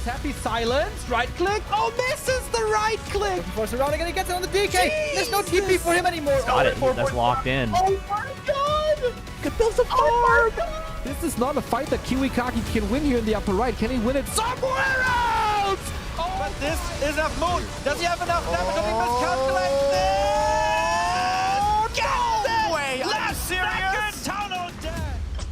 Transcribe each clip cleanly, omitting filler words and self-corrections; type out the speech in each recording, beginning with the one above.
is Happy silenced. Right click. Oh, misses the right click. Looking for surrounding and he gets it on the DK. There's no Jesus. TP for him anymore. Got it. That's locked in. Oh my god. Get those farm. Oh my god. This is not a fight that Kiwikaki can win here in the upper right. Can he win it somewhere else? Oh, But this is a moon. Does he have enough damage? Does he miscalculate this? no way. Are you serious? Total death.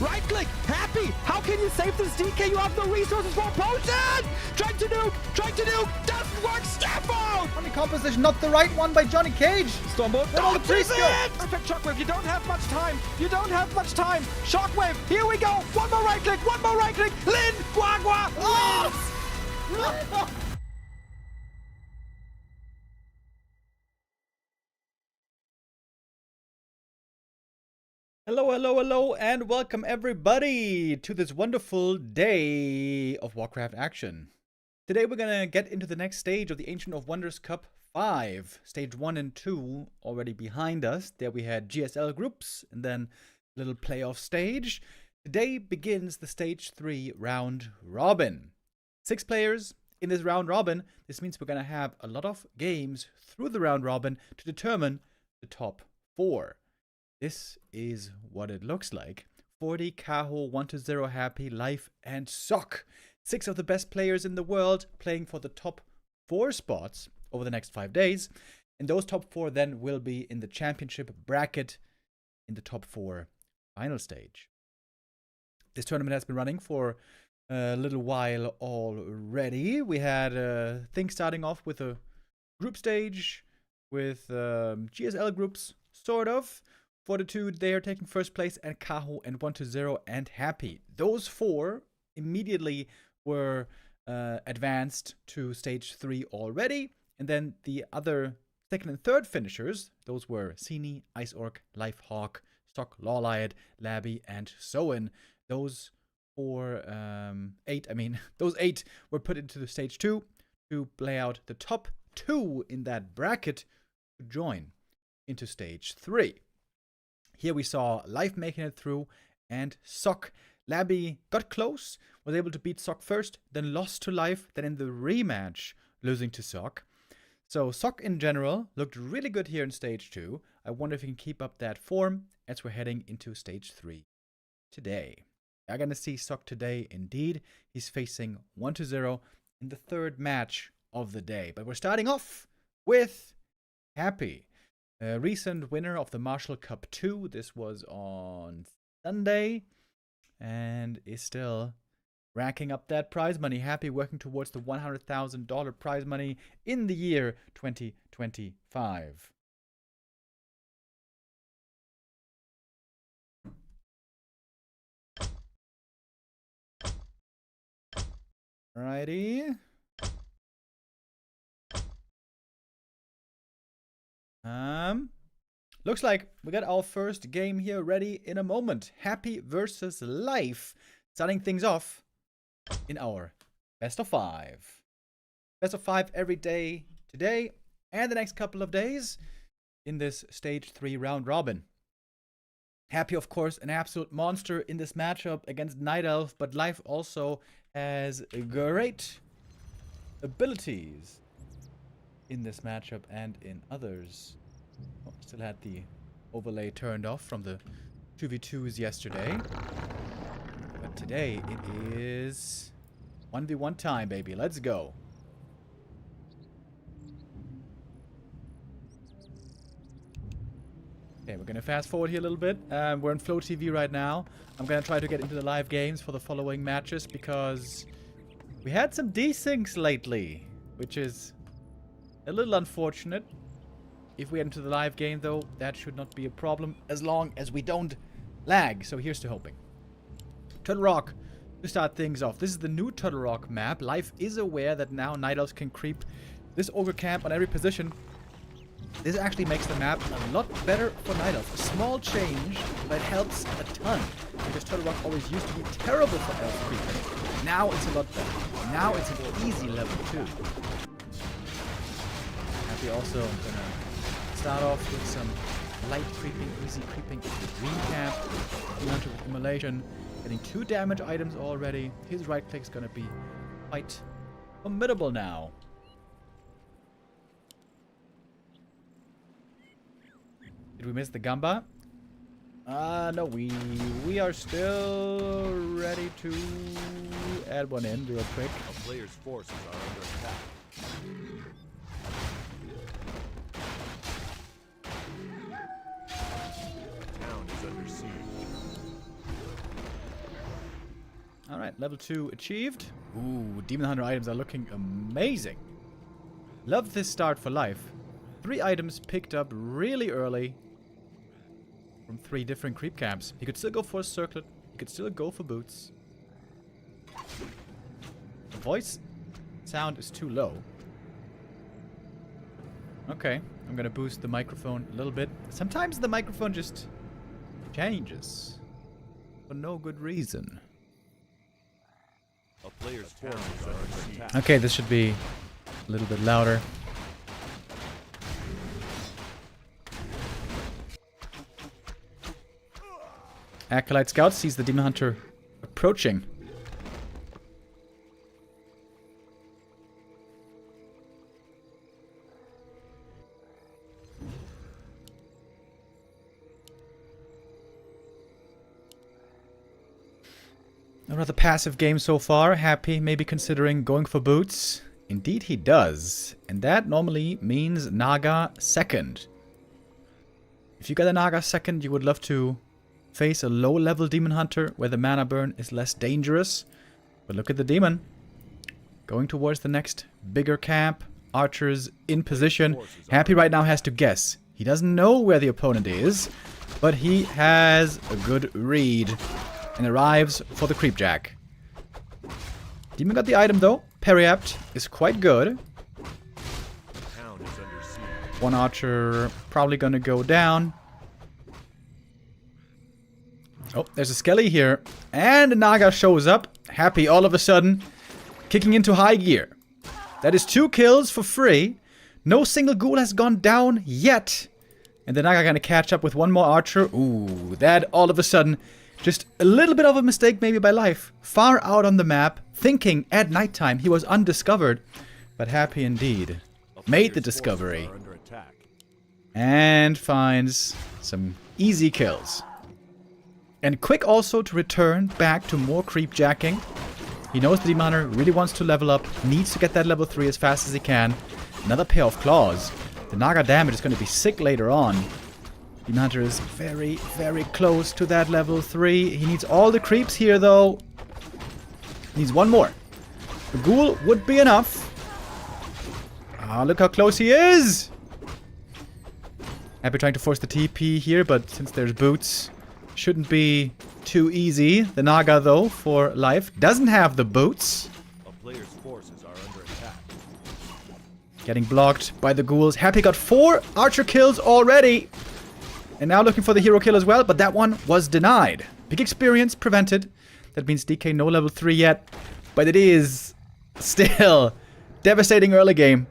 Right click, Happy. How can you save this DK? You have no resources for a potion. Trying to nuke. Doesn't work. Step out. Funny composition, not the right one by Johnny Cage. Stormbolt. With all the pre-skill. Perfect shockwave. You don't have much time. Shockwave. Here we go. One more right click. Lin. Guagua. Oh! Hello, and welcome everybody to this wonderful day of Warcraft action. Today we're gonna get into the next stage of the Ancient of Wonders Cup 5. Stage 1 and 2 already behind us. There we had GSL groups and then a little playoff stage. Today begins the stage 3 round robin. 6 players in this round robin. This means we're gonna have a lot of games through the round robin to determine the top 4. This is what it looks like. Forti, Kaho, 1-0 Happy, Life, and Sock. 6 of the best players in the world playing for the top 4 spots over the next 5 days. And those top 4 then will be in the championship bracket in the top 4 final stage. This tournament has been running for a little while already. We had things starting off with a group stage with GSL groups, sort of. Fortitude, they are taking first place, and Kaho and 1-0 and Happy. Those 4 immediately were advanced to stage 3 already. And then the other second and third finishers, those were Sini, Ice Orc, Life Hawk, Stock, Lawliad, Labby, and Soen. Those 8 were put into the stage 2 to play out the top 2 in that bracket to join into stage 3. Here we saw Life making it through, and Sock. Labby got close, was able to beat Sock first, then lost to Life, then in the rematch, losing to Sock. So Sock in general looked really good here in stage 2. I wonder if he can keep up that form as we're heading into stage 3 today. We're going to see Sock today indeed. He's facing 1-0 in the third match of the day. But we're starting off with Happy. A recent winner of the Marshall Cup 2. This was on Sunday. And is still racking up that prize money. Happy working towards the $100,000 prize money in the year 2025. Alrighty. Looks like we got our first game here ready in a moment. Happy versus Life. Starting things off in our best of 5. Best of 5 every day today and the next couple of days in this stage 3 round robin. Happy, of course, an absolute monster in this matchup against Night Elf, but Life also has great abilities in this matchup and in others. Oh, still had the overlay turned off from the 2v2s yesterday. But today it is 1v1 time, baby. Let's go. Okay, we're going to fast forward here a little bit. We're on Flow TV right now. I'm going to try to get into the live games for the following matches because we had some desyncs lately, which is a little unfortunate. If we get into the live game, though, that should not be a problem as long as we don't lag. So here's to hoping. Turtle Rock, to start things off. This is the new Turtle Rock map. Life is aware that now Night Elves can creep this ogre camp on every position. This actually makes the map a lot better for Night Elves. A small change, but it helps a ton. Because Turtle Rock always used to be terrible for elf creeping. Now it's a lot better. Now it's an easy level 2. Happy also gonna start off with some Light creeping, easy creeping into the green camp. Demon Hunter with immolation. Getting 2 damage items already. His right click's gonna be quite formidable now. Did we miss the Gamba? No, we are still ready to add one in real quick. A player's forces are under attack. The town is under siege. Alright, level 2 achieved. Ooh, Demon Hunter items are looking amazing. Love this start for life. 3 items picked up really early from 3 different creep camps. He could still go for a circlet. He could still go for boots. The voice sound is too low. Okay, I'm gonna boost the microphone a little bit. Sometimes the microphone just changes for no good reason. A player's forces are under attack. Okay, this should be a little bit louder. Acolyte Scout sees the Demon Hunter approaching. A rather passive game so far. Happy, maybe considering going for boots. Indeed he does. And that normally means Naga second. If you get a Naga second, you would love to face a low-level Demon Hunter where the mana burn is less dangerous. But look at the Demon. Going towards the next bigger camp. Archers in position. Happy right now has to guess. He doesn't know where the opponent is, but he has a good read and arrives for the Creepjack. Demon got the item though. Periapt is quite good. The town is under siege. One archer probably gonna go down. Oh, there's a Skelly here. And a Naga shows up. Happy all of a sudden. Kicking into high gear. That is 2 kills for free. No single ghoul has gone down yet. And the Naga gonna catch up with one more archer. Ooh, that all of a sudden, just a little bit of a mistake maybe by Life. Far out on the map, thinking at nighttime he was undiscovered. But Happy indeed made the discovery. Are under attack. And finds some easy kills. And quick also to return back to more creep jacking. He knows the Demon Hunter really wants to level up, needs to get that level 3 as fast as he can. Another pair of claws. The Naga damage is going to be sick later on. Demon Hunter is very, very close to that level 3. He needs all the creeps here though. Needs one more. The ghoul would be enough. Ah, look how close he is! Happy trying to force the TP here, but since there's boots, shouldn't be too easy. The Naga, though, for Life, doesn't have the boots. A player's forces are under attack. Getting blocked by the ghouls. Happy got 4 archer kills already. And now looking for the hero kill as well, but that one was denied. Big experience prevented. That means DK no level 3 yet. But it is still devastating early game.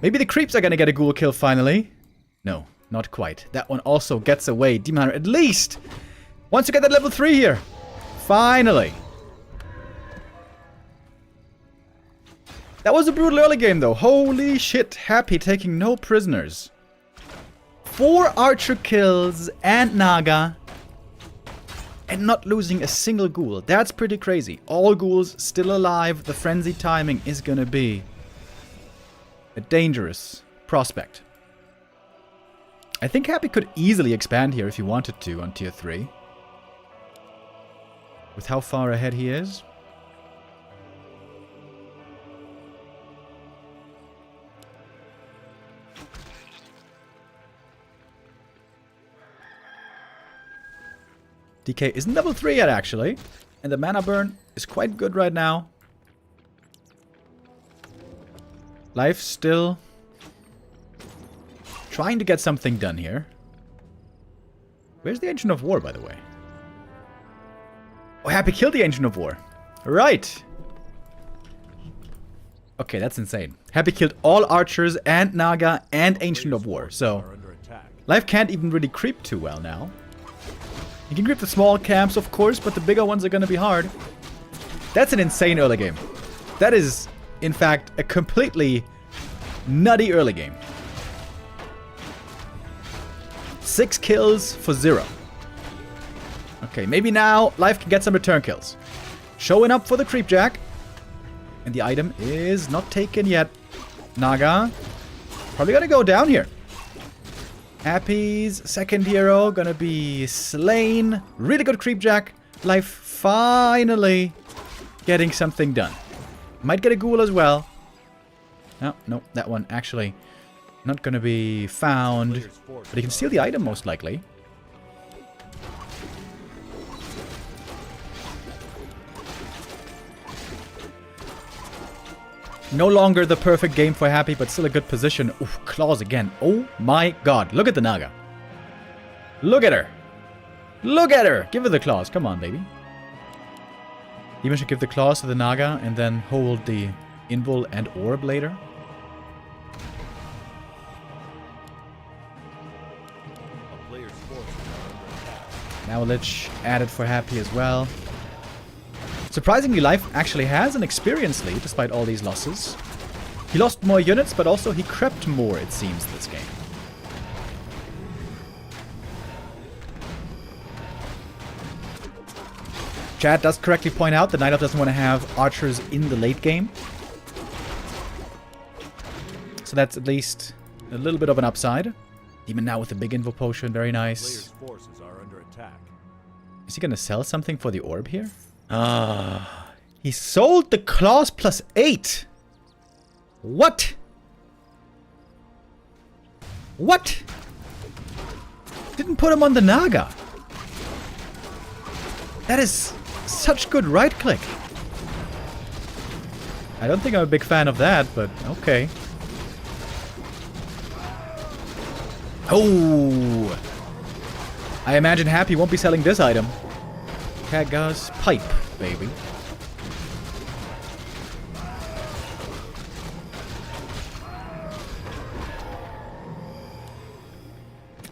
Maybe the creeps are gonna get a ghoul kill finally. No, not quite. That one also gets away. Demon Hunter at least wants to get that level 3 here. Finally. That was a brutal early game though. Holy shit. Happy taking no prisoners. 4 archer kills and Naga. And not losing a single ghoul. That's pretty crazy. All ghouls still alive. The frenzy timing is gonna be a dangerous prospect. I think Happy could easily expand here if he wanted to on tier 3. With how far ahead he is. DK isn't level 3 yet actually. And the mana burn is quite good right now. Life still trying to get something done here. Where's the Ancient of War, by the way? Oh, Happy killed the Ancient of War. Right. Okay, that's insane. Happy killed all archers and Naga and Ancient of War. So Are under attack. Life can't even really creep too well now. You can creep the small camps, of course, but the bigger ones are gonna be hard. That's an insane early game. That is, in fact, a completely nutty early game. 6 kills for 0. Okay, maybe now Life can get some return kills. Showing up for the creepjack. And the item is not taken yet. Naga. Probably gonna go down here. Happy's second hero gonna be slain. Really good creepjack. Life finally getting something done. Might get a ghoul as well. No, that one actually not gonna be found. But he can steal the item most likely. No longer the perfect game for Happy, but still a good position. Oof, claws again. Oh my god. Look at the Naga. Look at her. Look at her. Give her the claws. Come on, baby. Even should give the claws to the Naga and then hold the Invul and Orb later. Now Lich added for Happy as well. Surprisingly, Life actually has an experience lead despite all these losses. He lost more units, but also he crept more, it seems, this game. Chad does correctly point out that Night Elf doesn't want to have archers in the late game. So that's at least a little bit of an upside. Demon now with the big Invo potion, very nice. Forces are under attack. Is he going to sell something for the orb here? He sold the claws plus 8. What? What? Didn't put him on the Naga. That is such good right click. I don't think I'm a big fan of that, but okay. Oh! I imagine Happy won't be selling this item. Kaga's pipe, baby.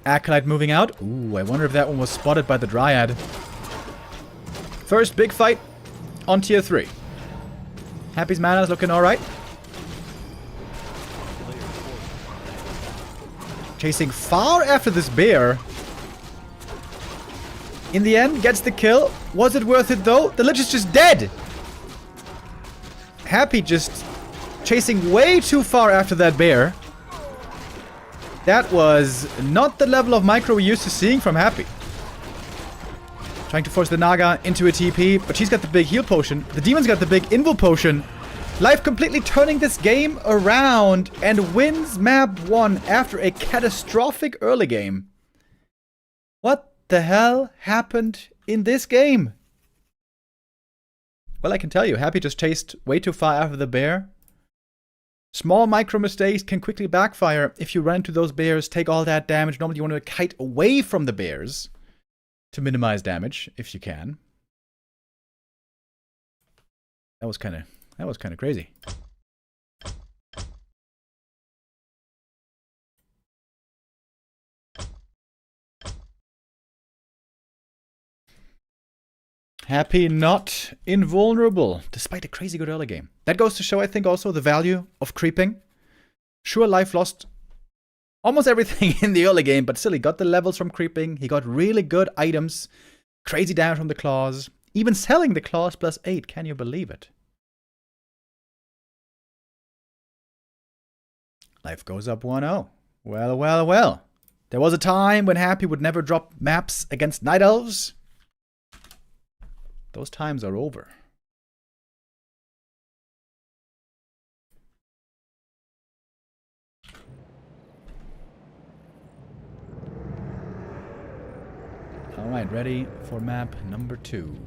Acolyte moving out. Ooh, I wonder if that one was spotted by the Dryad. First big fight on tier 3. Happy's mana is looking alright. Chasing far after this bear. In the end, gets the kill. Was it worth it though? The Lich is just dead. Happy just chasing way too far after that bear. That was not the level of micro we're used to seeing from Happy. Trying to force the Naga into a TP, but she's got the big heal potion. The Demon's got the big Invul potion. Life completely turning this game around and wins map 1 after a catastrophic early game. What the hell happened in this game? Well, I can tell you, Happy just chased way too far after the bear. Small micro mistakes can quickly backfire if you run into those bears, take all that damage. Normally you want to kite away from the bears to minimize damage, if you can. That was kind of crazy. Happy not invulnerable, despite a crazy good early game. That goes to show, I think, also the value of creeping. Sure, Life lost almost everything in the early game, but still he got the levels from creeping. He got really good items. Crazy damage from the claws. Even selling the claws plus 8, can you believe it? Life goes up 1-0. Well, well, well. There was a time when Happy would never drop maps against Night Elves. Those times are over. Alright, ready for map number 2.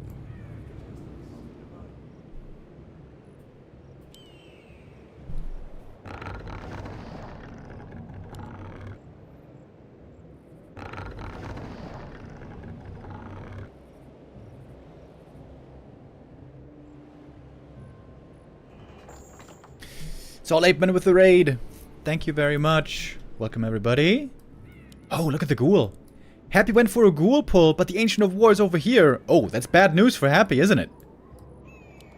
Saul Apeman with the raid. Thank you very much. Welcome, everybody. Oh, look at the ghoul. Happy went for a ghoul pull, but the Ancient of War is over here. Oh, that's bad news for Happy, isn't it?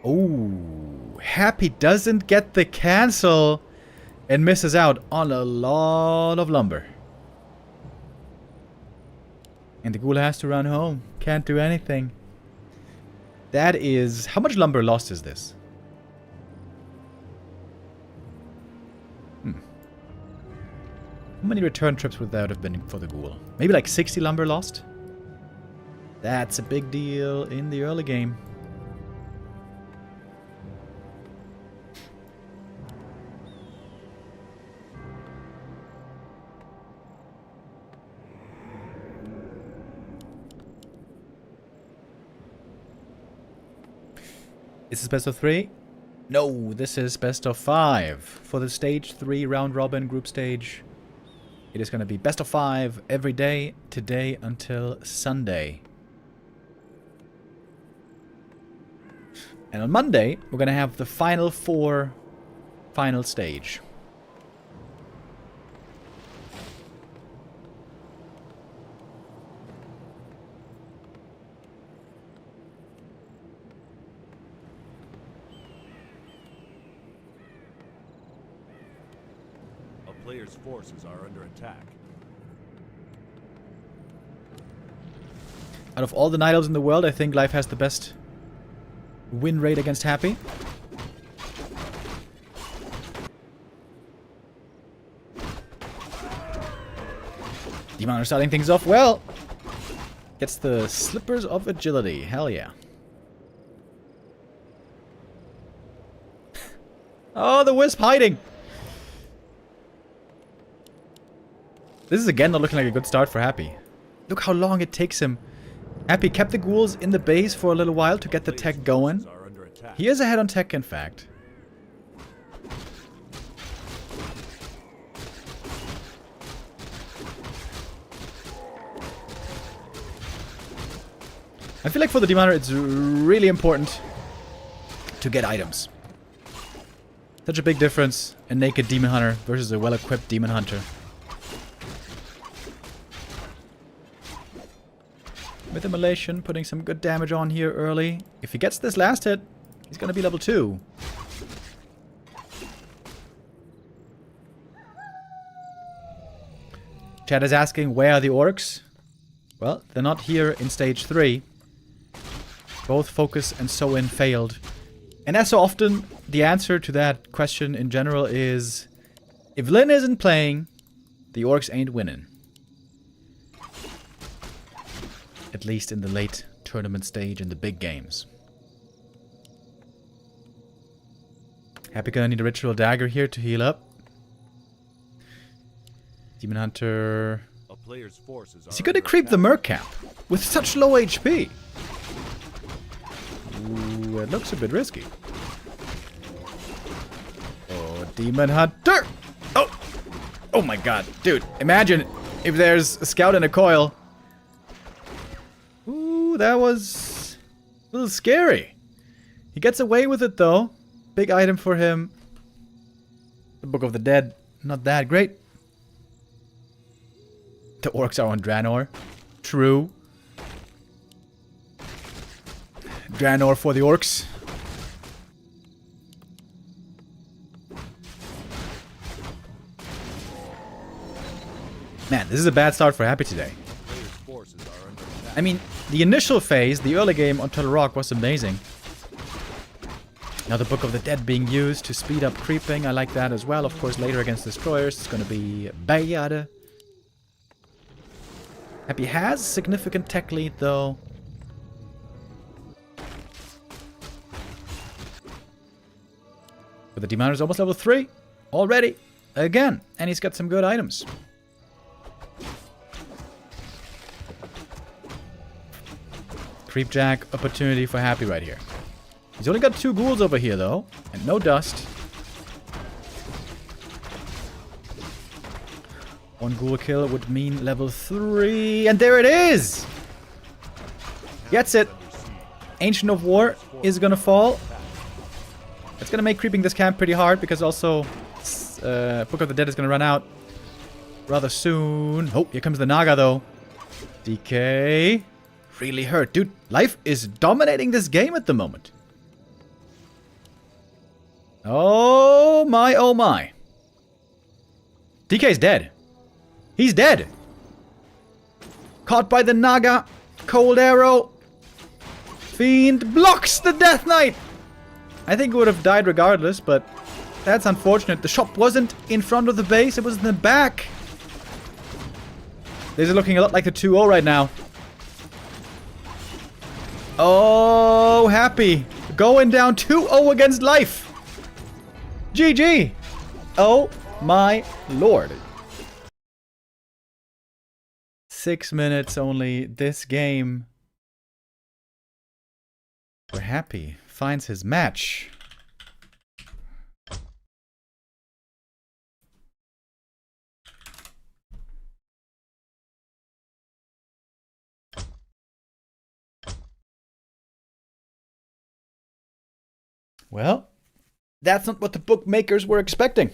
Oh, Happy doesn't get the cancel and misses out on a lot of lumber. And the ghoul has to run home. Can't do anything. That is... How much lumber lost is this? How many return trips would that have been for the ghoul? Maybe like 60 lumber lost? That's a big deal in the early game. Is this best of 3? No, this is best of 5. For the stage 3 round robin group stage, it is going to be best of 5 every day, today until Sunday. And on Monday, we're going to have the final 4 final stage. Player's forces are under attack. Out of all the Night Elves in the world, I think Life has the best win rate against Happy. Demon are starting things off well. Gets the Slippers of Agility. Hell yeah. Oh, the Wisp hiding. This is again not looking like a good start for Happy. Look how long it takes him. Happy kept the ghouls in the base for a little while to get the tech going. He is ahead on tech, in fact. I feel like for the Demon Hunter, it's really important to get items. Such a big difference in naked Demon Hunter versus a well-equipped Demon Hunter. With Immolation, putting some good damage on here early. If he gets this last hit, he's going to be level 2. Chad is asking, where are the orcs? Well, they're not here in stage 3. Both Focus and Sew In failed. And as so often, the answer to that question in general is, if Lyn isn't playing, the orcs ain't winning. At least in the late tournament stage in the big games. Happy gonna need a Ritual Dagger here to heal up. Demon Hunter... A player's forces Is he gonna creep the Merc Cap? With such low HP? Ooh, it looks a bit risky. Oh, Demon Hunter! Oh! Oh my god, dude, imagine if there's a Scout and a Coil. Ooh, that was a little scary. He gets away with it, though. Big item for him. The Book of the Dead, not that great. The orcs are on Draenor. True. Draenor for the orcs. Man, this is a bad start for Happy today. I mean, the initial phase, the early game on Turtle Rock was amazing. Now the Book of the Dead being used to speed up creeping, I like that as well. Of course, later against Destroyers, it's going to be bad. Happy has significant tech lead, though. But the Demon Hunter is almost level 3 already. Again. And he's got some good items. Creepjack opportunity for Happy right here. He's only got 2 ghouls over here, though. And no dust. 1 ghoul kill would mean level 3. And there it is! Gets it. Ancient of War is gonna fall. It's gonna make creeping this camp pretty hard, because also Book of the Dead is gonna run out. rather soon. Oh, here comes the Naga, though. DK. Really hurt. Dude, life is dominating this game at the moment. Oh my, oh my. DK's dead. He's dead. Caught by the Naga. Cold arrow. Fiend blocks the Death Knight. I think he would have died regardless, but that's unfortunate. The shop wasn't in front of the base, it was in the back. This is looking a lot like the 2-0 right now. Oh, happy. Going down 2-0 against life. GG. Oh my lord. 6 minutes only. This game. We're happy. Finds his match. Well, that's not what the bookmakers were expecting.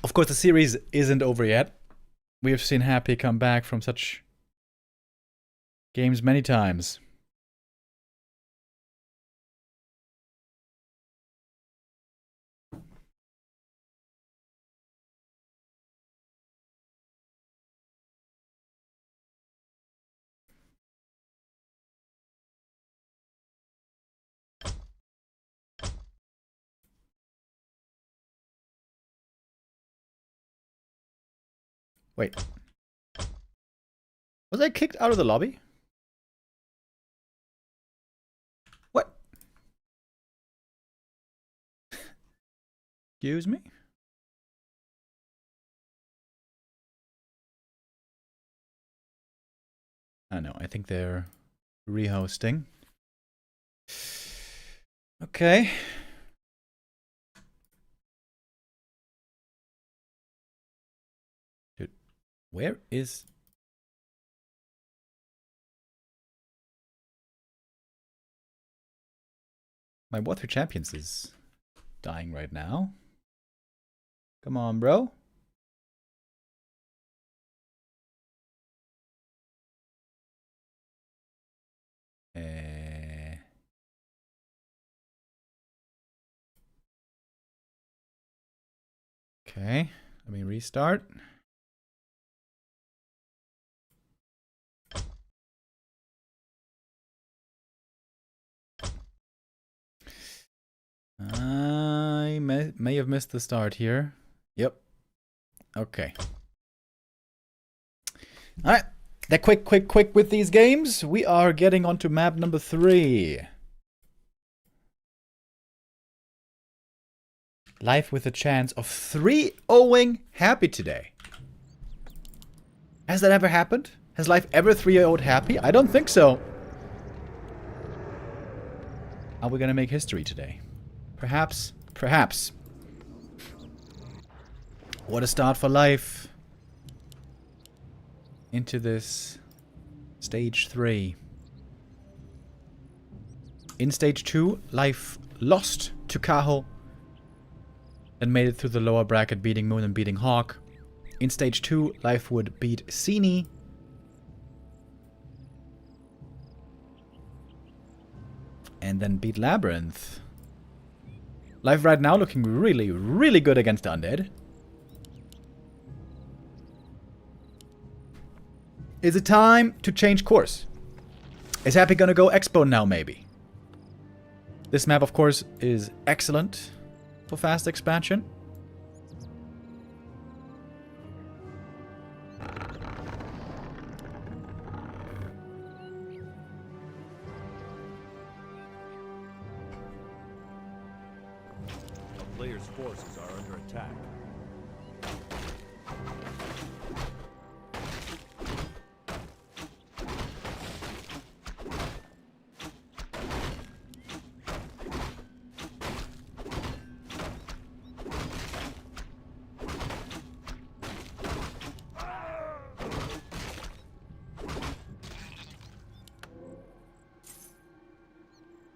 Of course, the series isn't over yet. We have seen Happy come back from such games many times. Wait. Was I kicked out of the lobby? What? Excuse me? I know, I think they're rehosting. Okay. Dude, where is... My Warcraft Champions is dying right now. Come on, bro. Okay, let me restart. I may have missed the start here. Yep. Okay. Alright. They're quick with these games. We are getting onto map number 3. Life with a chance of 3-0ing Happy today. Has that ever happened? Has life ever 3-0'd Happy? I don't think so. Are we gonna make history today? Perhaps. Perhaps. What a start for life. Into this stage 3. In stage 2, life lost to Kaho and made it through the lower bracket, beating Moon and beating Hawk. In stage 2, life would beat Sini and then beat Labyrinth. Life right now looking really good against the Undead. Is it time to change course? Is Happy gonna go Expo now, maybe? This map, of course, is excellent for fast expansion. A player's forces are under attack.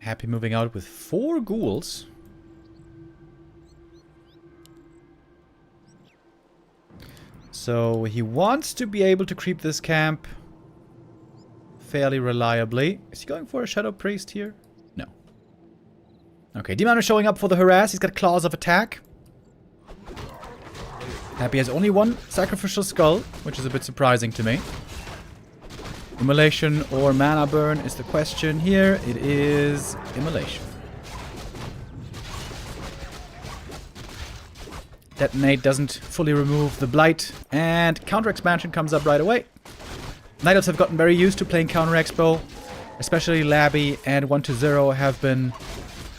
Happy moving out with 4 ghouls. So he wants to be able to creep this camp fairly reliably. Is he going for a Shadow Priest here? No. Okay, Demon is showing up for the harass. He's got claws of attack. Happy has only one sacrificial skull, which is a bit surprising to me. Immolation or mana burn is the question here. It is immolation. Detonate doesn't fully remove the blight, and counter expansion comes up right away. Night Elves have gotten very used to playing counter expo, especially Labby and 1-0 have been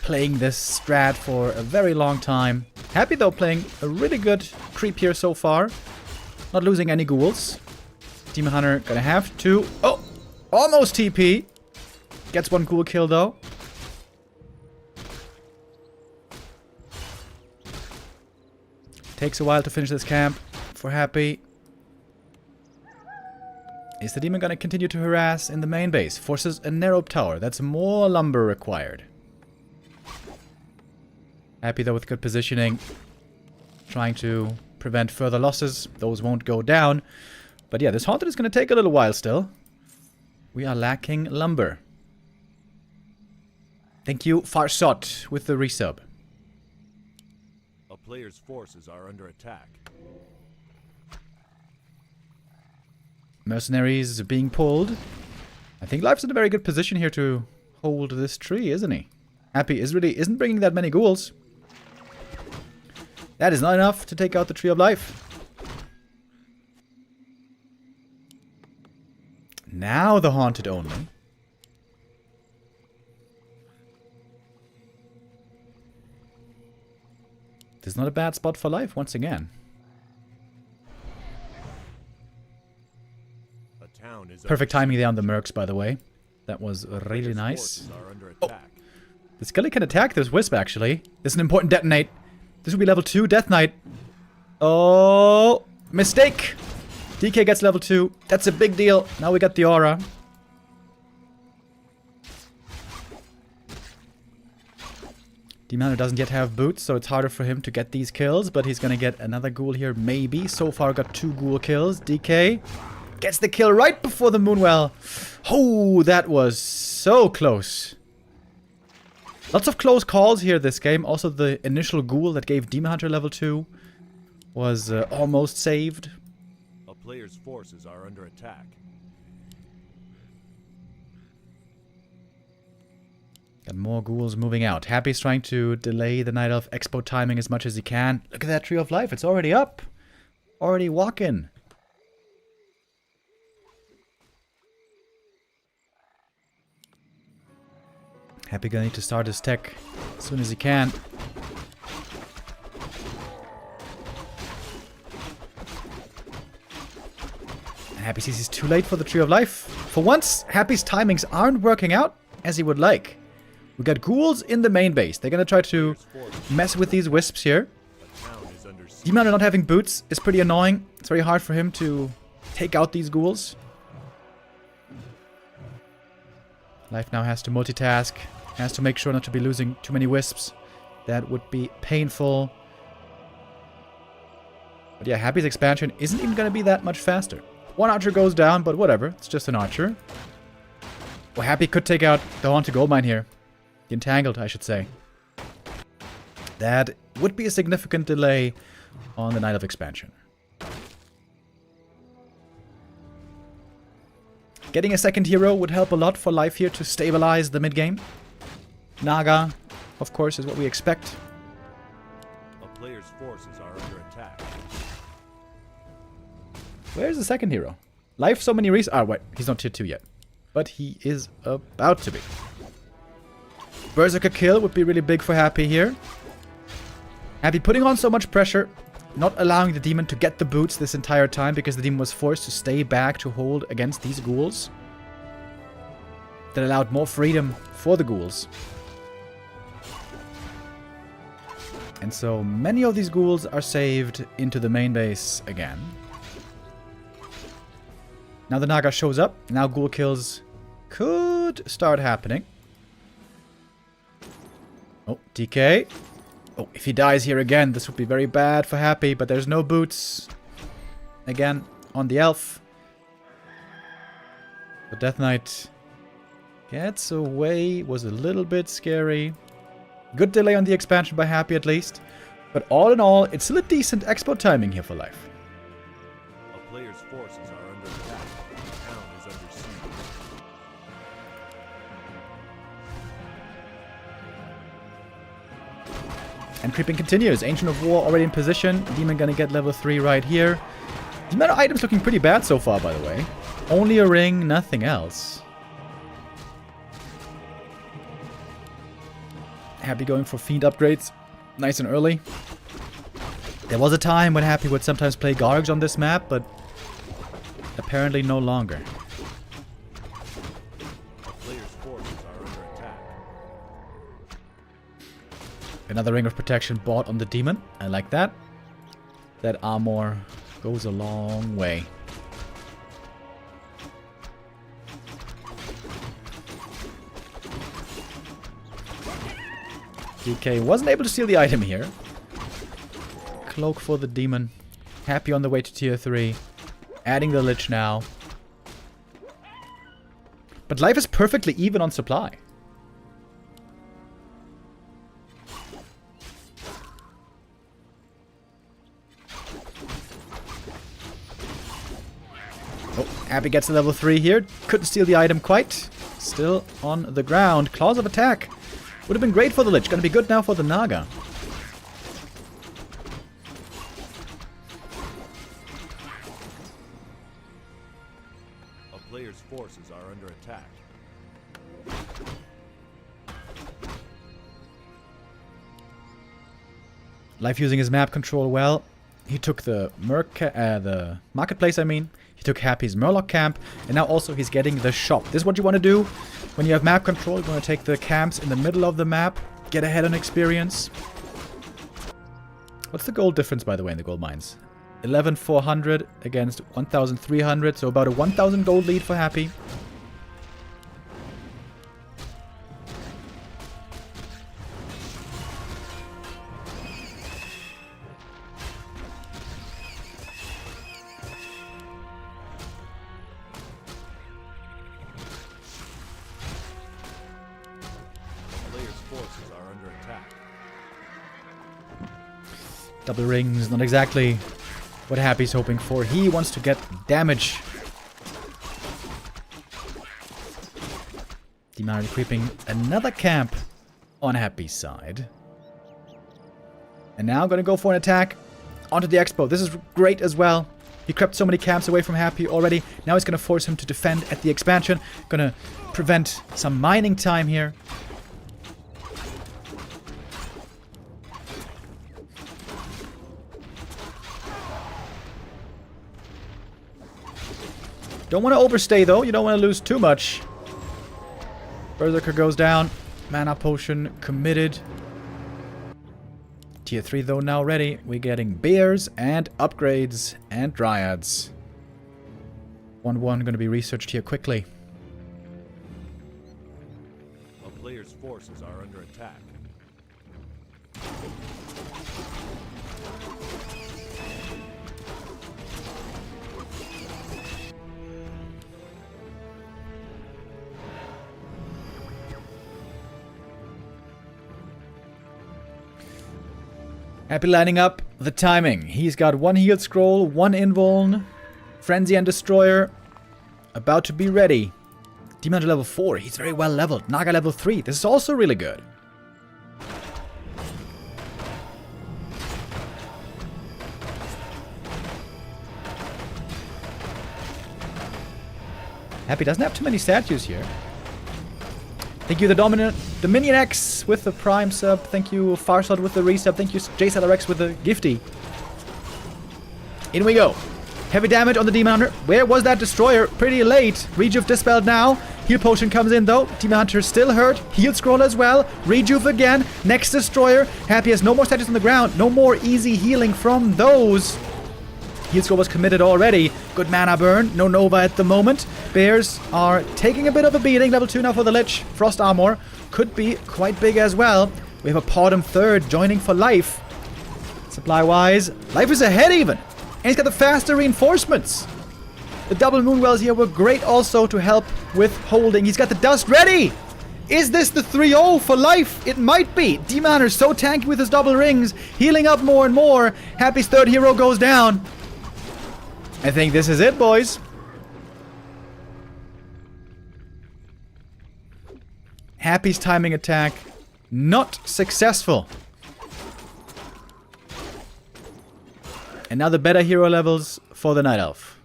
playing this strat for a very long time. Happy though, playing a really good creep here so far, not losing any ghouls. Demon Hunter gonna have to... Oh! Almost TP! Gets one ghoul kill though. Takes a while to finish this camp for Happy. Is the demon gonna continue to harass in the main base? Forces a narrow tower. That's more lumber required. Happy though with good positioning. Trying to prevent further losses. Those won't go down. But yeah, this Haunted is gonna take a little while still. We are lacking lumber. Thank you, Farsot, with the resub. A player's forces are under attack. Mercenaries being pulled. I think Life's in a very good position here to hold this tree, isn't he? Happy isn't bringing that many ghouls. That is not enough to take out the Tree of Life. Now the Haunted only. This is not a bad spot for Life once again. Perfect timing there on the Mercs, by the way. That was really nice. Oh, the Skelly can attack this Wisp, actually. This is an important detonate. This will be level 2 Death Knight. Oh, mistake. DK gets level 2. That's a big deal. Now we got the aura. Demon doesn't yet have boots, so it's harder for him to get these kills, but he's gonna get another ghoul here, maybe. So far got 2 ghoul kills. DK gets the kill right before the Moonwell. Oh, that was so close. Lots of close calls here this game. Also, the initial ghoul that gave Demon Hunter level 2 was almost saved. A player's forces are under attack. Got more ghouls moving out. Happy's trying to delay the Night Elf expo timing as much as he can. Look at that Tree of Life. It's already up. Already walking. Happy gonna need to start his tech as soon as he can. And Happy sees he's too late for the Tree of Life. For once, Happy's timings aren't working out as he would like. We got ghouls in the main base. They're gonna try to mess with these wisps here. Demon not having boots is pretty annoying. It's very hard for him to take out these ghouls. Life now has to multitask. Has to make sure not to be losing too many wisps. That would be painful. But yeah, Happy's expansion isn't even going to be that much faster. One archer goes down, but whatever. It's just an archer. Well, Happy could take out the Haunted Goldmine here. The Entangled, I should say. That would be a significant delay on the Night of Expansion. Getting a second hero would help a lot for Life here to stabilize the mid-game. Naga, of course, is what we expect. A player's forces are under attack. Where's the second hero? Life, so many reasons. Ah, wait, he's not tier 2 yet. But he is about to be. Berserker kill would be really big for Happy here. Happy putting on so much pressure, not allowing the demon to get the boots this entire time because the demon was forced to stay back to hold against these ghouls. That allowed more freedom for the ghouls. And so many of these ghouls are saved into the main base again. Now the Naga shows up. Now ghoul kills could start happening. Oh, DK. Oh, if he dies here again, this would be very bad for Happy, but there's no boots. again on the elf. The Death Knight gets away. Was a little bit scary. Good delay on the expansion by Happy at least. But all in all, it's still a decent expo timing here for life. A player's forces are under attack. The town is under siege. And creeping continues. Ancient of War already in position. Demon gonna get level 3 right here. The amount of items looking pretty bad so far, by the way. Only a ring, nothing else. Happy going for Fiend upgrades. Nice and early. There was a time when Happy would sometimes play Gargs on this map, but apparently no longer. A player's forces are under attack. Another Ring of Protection bought on the Demon. I like that. That armor goes a long way. DK wasn't able to steal the item here. Cloak for the Demon. Happy on the way to tier 3. Adding the Lich now. But life is perfectly even on supply. Oh, Happy gets to level 3 here. Couldn't steal the item quite. Still on the ground. Claws of Attack. Would have been great for the Lich. Gonna be good now for the Naga. A player's forces are under attack. Life using his map control well. He took the the marketplace, I mean. He took Happy's Murloc camp, and now also he's getting the shop. This is what you want to do when you have map control. You want to take the camps in the middle of the map, get ahead on experience. What's the gold difference, by the way, in the gold mines? 11,400 against 1,300, so about a 1,000 gold lead for Happy. Forces are under attack. Double rings, not exactly what Happy's hoping for. He wants to get damage. Demon creeping another camp on Happy's side. And now going to go for an attack onto the Expo. This is great as well. He crept so many camps away from Happy already. Now he's going to force him to defend at the expansion. Going to prevent some mining time here. Don't want to overstay, though. You don't want to lose too much. Berserker goes down. Mana potion committed. Tier 3, though, now ready. We're getting bears and upgrades and dryads. 1-1 going to be researched here quickly. A player's forces are under attack. Happy lining up the timing. He's got 1 healed scroll, 1 invuln, frenzy and destroyer. About to be ready. Demon to level 4. He's very well leveled. Naga level 3. This is also really good. Happy doesn't have too many statues here. Thank you, the Dominion X with the Prime sub. Thank you, Farsad with the resub. Thank you, JSLRX with the gifty. In we go. Heavy damage on the Demon Hunter. Where was that destroyer? Pretty late. Rejuve dispelled now. Heal potion comes in though. Demon Hunter still hurt. Heal scroll as well. Rejuve again. Next destroyer. Happy has no more statues on the ground. No more easy healing from those. Heal scroll was committed already. Good mana burn. No Nova at the moment. Bears are taking a bit of a beating. Level 2 now for the Lich. Frost armor could be quite big as well. We have a Podum 3rd joining for life. Supply-wise, life is ahead even. he's got the faster reinforcements. The double moonwells here were great also to help with holding. He's got the dust ready. Is this the 3-0 for life? It might be. D-Manor so tanky with his double rings, healing up more and more. Happy's third hero goes down. I think this is it, boys. Happy's timing attack, not successful. And now the better hero levels for the Night Elf.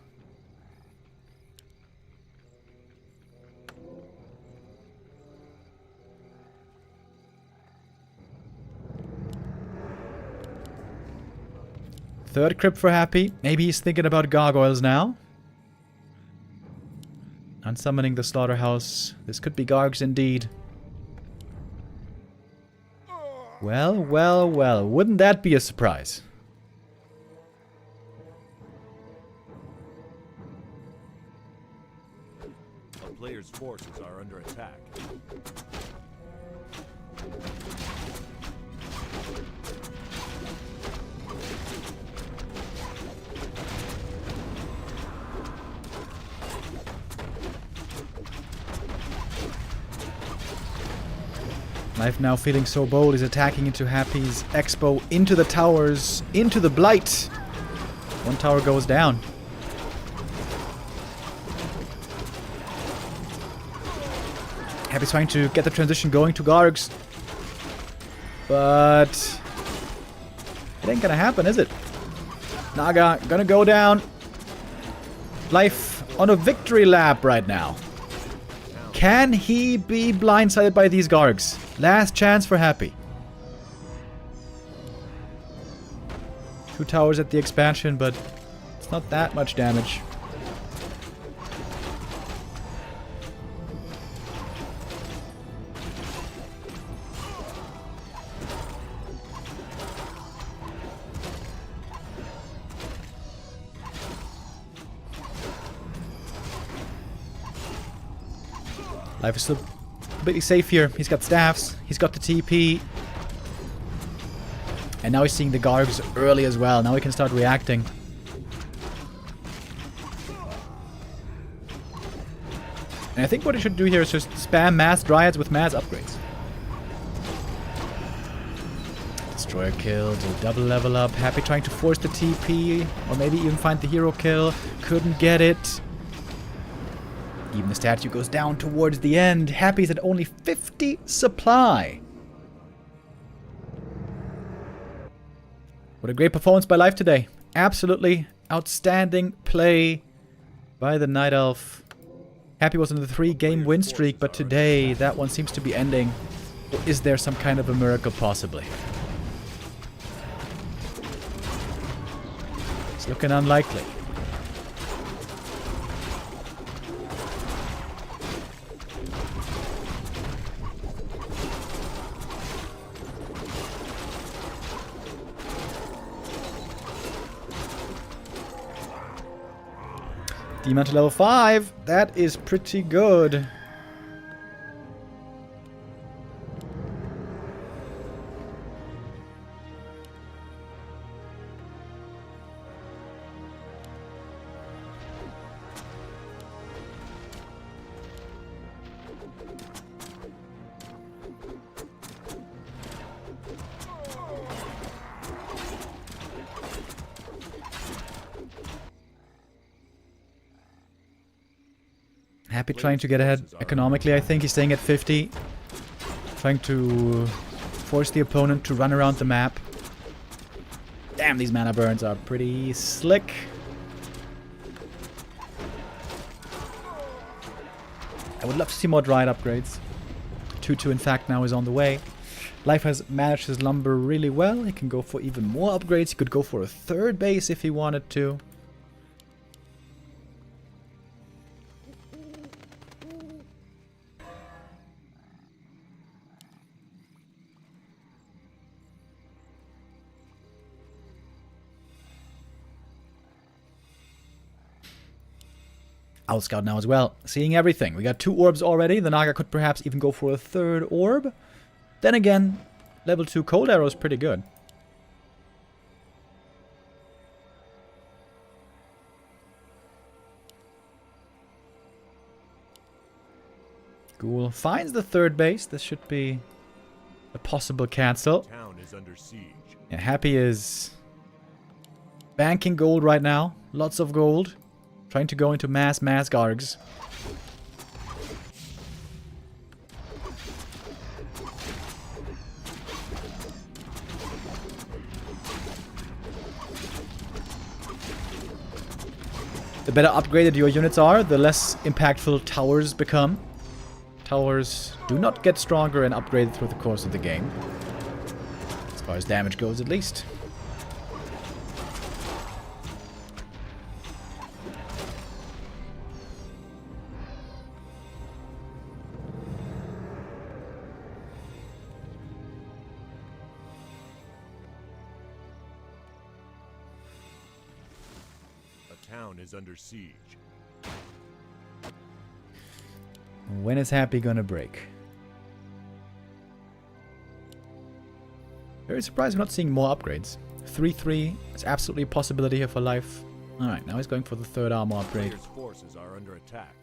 Third crypt for Happy. Maybe he's thinking about gargoyles now. Unsummoning the slaughterhouse. This could be Gargs indeed. Well, well, well. Wouldn't that be a surprise? A player's forces are under attack. Life now feeling so bold, he's attacking into Happy's Expo, into the towers, into the Blight. One tower goes down. Happy's trying to get the transition going to Gargs. But it ain't gonna happen, is it? Naga gonna go down. Life on a victory lap right now. Can he be blindsided by these Gargs? Last chance for Happy. 2 towers at the expansion, but it's not that much damage. Life is still completely safe here. He's got staffs. He's got the TP. And now he's seeing the Gargs early as well. Now he can start reacting. And I think what he should do here is just spam mass Dryads with mass upgrades. Destroyer kill to double level up. Happy trying to force the TP. Or maybe even find the hero kill. Couldn't get it. Even the statue goes down towards the end. Happy's at only 50 supply. What a great performance by Life today. Absolutely outstanding play by the Night Elf. Happy was on the 3-game win streak, but today that one seems to be ending. Or is there some kind of a miracle possibly? It's looking unlikely. Demon to level 5. That is pretty good. Happy trying to get ahead economically, I think. He's staying at 50. Trying to force the opponent to run around the map. Damn, these mana burns are pretty slick. I would love to see more Dryad upgrades. 2-2 in fact now is on the way. Life has managed his lumber really well. He can go for even more upgrades. He could go for a 3rd base if he wanted to. Owl Scout now as well, seeing everything. We got 2 orbs already. The Naga could perhaps even go for a 3rd orb. Then again, level 2 Cold Arrow is pretty good. Ghoul finds the third base. This should be a possible cancel. Town is under siege. Yeah, Happy is banking gold right now. Lots of gold. Trying to go into mass gargs. The better upgraded your units are, the less impactful towers become. Towers do not get stronger and upgraded through the course of the game. As far as damage goes, at least. Town is under siege. When is Happy gonna break? Very surprised we're not seeing more upgrades. 3-3 is absolutely a possibility here for life. Alright, now he's going for the third armor upgrade. Players' forces are under attack.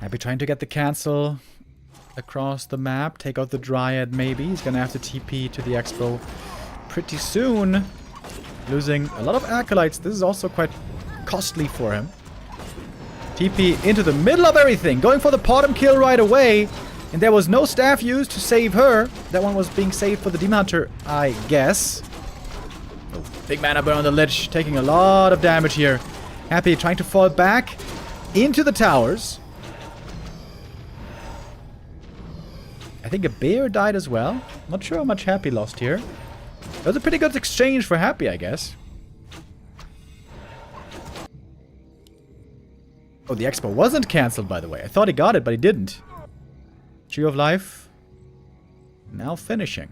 Happy trying to get the cancel across the map. Take out the Dryad maybe. He's gonna have to TP to the Expo pretty soon. Losing a lot of Acolytes. This is also quite costly for him. TP into the middle of everything. Going for the bottom kill right away. And there was no staff used to save her. That one was being saved for the Demon Hunter, I guess. Oh, big mana burn on the Lich. Taking a lot of damage here. Happy trying to fall back into the towers. I think a bear died as well. Not sure how much Happy lost here. That was a pretty good exchange for Happy, I guess. Oh, the Expo wasn't cancelled, by the way. I thought he got it, but he didn't. Tree of Life. Now finishing.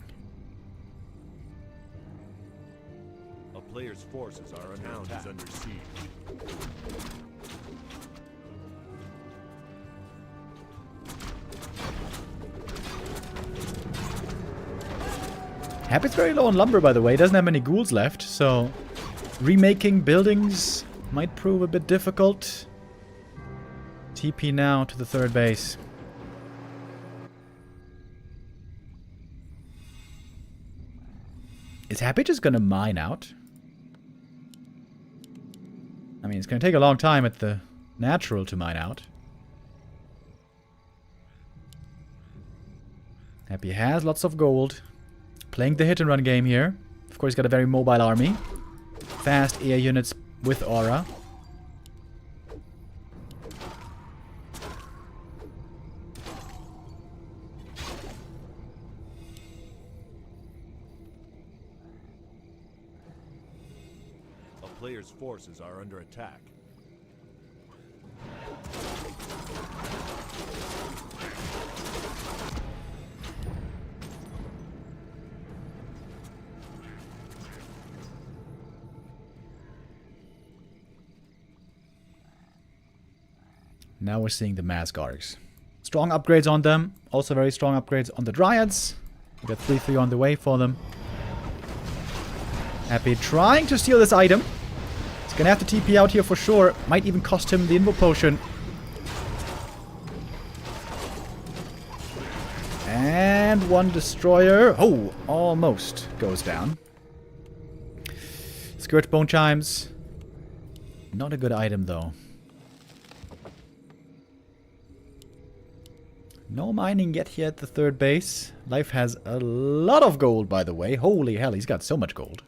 A player's forces are under attack. Under siege. Happy's very low on lumber, by the way. He doesn't have many ghouls left, so remaking buildings might prove a bit difficult. TP now to the third base. Is Happy just gonna mine out? I mean, it's gonna take a long time at the natural to mine out. Happy has lots of gold. Playing the hit and run game here. Of course, he's got a very mobile army. Fast air units with aura. A player's forces are under attack. Now we're seeing the mass Gargs. Strong upgrades on them. Also very strong upgrades on the Dryads. We got 3-3 on the way for them. Happy trying to steal this item. He's gonna have to TP out here for sure. Might even cost him the Invo Potion. And one destroyer. Oh, almost goes down. Scourge Bone Chimes. Not a good item though. No mining yet here at the third base. Life has a lot of gold, by the way. Holy hell, he's got so much gold.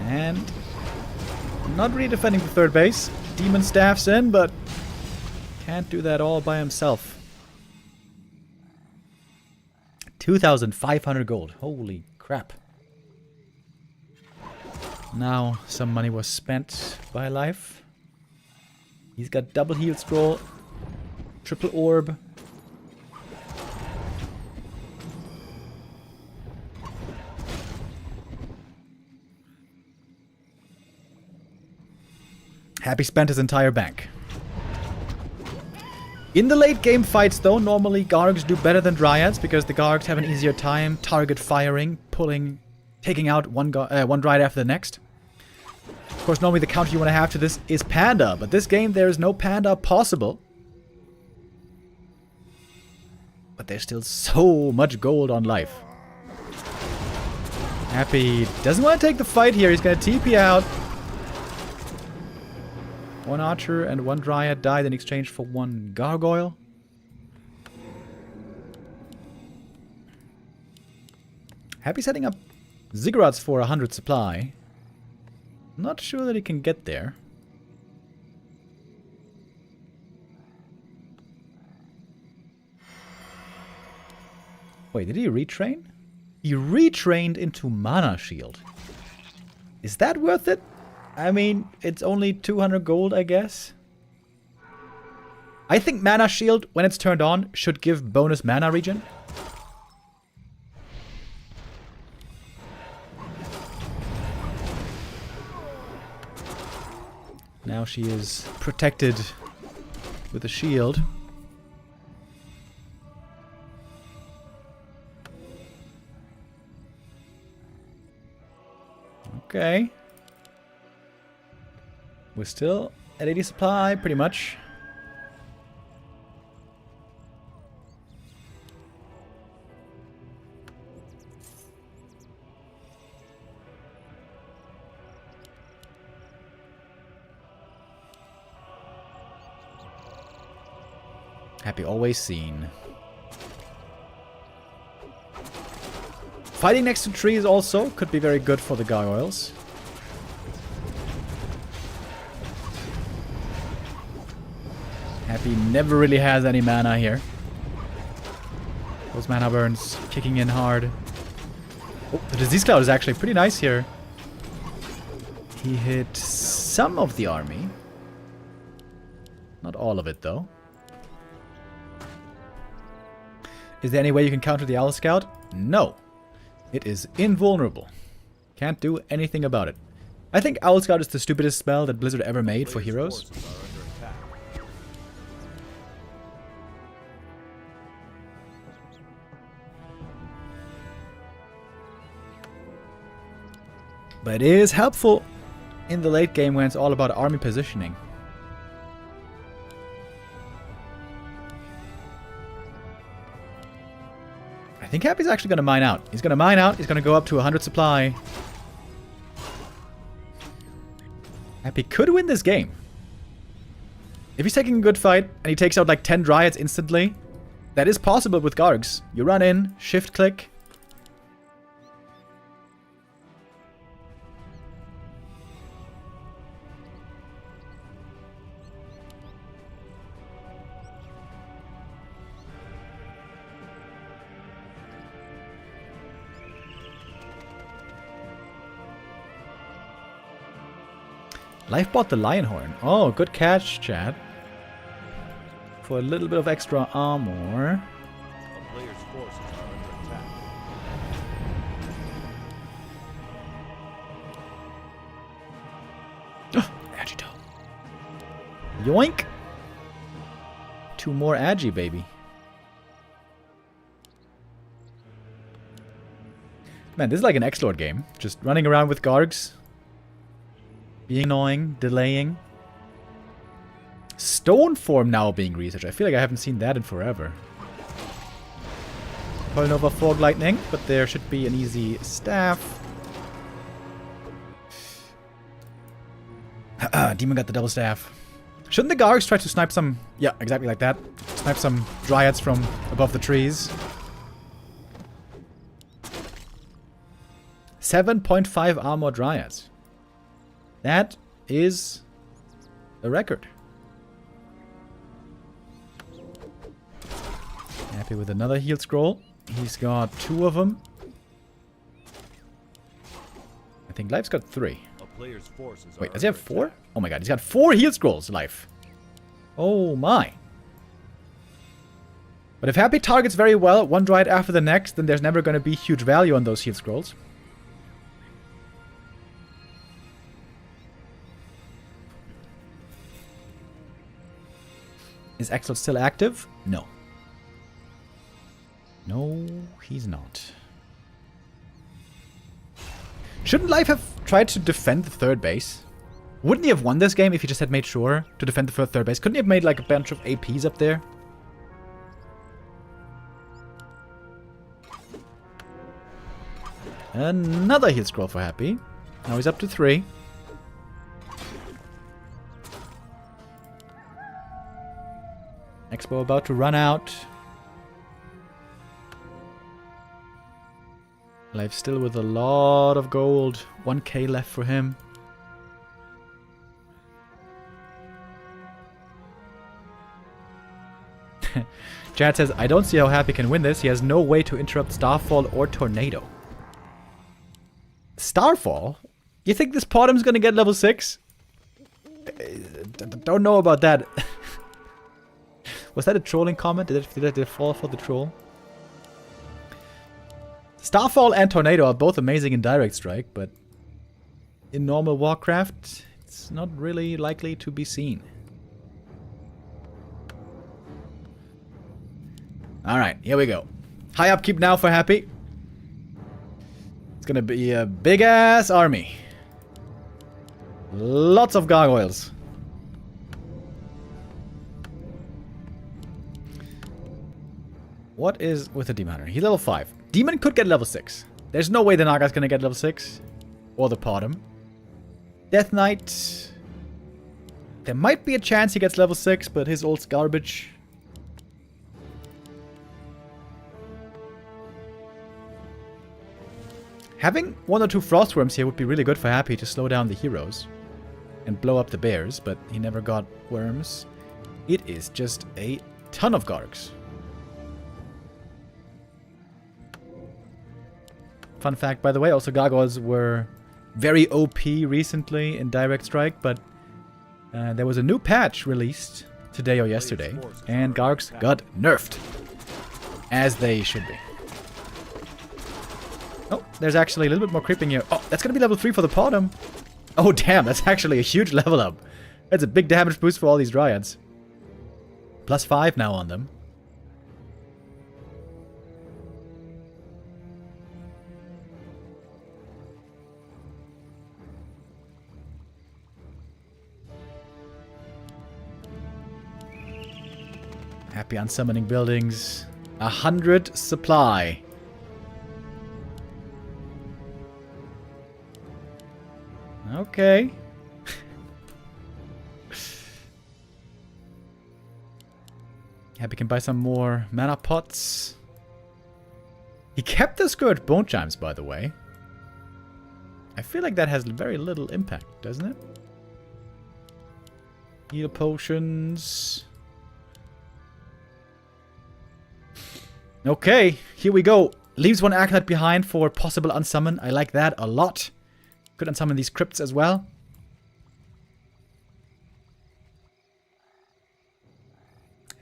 And not really defending the third base. Demon Staff's in, but can't do that all by himself. 2,500 gold. Holy crap. Now some money was spent by Life. He's got double heal scroll, triple orb. Happy spent his entire bank. In the late game fights though, normally Gargs do better than Dryads because the Gargs have an easier time target firing, taking out one Dryad after the next. Of course, normally the counter you want to have to this is Panda, but this game there is no Panda possible. But there's still so much gold on life. Happy doesn't want to take the fight here. He's going to TP out. One Archer and one Dryad died in exchange for one Gargoyle. Happy setting up Ziggurats for 100 supply. Not sure that he can get there. Wait, did he retrain? He retrained into Mana Shield. Is that worth it? I mean, it's only 200 gold, I guess. I think Mana Shield, when it's turned on, should give bonus mana regen. Now she is protected with a shield. Okay. We're still at 80 supply, pretty much. Happy always seen. Fighting next to trees also could be very good for the gargoyles. Happy never really has any mana here. Those mana burns kicking in hard. Oh, the disease cloud is actually pretty nice here. He hit some of the army. Not all of it though. Is there any way you can counter the Owl Scout? No. It is invulnerable. Can't do anything about it. I think Owl Scout is the stupidest spell that Blizzard ever made for heroes. But it is helpful in the late game when it's all about army positioning. I think Happy's actually going to mine out. He's going to mine out. He's going to go up to 100 supply. Happy could win this game. If he's taking a good fight and he takes out like 10 Dryads instantly, that is possible with Gargs. You run in, shift click. Life bought the Lionhorn. Oh, good catch, Chad. For a little bit of extra armor. A player's forces are under attack. Agito. Yoink! 2 more Agi, baby. Man, this is like an X-Lord game. Just running around with Gargs. Being annoying, delaying. Stone form now being researched. I feel like I haven't seen that in forever. Polynova Fog Lightning, but there should be an easy staff. Demon got the double staff. Shouldn't the Gargs try to snipe some... Yeah, exactly like that. Snipe some Dryads from above the trees. 7.5 armor Dryads. That is a record. Happy with another heal scroll. He's got 2 of them. I think Life's got 3. A player's forces Wait, are does he have under 4? attack. Oh my god, he's got 4 heal scrolls, Life. Oh my. But if Happy targets very well, one Dryad after the next, then there's never going to be huge value on those heal scrolls. Is Axel still active? No. No, he's not. Shouldn't Life have tried to defend the third base? Wouldn't he have won this game if he just had made sure to defend the third base? Couldn't he have made like a bunch of APs up there? Another heal scroll for Happy. Now he's up to 3. Expo about to run out. Life still with a lot of gold. 1k left for him. Chad says, I don't see how Happy can win this. He has no way to interrupt Starfall or Tornado. Starfall? You think this Podum's gonna get level 6? Don't know about that. Was that a trolling comment? Did it fall for the troll? Starfall and Tornado are both amazing in Direct Strike, but in normal Warcraft, it's not really likely to be seen. Alright, here we go. High upkeep now for Happy. It's gonna be a big-ass army. Lots of gargoyles. What is with the Demon Hunter? He's level 5. Demon could get level 6. There's no way the Naga's gonna get level 6. Or the Podum. Death Knight. There might be a chance he gets level 6, but his ult's garbage. Having 1 or 2 Frostworms here would be really good for Happy to slow down the heroes. And blow up the bears, but he never got worms. It is just a ton of Gargs. Fun fact, by the way, also gargoyles were very OP recently in Direct Strike, but there was a new patch released today or yesterday, and Gargs got nerfed. As they should be. Oh, there's actually a little bit more creeping here. Oh, that's going to be level 3 for the Podum. Oh, damn, that's actually a huge level up. That's a big damage boost for all these Dryads. Plus 5 now on them. Happy on summoning buildings. 100 supply. Okay. Happy can buy some more mana pots. He kept the Scourge Bone Chimes, by the way. I feel like that has very little impact, doesn't it? Heal potions. Okay, here we go. Leaves 1 Acolyte behind for possible unsummon. I like that a lot. Could unsummon these crypts as well.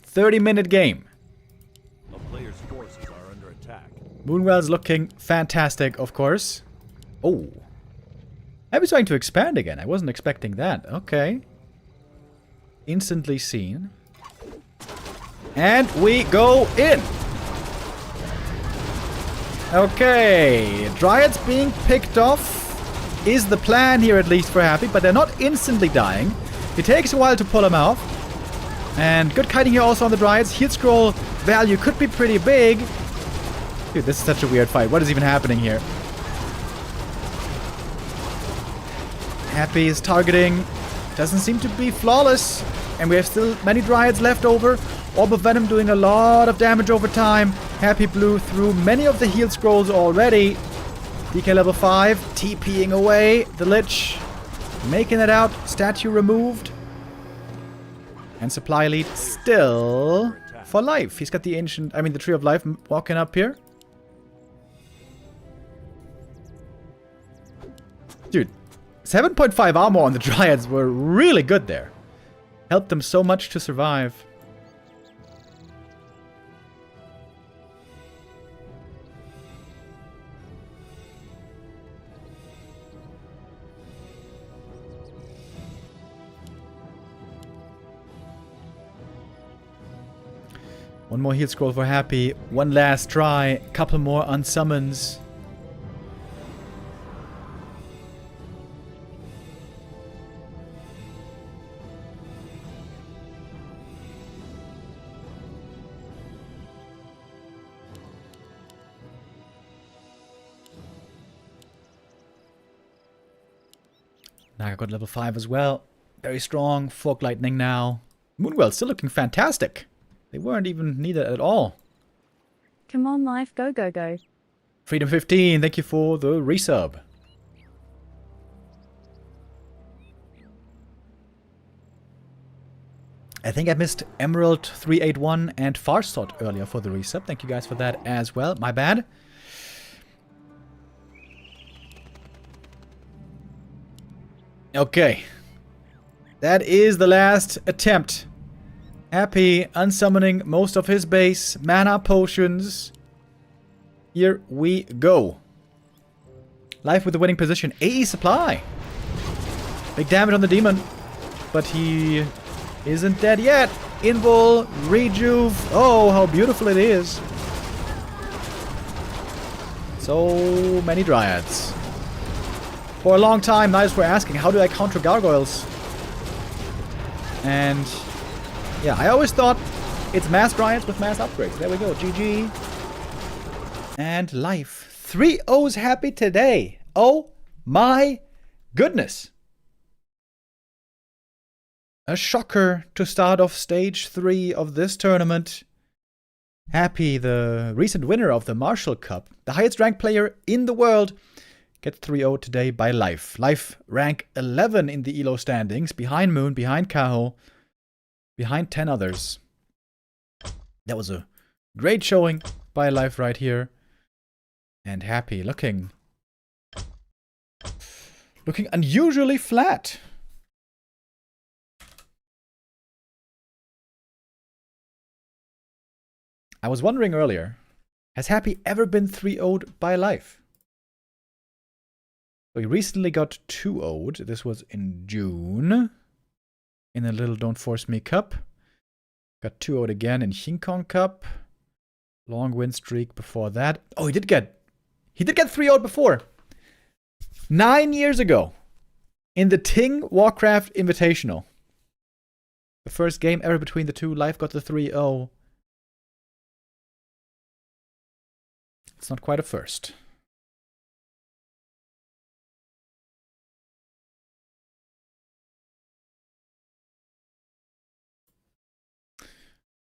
"30-minute game. A player's forces are under attack. Moonwell's looking fantastic, of course. Oh. I was trying to expand again. I wasn't expecting that. Okay. Instantly seen. And we go in. Okay. Dryads being picked off is the plan here, at least for Happy, but they're not instantly dying. It takes a while to pull them off. And good kiting here also on the Dryads. Heal scroll value could be pretty big. Dude, this is such a weird fight. What is even happening here? Happy is targeting. Doesn't seem to be flawless. And we have still many Dryads left over. Orb of Venom doing a lot of damage over time. Happy blew through many of the heal scrolls already. DK level 5, TPing away. The Lich making it out. Statue removed. And supply lead still for life. He's got the the Tree of Life walking up here. Dude, 7.5 armor on the Dryads were really good there. Helped them so much to survive. One more heal scroll for Happy. One last try. Couple more unsummons. Naga got level 5 as well. Very strong. Fork Lightning now. Moonwell still looking fantastic. They weren't even needed at all. Come on, life. Go, go, go. Freedom 15, thank you for the resub. I think I missed Emerald 381 and Farsot earlier for the resub. Thank you guys for that as well. My bad. Okay. That is the last attempt. Happy unsummoning most of his base. Mana potions. Here we go. Life with the winning position. AE supply. Big damage on the demon. But he isn't dead yet. Invul, rejuve. Oh, how beautiful it is. So many dryads. For a long time, knights were asking, how do I counter gargoyles? And yeah, I always thought it's mass dryads with mass upgrades. There we go. GG. And life. 3 O's happy today. Oh my goodness. A shocker to start off stage 3 of this tournament. Happy, the recent winner of the Marshall Cup, the highest ranked player in the world, gets 3-0 today by Life. Life rank 11 in the ELO standings, behind Moon, behind Kaho, behind 10 others. That was a great showing by Life right here. And Happy looking unusually flat. I was wondering earlier, has Happy ever been 3-0'd by Life? So he recently got 2-0'd. This was in June. In a little Don't Force Me Cup. Got 2-0'd again in Hinkong Cup. Long win streak before that. Oh, he did get 3-0'd before. 9 years ago. In the Ting Warcraft Invitational. The first game ever between the two. Life got the 3-0. It's not quite a first.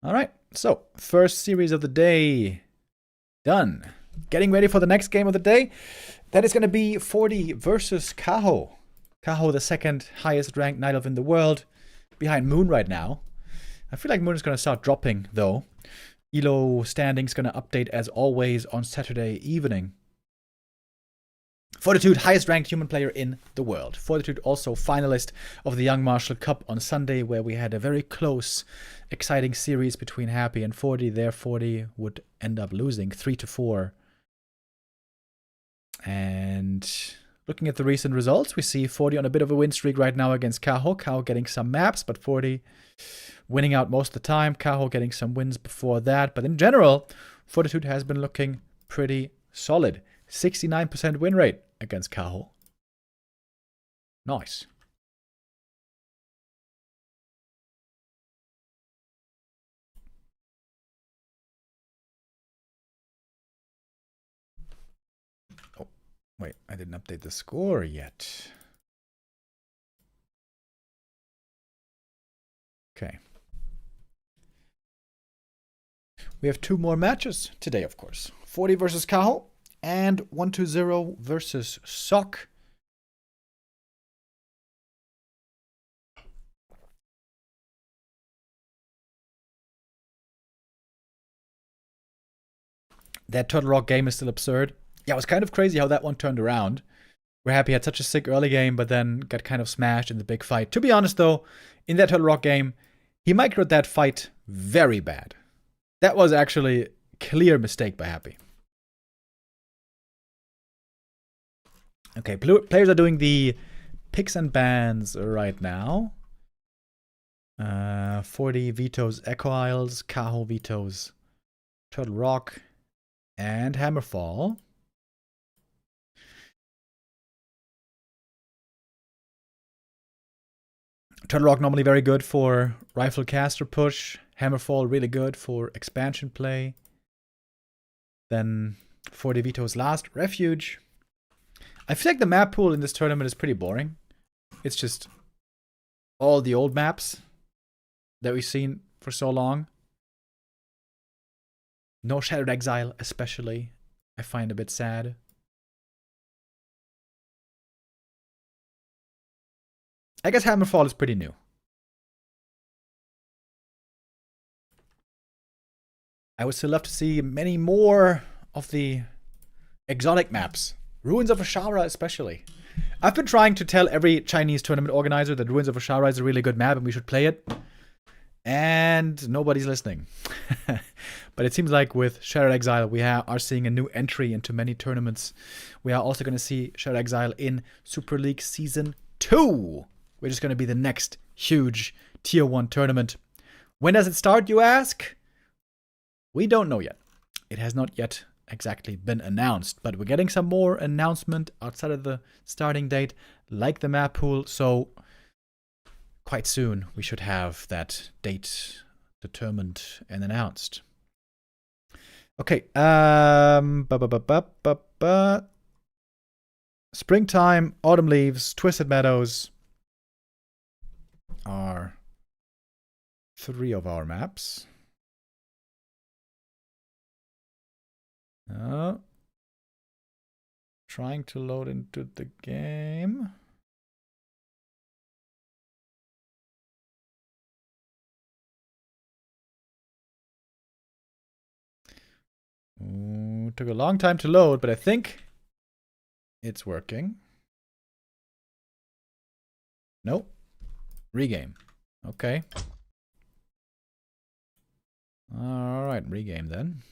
All right, so first series of the day done. Getting ready for the next game of the day. That is going to be Forti versus Kaho. Kaho, the second highest ranked Night Elf in the world, behind Moon right now. I feel like Moon is going to start dropping though. ELO standings going to update as always on Saturday evening. Fortitude, highest ranked human player in the world. Fortitude also finalist of the Young Marshall Cup on Sunday, where we had a very close, exciting series between Happy and Forti. There, Forti would end up losing 3-4. And looking at the recent results, we see Forti on a bit of a win streak right now against Kaho. Kaho getting some maps, but Forti winning out most of the time. Kaho getting some wins before that. But in general, Fortitude has been looking pretty solid. 69% win rate against Kaho. Nice. Oh, wait, I didn't update the score yet. Okay. We have 2 more matches today, of course. Forti versus Kaho and 120 versus Sock. That Turtle Rock game is still absurd. Yeah, it was kind of crazy how that one turned around. We're happy he had such a sick early game, but then got kind of smashed in the big fight. To be honest, though, in that Turtle Rock game, he microed that fight very bad. That was actually a clear mistake by Happy. Okay, players are doing the picks and bans right now. Forti vetoes Echo Isles, Kaho vetoes Turtle Rock, and Hammerfall. Turtle Rock normally very good for rifle caster push. Hammerfall really good for expansion play. Then Forti Vito's last refuge. I feel like the map pool in this tournament is pretty boring. It's just all the old maps that we've seen for so long. No Shattered Exile, especially, I find a bit sad. I guess Hammerfall is pretty new. I would still love to see many more of the exotic maps. Ruins of Ashara especially. I've been trying to tell every Chinese tournament organizer that Ruins of Ashara is a really good map and we should play it. And nobody's listening. But it seems like with Shattered Exile, we are seeing a new entry into many tournaments. We are also going to see Shattered Exile in Super League Season 2, which is going to be the next huge Tier 1 tournament. When does it start, you ask? We don't know yet. It has not yet exactly been announced, but we're getting some more announcement outside of the starting date, like the map pool, so quite soon we should have that date determined and announced. Okay, Springtime, Autumn Leaves, Twisted Meadows are 3 of our maps. Trying to load into the game. Ooh, took a long time to load, but I think it's working. Nope. Regame. Okay. Alright, regame then.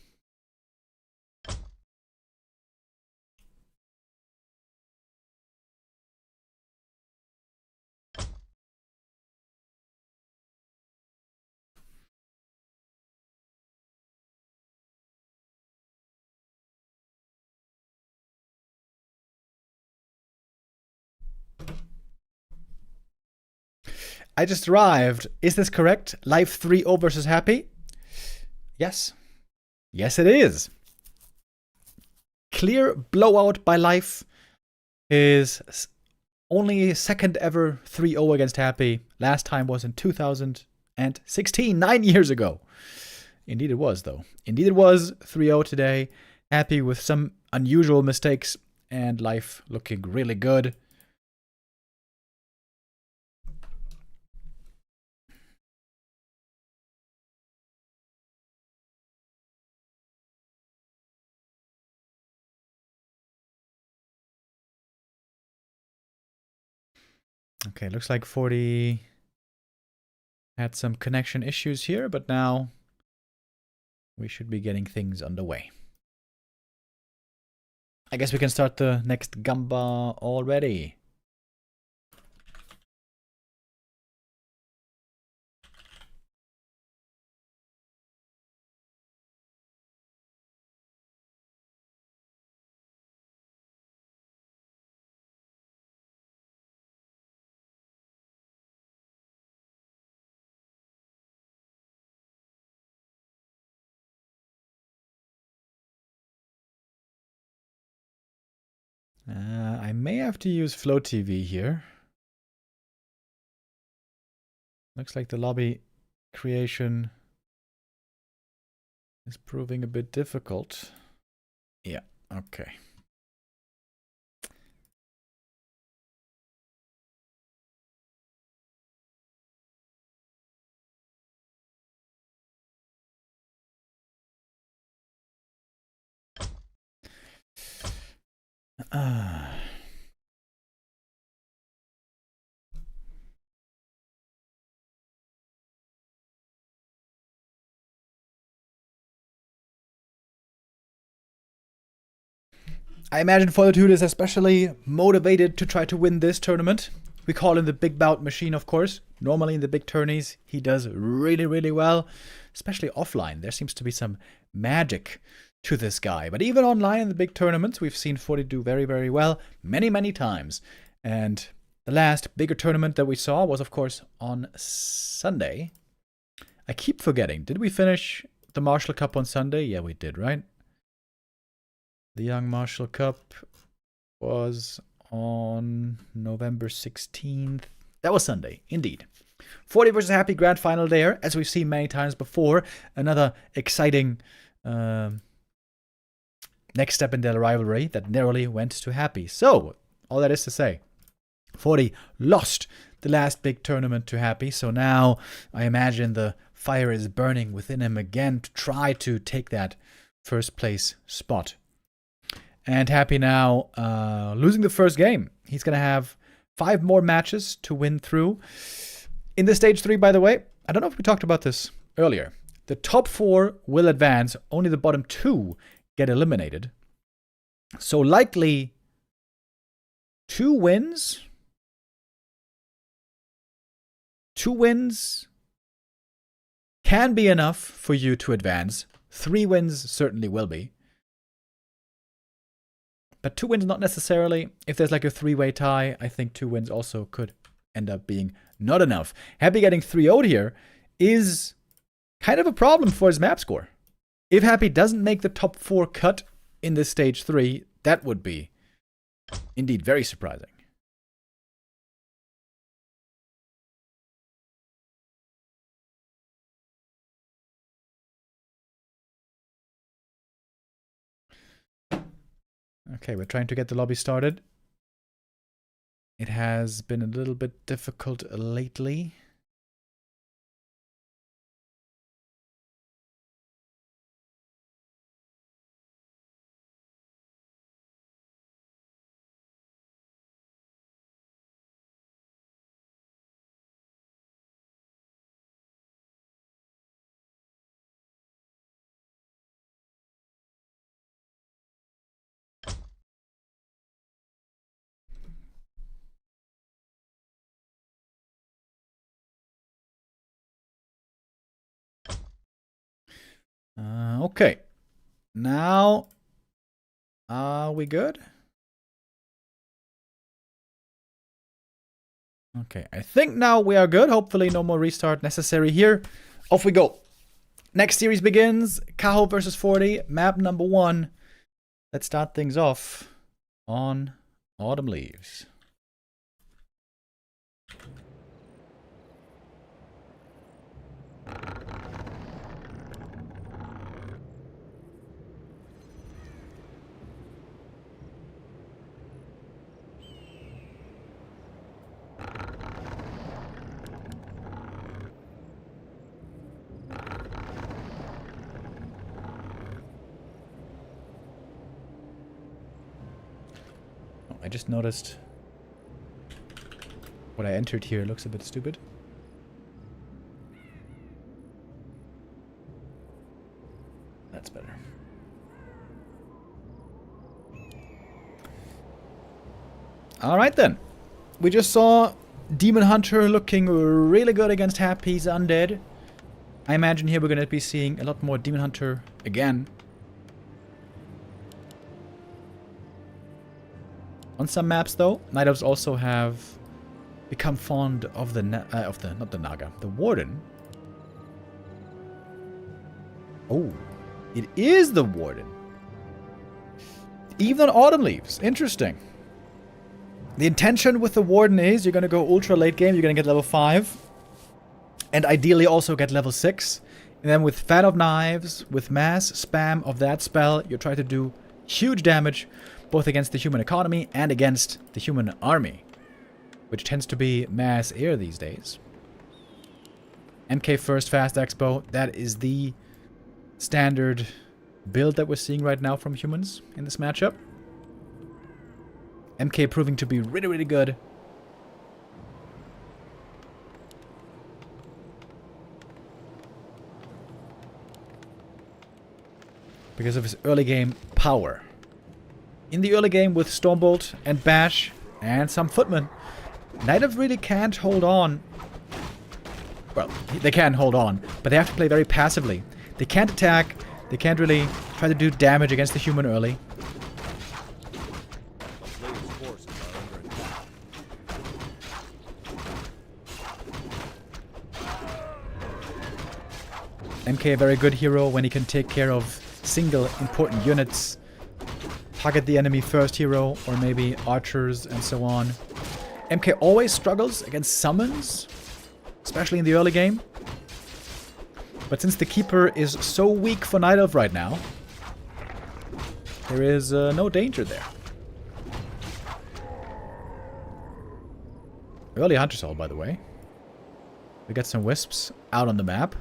I just arrived. Is this correct? Life 3-0 versus Happy? Yes. Yes, it is. Clear blowout by Life. His only second ever 3-0 against Happy. Last time was in 2016, 9 years ago. Indeed it was, though. Indeed it was 3-0 today. Happy with some unusual mistakes and Life looking really good. Okay, looks like Forti had some connection issues here, but now we should be getting things underway. I guess we can start the next Gamba already. I may have to use Flow TV here. Looks like the lobby creation is proving a bit difficult. Yeah, okay. I imagine Fortitude is especially motivated to try to win this tournament. We call him the Big Bout Machine, of course. Normally in the big tourneys, he does really, really well, especially offline. There seems to be some magic to this guy. But even online in the big tournaments, we've seen Forti do very, very well many, many times. And the last bigger tournament that we saw was, of course, on Sunday. I keep forgetting. Did we finish the Marshall Cup on Sunday? Yeah, we did, right? The Young Marshall Cup was on November 16th. That was Sunday, indeed. Forti versus Happy grand final there, as we've seen many times before. Another exciting next step in their rivalry that narrowly went to Happy. So, all that is to say, Forti lost the last big tournament to Happy. So now I imagine the fire is burning within him again to try to take that first place spot. And Happy now losing the first game. He's going to have 5 more matches to win through. In the stage 3, by the way, I don't know if we talked about this earlier. The top 4 will advance. Only the bottom 2 get eliminated. So likely 2 wins. 2 wins can be enough for you to advance. 3 wins certainly will be. But 2 wins not necessarily. If there's like a 3-way tie, I think 2 wins also could end up being not enough. Happy getting 3-0'd here is kind of a problem for his map score. If Happy doesn't make the top 4 cut in this stage 3, that would be indeed very surprising. Okay, we're trying to get the lobby started. It has been a little bit difficult lately. Okay. Now, are we good? Okay, I think now we are good. Hopefully no more restart necessary here. Off we go. Next series begins. Kaho versus Forti. Map number 1. Let's start things off on Autumn Leaves. I just noticed what I entered here looks a bit stupid. That's better. Alright then. We just saw Demon Hunter looking really good against Happy's Undead. I imagine here we're going to be seeing a lot more Demon Hunter again. On some maps, though, Night Elves also have become fond of the not the Naga, the Warden. Oh, it is the Warden. Even on Autumn Leaves, interesting. The intention with the Warden is you're going to go ultra late game, you're going to get level 5, and ideally also get level 6. And then with Fan of Knives, with mass spam of that spell, you try to do huge damage both against the human economy and against the human army, which tends to be mass air these days. MK first fast expo, that is the standard build that we're seeing right now from humans in this matchup. MK proving to be really, really good. Because of his early game power. In the early game with Stormbolt and Bash and some Footmen, Night Elf really can't hold on Well, they can hold on, but they have to play very passively. They can't attack. They can't really try to do damage against the human early. A player's forces are under attack. MK a very good hero when he can take care of single important units. Target the enemy first hero, or maybe archers and so on. MK always struggles against summons, especially in the early game. But since the Keeper is so weak for Night Elf right now, there is no danger there. Early Hunter Soul, by the way. We got some Wisps out on the map.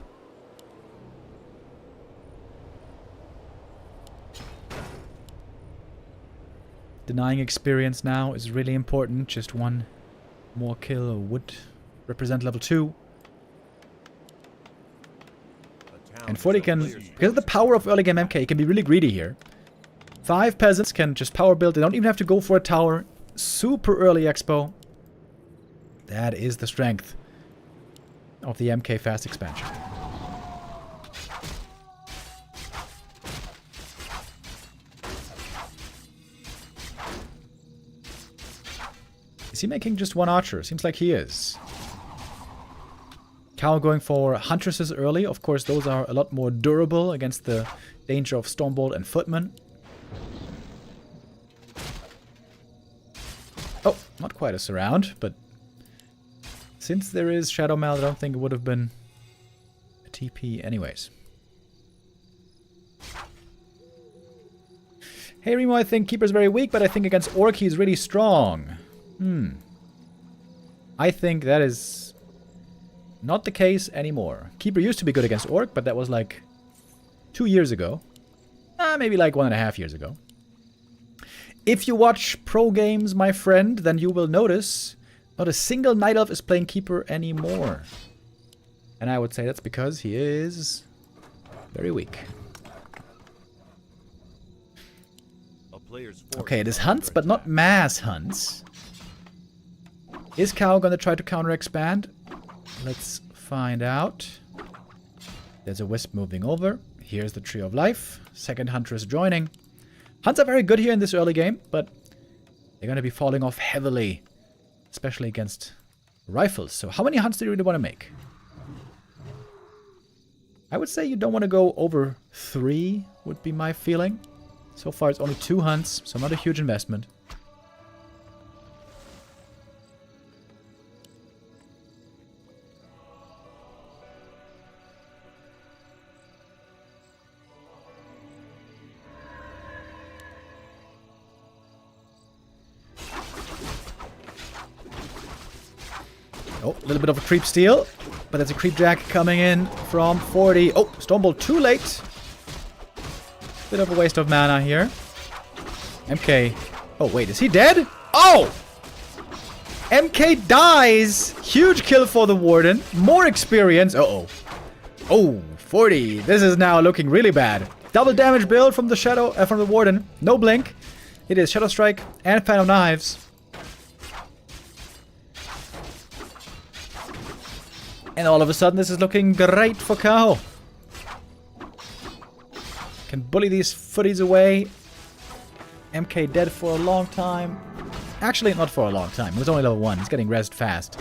Denying experience now is really important. Just one more kill would represent level 2. And Forti can, because of the power of early game MK, he can be really greedy here. 5 peasants can just power build. They don't even have to go for a tower. Super early expo. That is the strength of the MK fast expansion. Is he making just one archer? Seems like he is. Kaho going for huntresses early. Of course, those are a lot more durable against the danger of Stormbolt and Footman. Oh, not quite a surround, but since there is Shadow Mal, I don't think it would have been a TP anyways. Hey Remo, I think Keeper's very weak, but I think against Orc he's really strong. I think that is not the case anymore. Keeper used to be good against Orc, but that was like 2 years ago. Maybe like 1.5 years ago. If you watch pro games, my friend, then you will notice not a single Night Elf is playing Keeper anymore. And I would say that's because he is very weak. Okay, it is hunts, but not mass hunts. Is Kaho going to try to counter-expand? Let's find out. There's a Wisp moving over. Here's the Tree of Life. Second Huntress joining. Hunts are very good here in this early game, but they're going to be falling off heavily. Especially against rifles. So how many hunts do you really want to make? I would say you don't want to go over 3, would be my feeling. So far it's only 2 hunts, so not a huge investment. Oh, a little bit of a creep steal. But there's a creep jack coming in from Forti. Oh, Stormbolt too late. Bit of a waste of mana here. MK. Oh, wait, is he dead? Oh! MK dies. Huge kill for the Warden. More experience. Uh-oh. Oh, 40. This is now looking really bad. Double damage build from the Shadow, from the Warden. No blink. It is Shadow Strike and Fan of Knives. And all of a sudden, this is looking great for Kaho. Can bully these footies away. MK dead for a long time. Actually, not for a long time. It was only level 1. He's getting rezzed fast.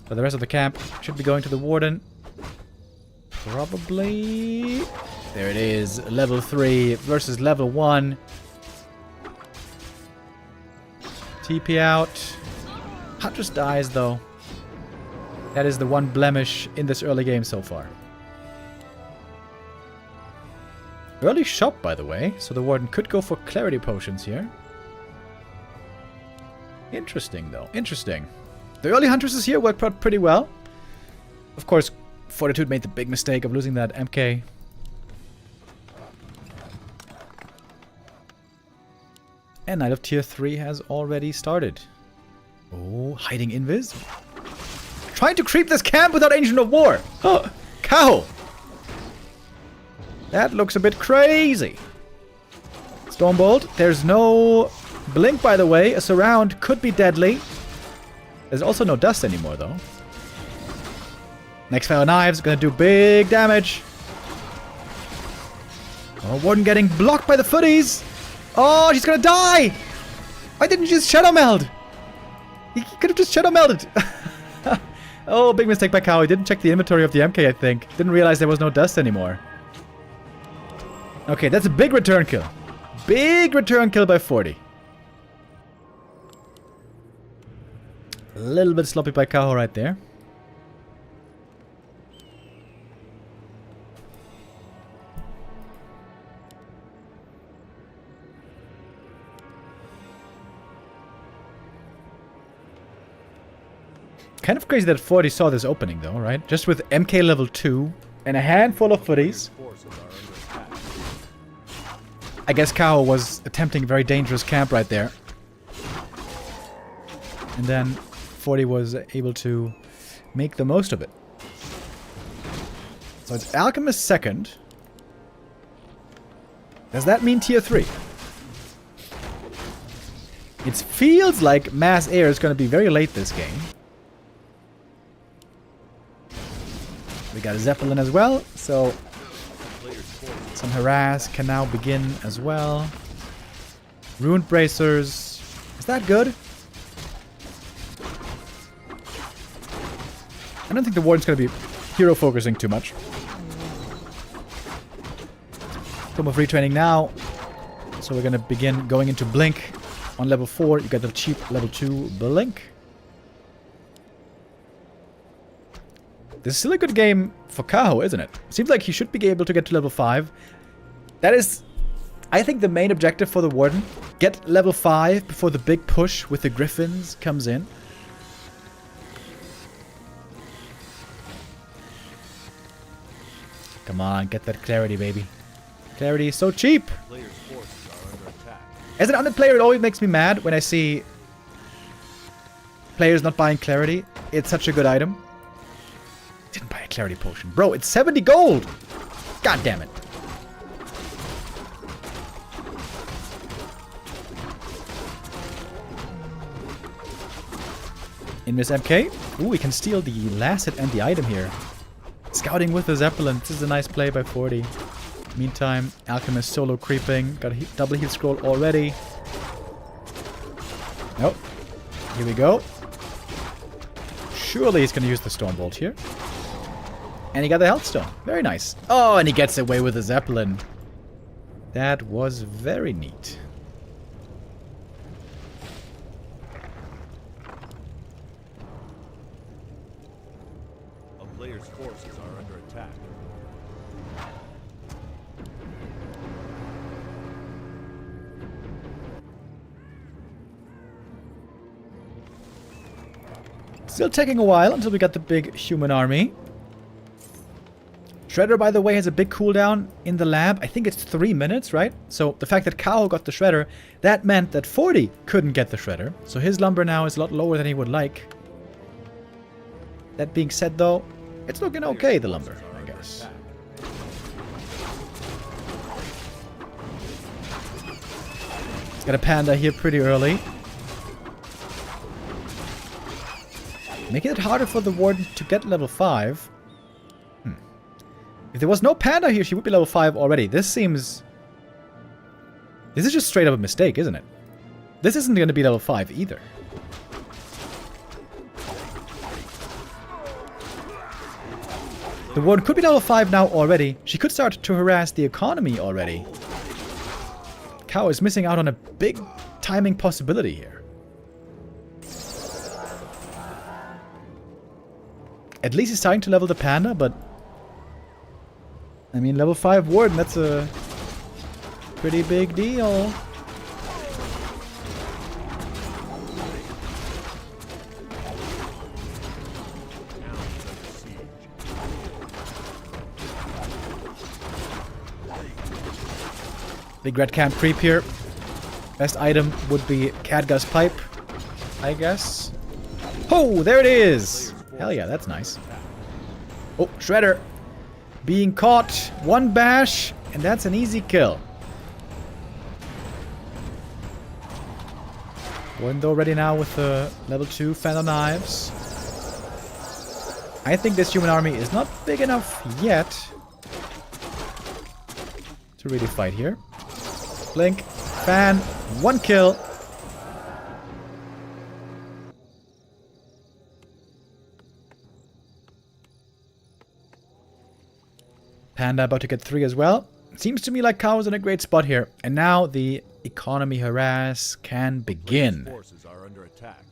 But the rest of the camp should be going to the Warden. Probably... There it is. Level 3 versus level 1. TP out. Huntress dies, though. That is the one blemish in this early game so far. Early shop, by the way, so the Warden could go for clarity potions here. Interesting, though. Interesting. The early Huntresses here worked out pretty well. Of course, Fortitude made the big mistake of losing that MK. And Knight of Tier 3 has already started. Oh, hiding invis. Trying to creep this camp without Ancient of War. Oh, Kaho. That looks a bit crazy. Stormbolt. There's no blink, by the way. A surround could be deadly. There's also no dust anymore, though. Next Feather Knives, gonna do big damage. Oh, Warden getting blocked by the footies. Oh, she's gonna die. Why didn't you just Shadow Meld? He could have just Shadow Melded. Oh, big mistake by Kaho. He didn't check the inventory of the MK, I think. Didn't realize there was no dust anymore. Okay, that's a big return kill. Big return kill by Forti. A little bit sloppy by Kaho right there. Kind of crazy that Forti saw this opening though, right? Just with MK level 2 and a handful of footies. I guess Kaho was attempting a very dangerous camp right there. And then Forti was able to make the most of it. So it's Alchemist second. Does that mean tier 3? It feels like Mass Air is going to be very late this game. We got a Zeppelin as well, so some harass can now begin as well. Ruined Bracers. Is that good? I don't think the Warden's going to be hero focusing too much. Tome of Retraining now. So we're going to begin going into Blink. On level 4, you get the cheap level 2 Blink. This is still a good game for Kaho, isn't it? Seems like he should be able to get to level 5. That is, I think, the main objective for the Warden. Get level 5 before the big push with the Griffins comes in. Come on, get that clarity, baby. Clarity is so cheap. As an undead player, it always makes me mad when I see players not buying clarity. It's such a good item. Didn't buy a clarity potion. Bro, it's 70 gold! God damn it. In Miss MK. Ooh, we can steal the Lacet and the item here. Scouting with the Zeppelin. This is a nice play by Forti. Meantime, Alchemist solo creeping. Got a double heal scroll already. Nope. Here we go. Surely he's going to use the Stormbolt here. And he got the Health Stone. Very nice. Oh, and he gets away with the Zeppelin. That was very neat. A player's forces are under attack. Still taking a while until we got the big human army. Shredder, by the way, has a big cooldown in the lab. I think it's 3 minutes, right? So the fact that Kaho got the Shredder, that meant that Forti couldn't get the Shredder. So his lumber now is a lot lower than he would like. That being said, though, it's looking okay, the lumber, I guess. He's got a panda here pretty early. Making it harder for the Warden to get level 5. If there was no panda here, she would be level 5 already. This seems... This is just straight up a mistake, isn't it? This isn't going to be level 5 either. The Warden could be level 5 now already. She could start to harass the economy already. Kaho is missing out on a big timing possibility here. At least he's starting to level the panda, but... I mean, level 5 Warden, that's a pretty big deal. Big red camp creep here. Best item would be Khadga's pipe, I guess. Oh, there it is! Hell yeah, that's nice. Oh, Shredder! Being caught. One bash, and that's an easy kill. Warden though ready now with the level 2 Feather Knives. I think this human army is not big enough yet to really fight here. Blink, fan, 1 kill. Panda about to get 3 as well. Seems to me like Kaho's in a great spot here. And now the economy harass can begin. Forces are under attack.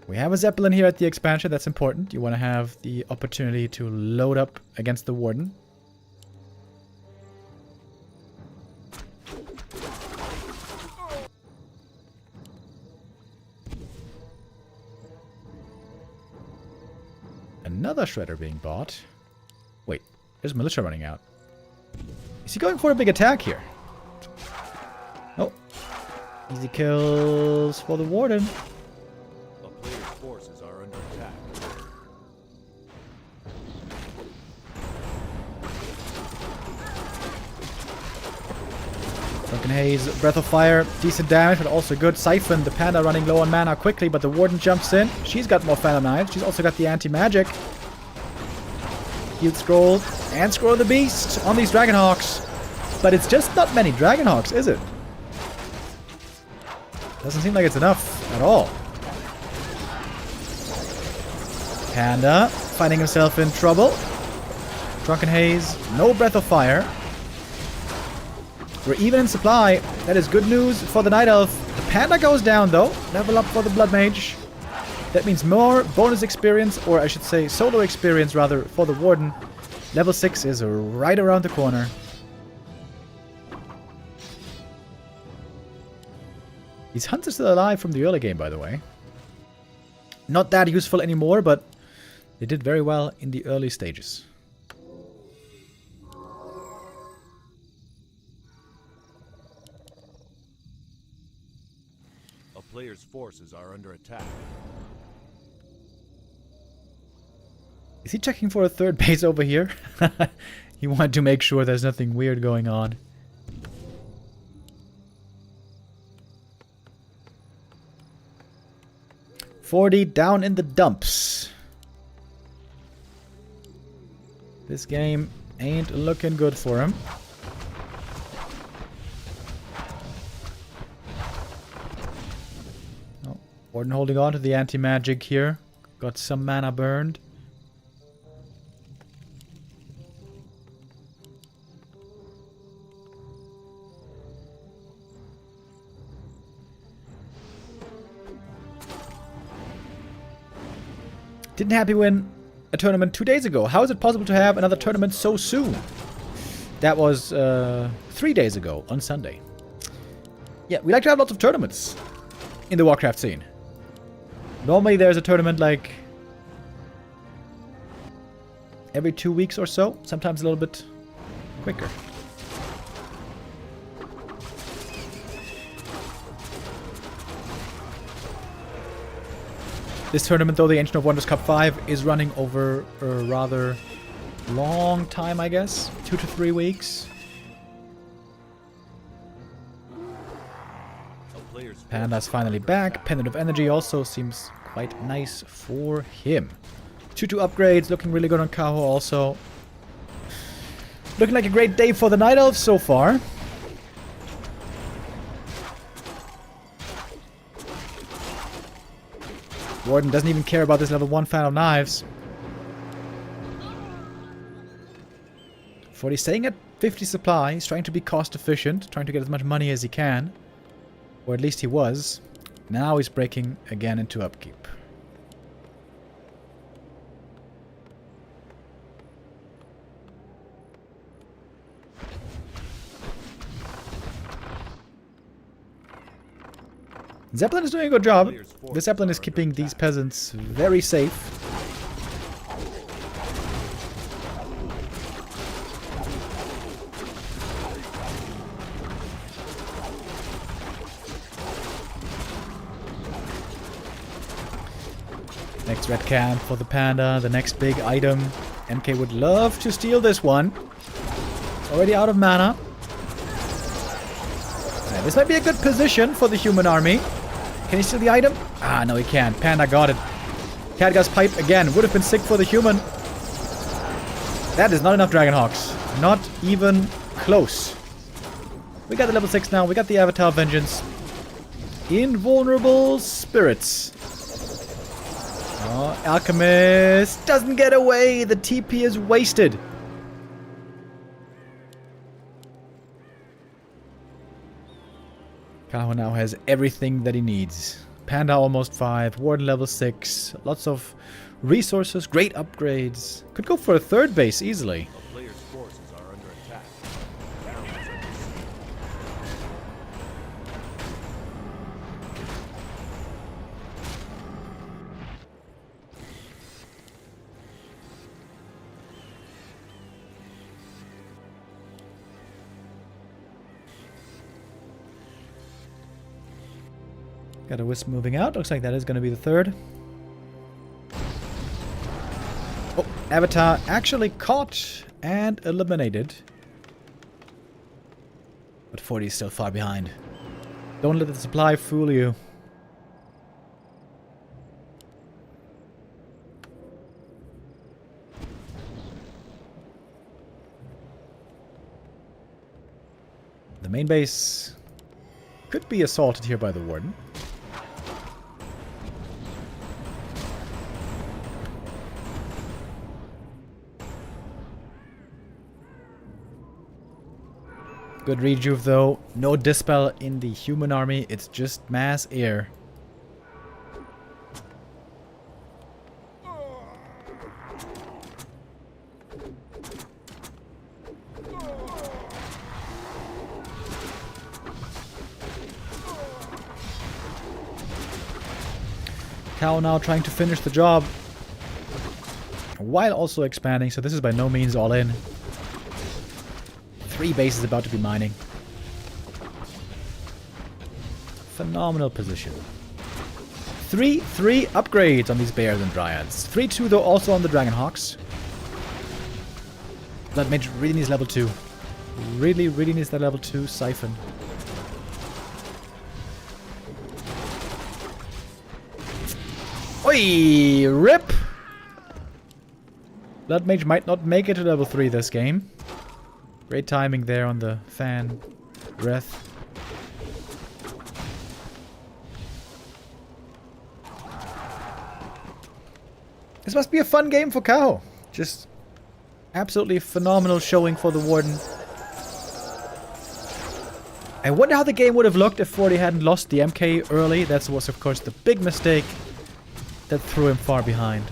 We have a Zeppelin here at the expansion. That's important. You want to have the opportunity to load up against the Warden. Another Shredder being bought. Wait, there's militia running out. Is he going for a big attack here? Oh. Easy kills for the Warden. A player's forces are under attack. Drunken Haze, Breath of Fire, decent damage, but also good. Siphon, the Panda running low on mana quickly, but the Warden jumps in. She's got more Phantom Knives. She's also got the anti-magic. Healed Scroll, and Scroll of the Beast on these Dragonhawks. But it's just not many Dragonhawks, is it? Doesn't seem like it's enough at all. Panda finding himself in trouble. Drunken Haze, no Breath of Fire. We're even in supply. That is good news for the Night Elf. The Panda goes down though. Level up for the Blood Mage. That means more bonus experience, or I should say solo experience rather, for the Warden. Level 6 is right around the corner. These hunts are still alive from the early game, by the way. Not that useful anymore, but they did very well in the early stages. A player's forces are under attack. Is he checking for a third base over here? He wanted to make sure there's nothing weird going on. Forti down in the dumps. This game ain't looking good for him. Oh, Warden holding on to the anti-magic here. Got some mana burned. Didn't Happy win a tournament 2 days ago? How is it possible to have another tournament so soon? That was 3 days ago on Sunday. Yeah, we like to have lots of tournaments in the Warcraft scene. Normally there's a tournament like every 2 weeks or so. Sometimes a little bit quicker. This tournament, though, the Ancient of Wonders Cup 5, is running over a rather long time, I guess. 2 to 3 weeks. Panda's finally back. Pendant of Energy also seems quite nice for him. 2 upgrades, looking really good on Kaho also. Looking like a great day for the Night Elves so far. Warden doesn't even care about this level 1 Phantom Knives. Forti staying at 50 supply. He's trying to be cost efficient, trying to get as much money as he can. Or at least he was. Now he's breaking again into upkeep. Zeppelin is doing a good job. The Zeppelin is keeping these peasants very safe. Next red camp for the Panda, the next big item. MK would love to steal this one. It's already out of mana. This might be a good position for the human army. Can he steal the item? Ah, no he can't. Panda got it. Catgut's pipe again would have been sick for the human. That is not enough Dragonhawks. Not even close. We got the level 6 now. We got the Avatar Vengeance. Invulnerable Spirits. Oh, Alchemist doesn't get away. The TP is wasted. Kaho now has everything that he needs. Panda almost 5. Warden level 6. Lots of resources. Great upgrades. Could go for a 3rd base easily. A player's forces are under attack. The town is under siege. Got a Wisp moving out. Looks like that is going to be the 3rd. Oh, Avatar actually caught and eliminated. But Forti is still far behind. Don't let the supply fool you. The main base could be assaulted here by the Warden. Good rejuve though. No dispel in the human army. It's just mass air. Kaho now trying to finish the job while also expanding, so this is by no means all in. 3 bases about to be mining. Phenomenal position. 3 upgrades on these bears and dryads. 3-2 though also on the Dragonhawks. Blood Mage really needs level 2. Really needs that level 2 siphon. Oi! RIP! Blood Mage might not make it to level 3 this game. Great timing there on the fan breath. This must be a fun game for Kaho. Just absolutely phenomenal showing for the Warden. I wonder how the game would have looked if Forti hadn't lost the MK early. That was of course the big mistake that threw him far behind.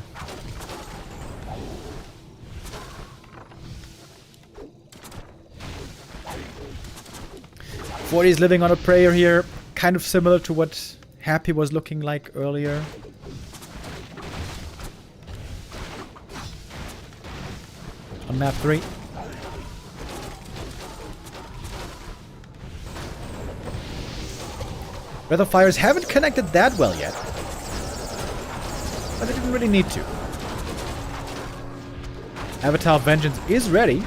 Forti is living on a prayer here, kind of similar to what Happy was looking like earlier. On map 3. Breath of Fires haven't connected that well yet. But they didn't really need to. Avatar Vengeance is ready.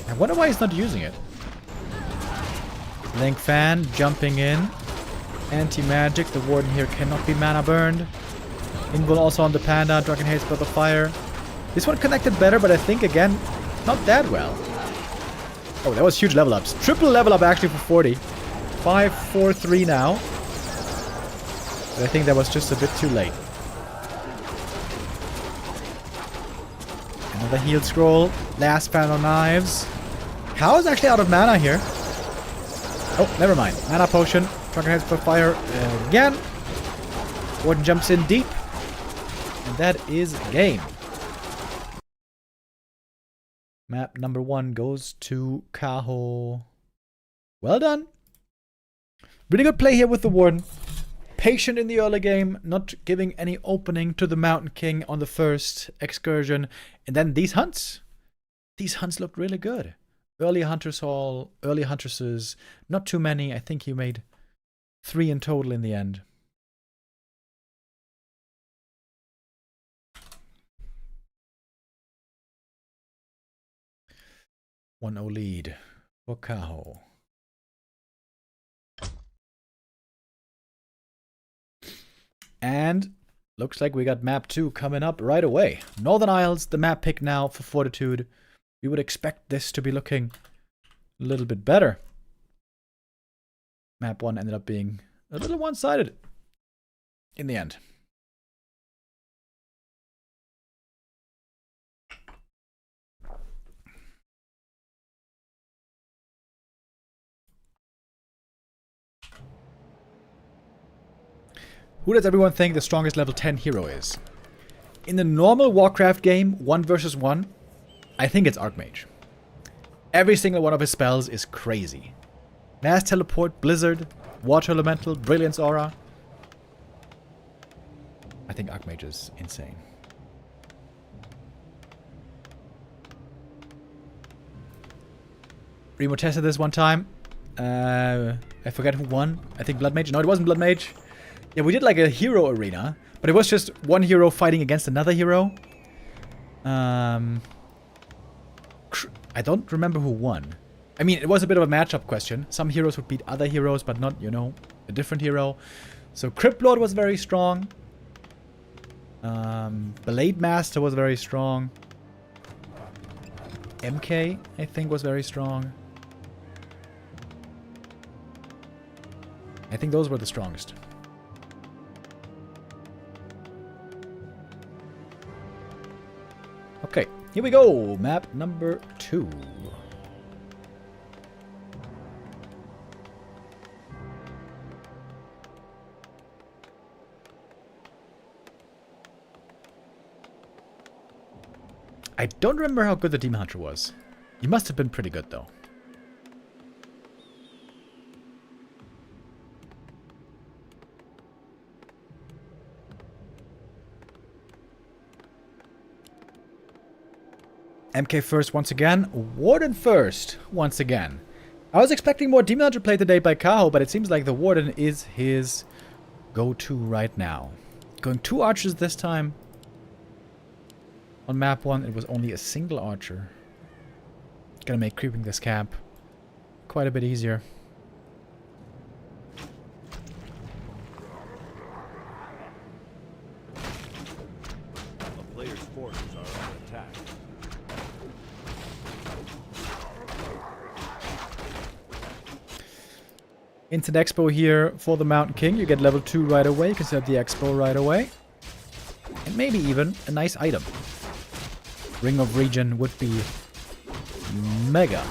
I wonder why he's not using it. Link Fan jumping in. Anti-magic. The Warden here cannot be mana burned. Invul also on the Panda. Dragon Hates Breath of Fire. This one connected better, but I think again, not that well. Oh, that was huge level ups. Triple level up actually for Forti. 5, 4, 3 now. But I think that was just a bit too late. Another healed scroll. Last fan on knives. Kaho is actually out of mana here. Oh, never mind. Mana potion. Trucker heads for fire again. Warden jumps in deep. And that is game. Map number 1 goes to Kaho. Well done. Really good play here with the Warden. Patient in the early game, not giving any opening to the Mountain King on the first excursion. And then these hunts. These hunts looked really good. Early Hunters Hall, early Huntresses. Not too many. I think he made 3 in total in the end. One 0 lead for Kaho. And looks like we got map 2 coming up right away. Northern Isles, the map pick now for Fortitude. We would expect this to be looking a little bit better. Map 1 ended up being a little one-sided in the end. Who does everyone think the strongest level 10 hero is? In the normal Warcraft game, 1 versus 1, I think it's Archmage. Every single one of his spells is crazy. Mass Teleport, Blizzard, Water Elemental, Brilliance Aura. I think Archmage is insane. Remo tested this one time. I forget who won. I think Blood Mage. No, it wasn't Blood Mage. Yeah, we did like a hero arena, but it was just one hero fighting against another hero. I don't remember who won. I mean, it was a bit of a matchup question. Some heroes would beat other heroes, but not, you know, a different hero. So Crypt Lord was very strong. Blade Master was very strong. MK, I think, was very strong. I think those were the strongest. Okay, here we go. Map number 2. I don't remember how good the Demon Hunter was. He must have been pretty good, though. MK first once again. Warden first once again. I was expecting more Demon Hunter play today by Kaho, but it seems like the Warden is his go-to right now. Going 2 archers this time. On map 1, it was only a single archer. Gonna make creeping this camp quite a bit easier. A player's forces are under attack. Instant Expo here for the Mountain King. You get level 2 right away. You can set the Expo right away. And maybe even a nice item. Ring of Regen would be mega.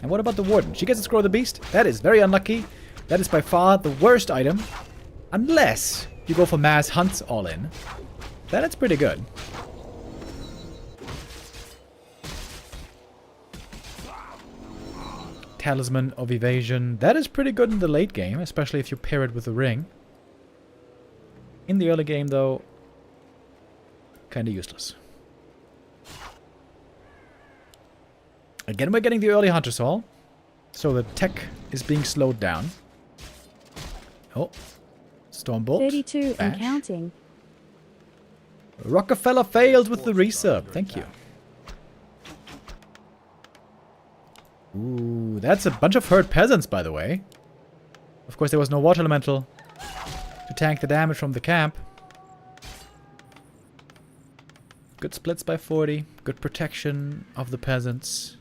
And what about the Warden? She gets to Scroll the Beast. That is very unlucky. That is by far the worst item. Unless you go for Mass Hunts all in. Then it's pretty good. Talisman of Evasion. That is pretty good in the late game, especially if you pair it with the ring. In the early game, though, kinda useless. Again, we're getting the early Hunter Soul. So the tech is being slowed down. Oh. Stormbolt. 32 Bash. and counting. Rockefeller failed with the resub. Thank you. Ooh, that's a bunch of hurt peasants, by the way. Of course, there was no Water Elemental to tank the damage from the camp. Good splits by Forti. Good protection of the peasants.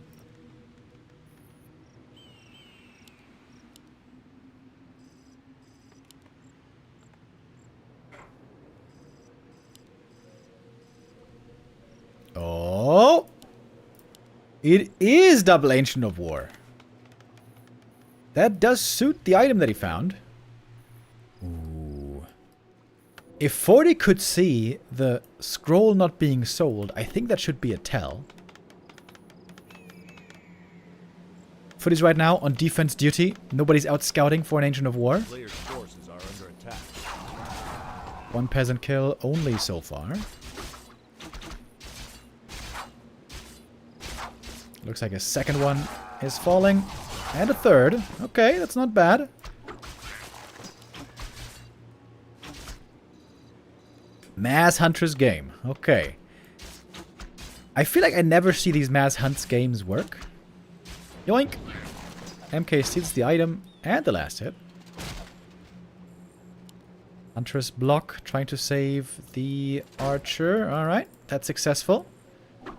Oh! It is double Ancient of War. That does suit the item that he found. Ooh. If Forti could see the scroll not being sold, I think that should be a tell. Forti's right now on defense duty. Nobody's out scouting for an Ancient of War. Player's forces are under attack. One peasant kill only so far. Looks like a second one is falling. And a third. Okay, that's not bad. Mass Hunter's game. Okay. I feel like I never see these Mass Hunts games work. Yoink. MK steals the item and the last hit. Huntress block, trying to save the archer. Alright, that's successful. A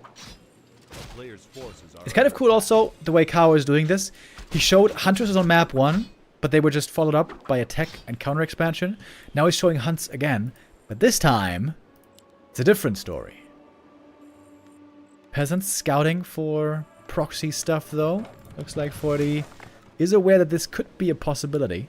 player's forces are It's kind of cool also, the way Kaho is doing this. He showed Huntresses on map 1, but they were just followed up by a tech and counter expansion. Now he's showing hunts again, but this time, it's a different story. Peasants scouting for proxy stuff though. Looks like Forti is aware that this could be a possibility.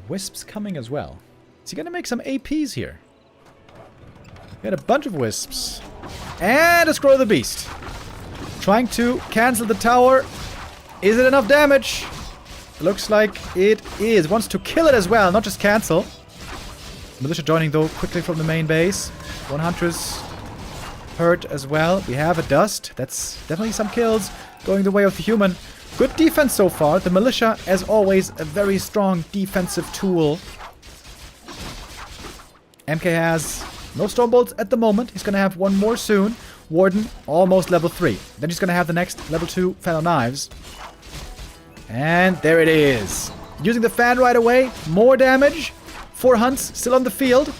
Wisps coming as well. Is he going to make some APs here? Got a bunch of wisps. And a Scroll of the Beast. Trying to cancel the tower. Is it enough damage? Looks like it is. Wants to kill it as well, not just cancel. Militia joining though quickly from the main base. 100's hurt as well. We have a dust. That's definitely some kills going the way of the human. Good defense so far. The militia, as always, a very strong defensive tool. MK has no storm bolts at the moment. He's going to have one more soon. Warden, almost level 3. Then he's going to have the next level 2 Fellow Knives. And there it is. Using the fan right away. More damage. 4 hunts still on the field.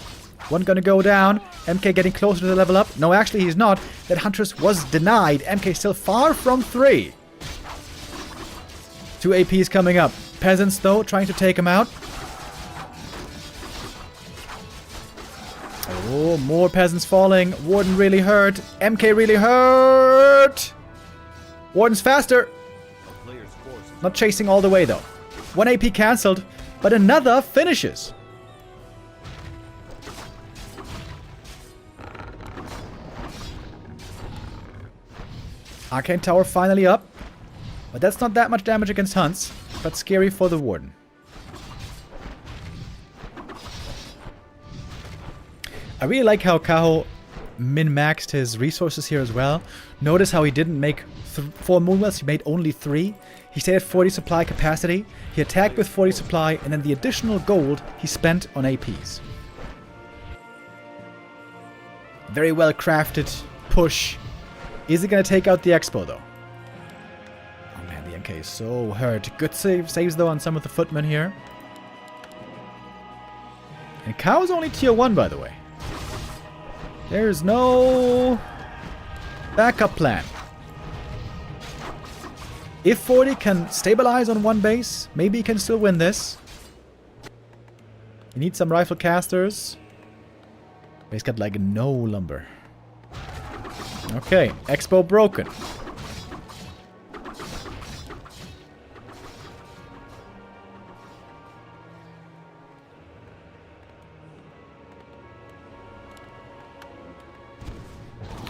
One going to go down. MK getting closer to the level up. No, actually he's not. That Huntress was denied. MK still far from 3. 2 APs coming up. Peasants, though, trying to take him out. Oh, more peasants falling. Warden really hurt. MK really hurt. Warden's faster. Not chasing all the way, though. 1 AP cancelled, but another finishes. Arcane Tower finally up. But that's not that much damage against hunts, but scary for the Warden. I really like how Kaho min-maxed his resources here as well. Notice how he didn't make 4 moonwells, he made only 3. He stayed at 40 supply capacity, he attacked with 40 supply, and then the additional gold he spent on APs. Very well crafted push. Is it going to take out the Expo though? Okay, so hurt. Good saves though on some of the footmen here. And Kaho's only tier 1, by the way. There's no backup plan. If Forti can stabilize on 1 base, maybe he can still win this. He needs some rifle casters. He's got like no lumber. Okay, Expo broken.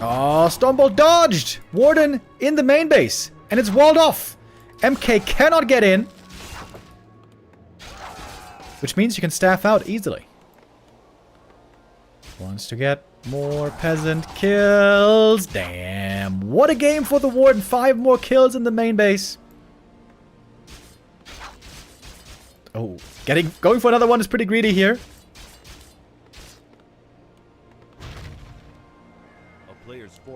Oh, Stormbolt dodged! Warden in the main base. And it's walled off. MK cannot get in. Which means you can staff out easily. Wants to get more peasant kills. Damn. What a game for the Warden. 5 more kills in the main base. Oh, going for another one is pretty greedy here.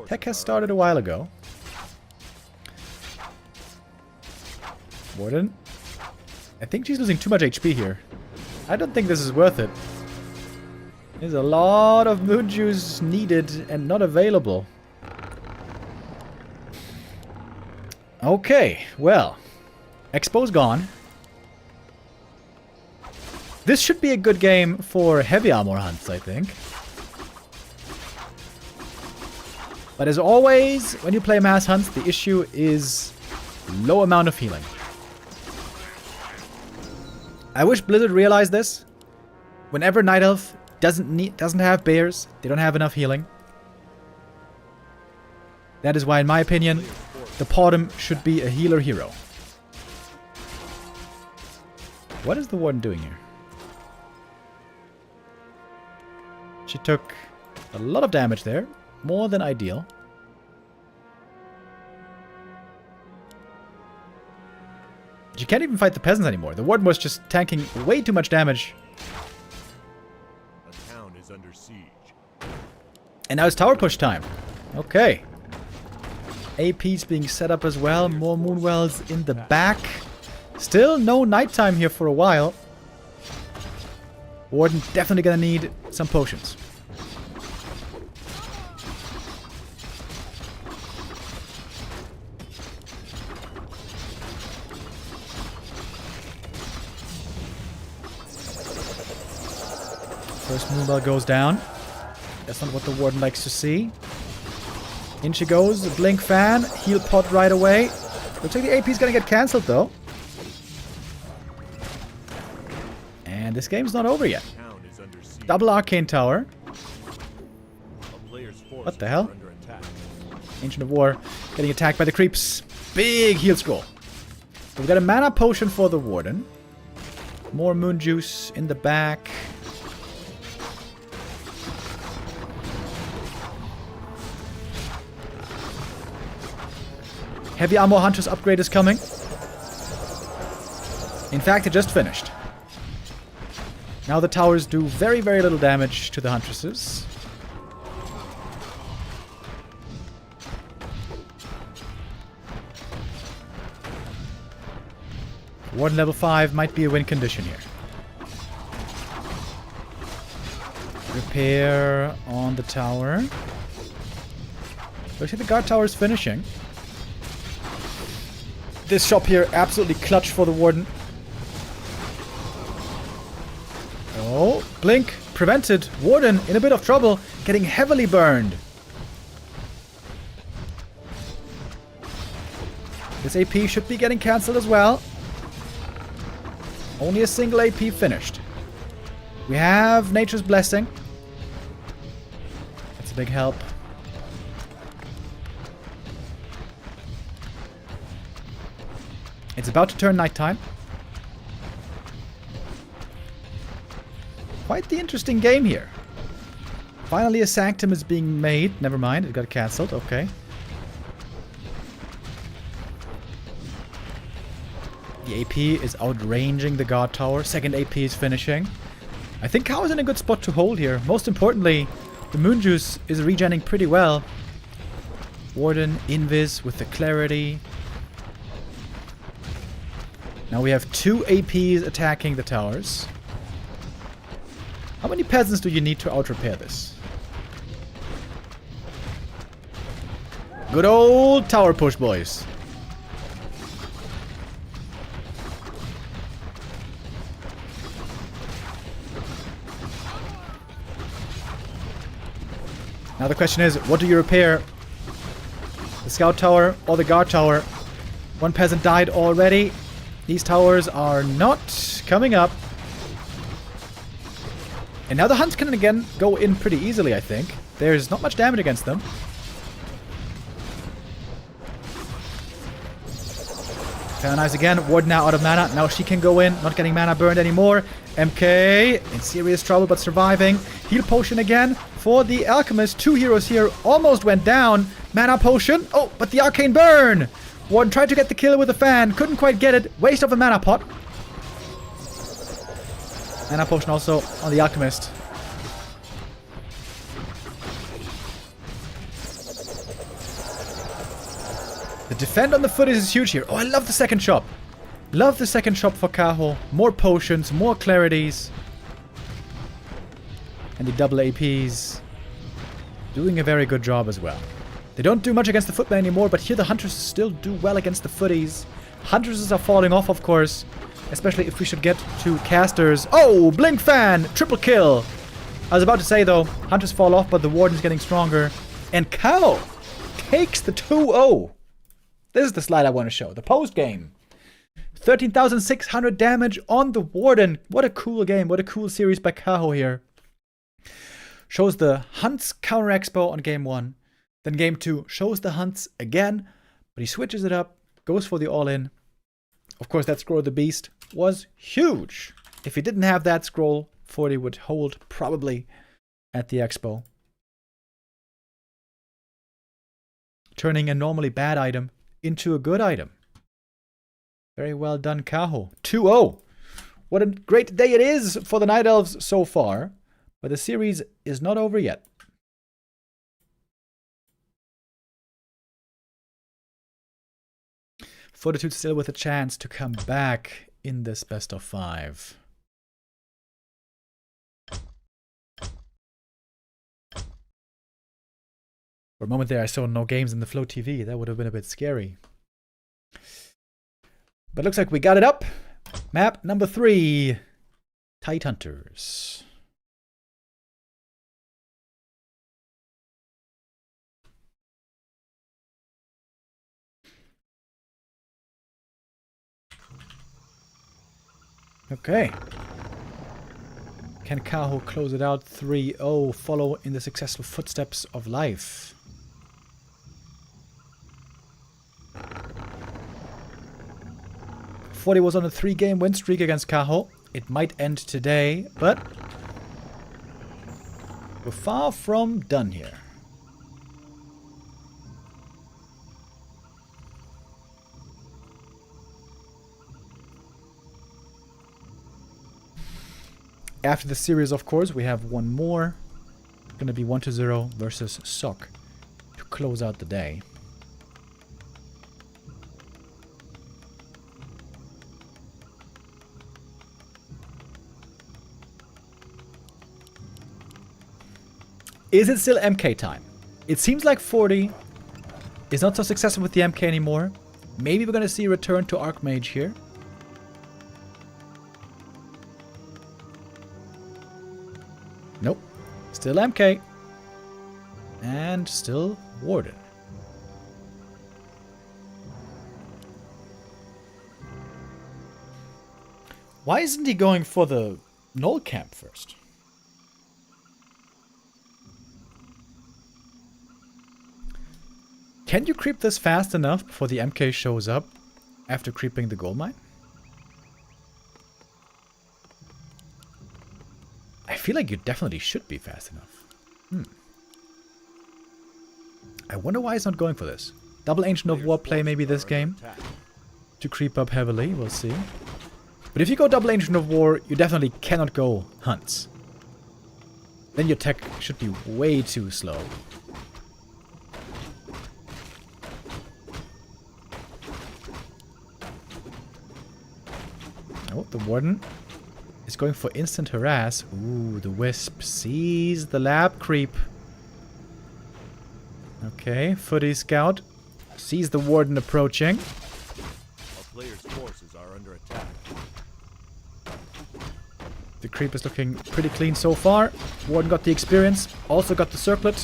Tech has started a while ago. Warden. I think she's losing too much HP here. I don't think this is worth it. There's a lot of moon juice needed and not available. Okay, well. Expo's gone. This should be a good game for heavy armor hunts, I think. But as always, when you play mass hunts, the issue is low amount of healing. I wish Blizzard realized this. Whenever Night Elf doesn't have bears, they don't have enough healing. That is why, in my opinion, the Podum should be a healer hero. What is the Warden doing here? She took a lot of damage there. More than ideal. You can't even fight the peasants anymore. The Warden was just tanking way too much damage. A town is under siege. And now it's tower push time. Okay. AP's being set up as well. More Moonwells in the back. Still no nighttime here for a while. Warden definitely gonna need some potions. First Moonwell goes down. That's not what the Warden likes to see. In she goes, Blink Fan, heal pot right away. Looks like the AP's gonna get cancelled though. And this game's not over yet. Town is under siege. Double Arcane Tower. A player's forces What the hell? are under attack. Ancient of War getting attacked by the creeps. Big heal scroll. So we've got a mana potion for the Warden. More moon juice in the back. Heavy Armor Huntress upgrade is coming. In fact, it just finished. Now the towers do very, very little damage to the Huntresses. Warden level 5 might be a win condition here. Repair on the tower. Looks like the guard tower is finishing. This shop here, absolutely clutch for the Warden. Oh, Blink prevented. Warden in a bit of trouble, getting heavily burned. This AP should be getting cancelled as well. Only a single AP finished. We have Nature's Blessing. That's a big help. It's about to turn nighttime. Quite the interesting game here. Finally a Sanctum is being made. Never mind, it got cancelled. Okay. The AP is outranging the guard tower. Second AP is finishing. I think Kaho is in a good spot to hold here. Most importantly, the Moon Juice is regenning pretty well. Warden, Invis with the clarity. Now we have 2 APs attacking the towers. How many peasants do you need to out-repair this? Good old tower push, boys. Now the question is, what do you repair? The scout tower or the guard tower? One peasant died already. These towers are not coming up. And now the hunts can again go in pretty easily, I think. There's not much damage against them. Canonize again. Warden now out of mana. Now she can go in. Not getting mana burned anymore. MK in serious trouble but surviving. Heal potion again for the alchemist. 2 heroes here almost went down. Mana potion. Oh, but the arcane burn. Warden tried to get the kill with a fan. Couldn't quite get it. Waste of a mana pot. Mana potion also on the alchemist. The defend on the foot is huge here. Oh, I love the second shop. Love the second shop for Kaho. More potions, more clarities. And the double APs. Doing a very good job as well. They don't do much against the footmen anymore, but here the Huntresses still do well against the footies. Huntresses are falling off, of course. Especially if we should get to casters. Oh, Blink Fan! Triple kill! I was about to say, though, Hunters fall off, but the Warden's getting stronger. And Kaho takes the 2-0. This is the slide I want to show. The post-game. 13,600 damage on the Warden. What a cool game. What a cool series by Kaho here. Shows the Hunts counter expo on game 1. Then game 2 shows the Hunts again, but he switches it up, goes for the all-in. Of course, that scroll of the beast was huge. If he didn't have that scroll, Forti would hold probably at the expo. Turning a normally bad item into a good item. Very well done, Kaho. 2-0. What a great day it is for the Night Elves so far, but the series is not over yet. Fortitude still with a chance to come back in this best of 5. For a moment there I saw no games in the Flow TV. That would have been a bit scary. But looks like we got it up. Map number 3. Tide Hunters. Okay. Can Kaho close it out 3-0, follow in the successful footsteps of life? Forti was on a 3-game win streak against Kaho. It might end today, but we're far from done here. After the series, of course, we have one more. It's going to be 1-0 versus Sok to close out the day. Is it still MK time? It seems like Forti is not so successful with the MK anymore. Maybe we're going to see a return to Archmage here. Nope. Still MK. And still Warden. Why isn't he going for the Null camp first? Can you creep this fast enough before the MK shows up after creeping the gold mine? I feel like you definitely should be fast enough. I wonder why he's not going for this. Double Ancient of War play maybe this game to creep up heavily, we'll see. But if you go double Ancient of War, you definitely cannot go hunts. Then your tech should be way too slow. Oh, the Warden is going for instant harass. Ooh, the Wisp sees the lab creep. Okay, Footy Scout sees the Warden approaching. Our players' forces are under attack. The creep is looking pretty clean so far. Warden got the experience, also got the circlet.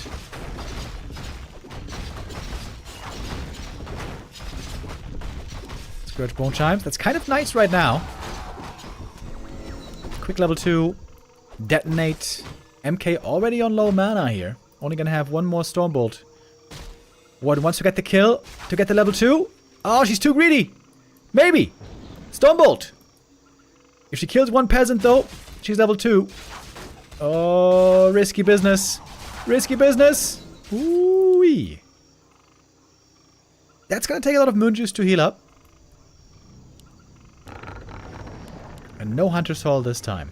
Scourge Bone Chimes. That's kind of nice right now. Quick level 2. Detonate. MK already on low mana here. Only gonna have one more Stormbolt. Warden wants to get the kill. To get the level 2. Oh, she's too greedy. Maybe. Stormbolt. If she kills one peasant though, she's level 2. Oh, risky business. Risky business. Ooh-wee. That's gonna take a lot of moon juice to heal up. And no Hunter's Hall this time.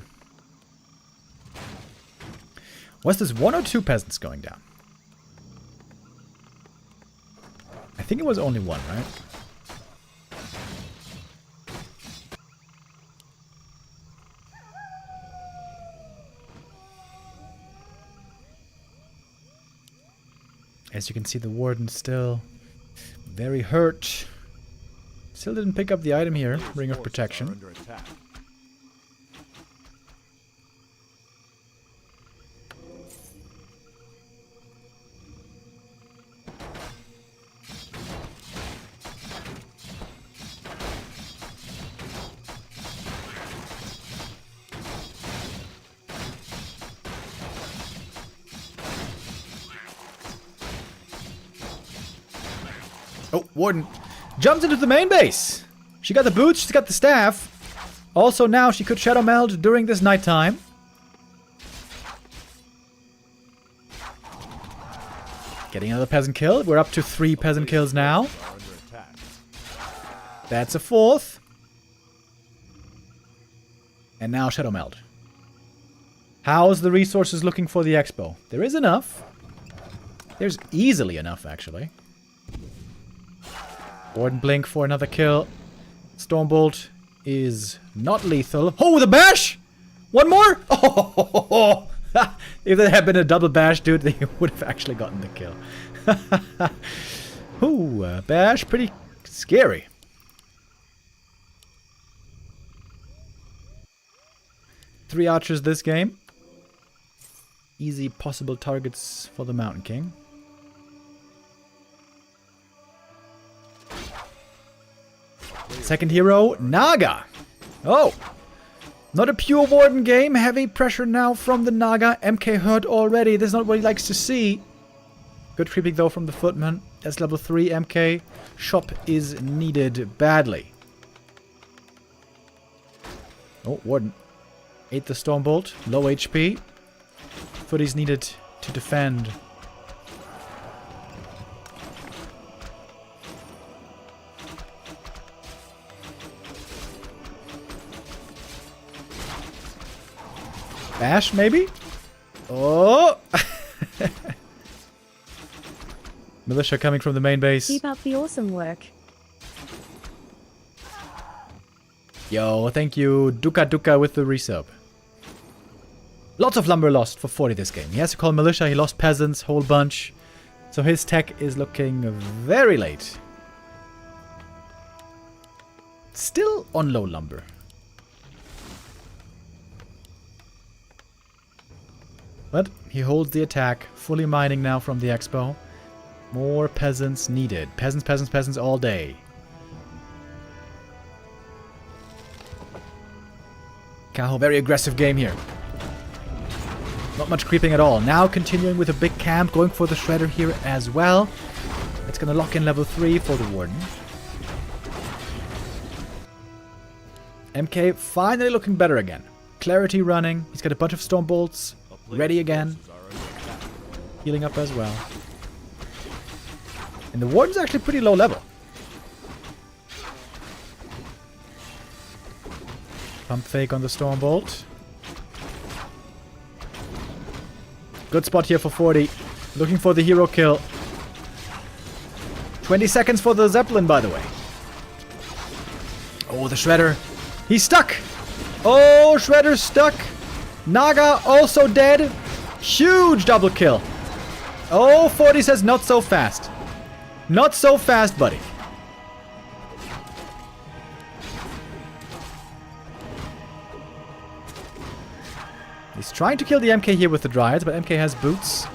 Was this 1 or 2 peasants going down? I think it was only 1, right? As you can see, the Warden still very hurt. Still didn't pick up the item here, Ring of Protection. Oh, Warden jumps into the main base. She got the boots, she's got the staff. Also now she could Shadow Meld during this nighttime. Getting another peasant kill. We're up to 3 peasant kills now. That's a 4th. And now Shadow Meld. How's the resources looking for the expo? There is enough. There's easily enough, actually. Warden Blink for another kill. Stormbolt is not lethal. Oh, the bash! One more? Oh, if there had been a double bash, dude, they would have actually gotten the kill. Ooh, bash, pretty scary. Three archers this game. Easy possible targets for the Mountain King. Second hero, Naga. Oh, not a pure Warden game. Heavy pressure now from the Naga. MK hurt already. This is not what he likes to see. Good creeping though from the Footman. That's level 3 MK. Shop is needed badly. Oh, Warden. Ate the Stormbolt. Low HP. Footy's needed to defend. Bash, maybe? Oh! Militia coming from the main base. Keep up the awesome work. Yo, thank you, Duka Duka with the resub. Lots of lumber lost for Forti this game. He has to call militia, he lost peasants, whole bunch. So his tech is looking very late. Still on low lumber. But he holds the attack, fully mining now from the expo. More peasants needed. Peasants, peasants, peasants all day. Kaho, very aggressive game here. Not much creeping at all. Now continuing with a big camp, going for the shredder here as well. It's going to lock in level 3 for the Warden. MK finally looking better again. Clarity running. He's got a bunch of Stormbolts. Ready again. Healing up as well. And the Warden's actually pretty low level. Pump fake on the Stormbolt. Good spot here for Forti. Looking for the hero kill. 20 seconds for the Zeppelin, by the way. Oh, the Shredder. He's stuck. Oh, Shredder's stuck. Naga also dead. Huge double kill. Oh, Forti says not so fast. Not so fast, buddy. He's trying to kill the MK here with the Dryads, but MK has boots.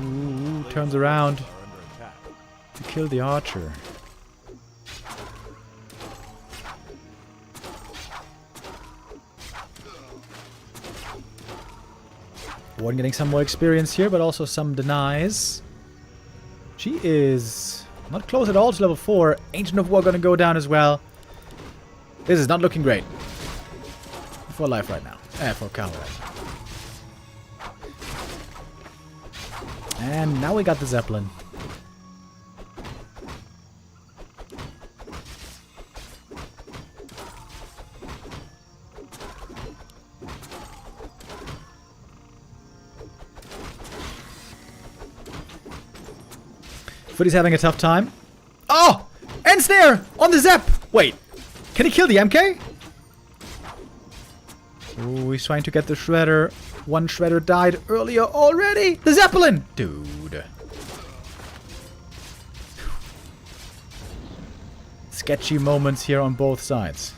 Ooh, turns around to kill the archer. Warden getting some more experience here, but also some denies. She is not close at all to level 4. Ancient of War gonna go down as well. This is not looking great. For life right now. For Kaho. And now we got the Zeppelin. Footy's having a tough time. Oh! Ensnare! On the Zep! Wait. Can he kill the MK? Oh, he's trying to get the Shredder. One Shredder died earlier already. The Zeppelin! Dude. Sketchy moments here on both sides.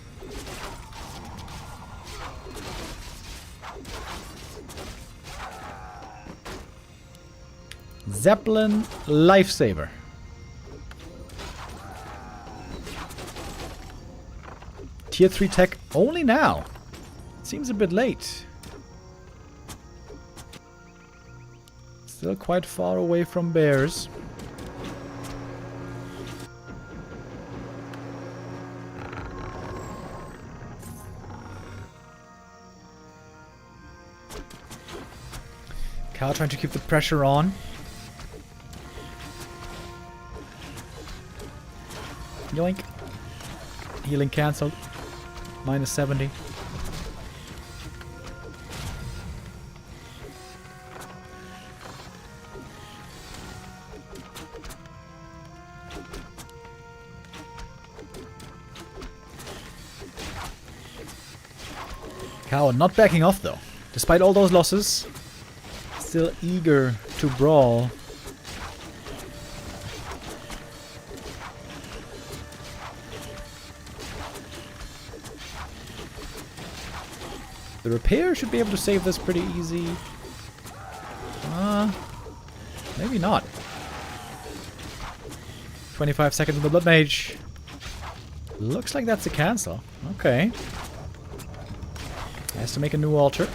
Zeppelin lifesaver. Tier 3 tech only now. Seems a bit late. Still quite far away from bears. Kaho trying to keep the pressure on. Yoink. Healing cancelled. Minus 70. Kaho not backing off though. Despite all those losses, still eager to brawl. The repair should be able to save this pretty easy. Maybe not. 25 seconds on the Blood Mage. Looks like that's a cancel. Okay. Has to make a new altar.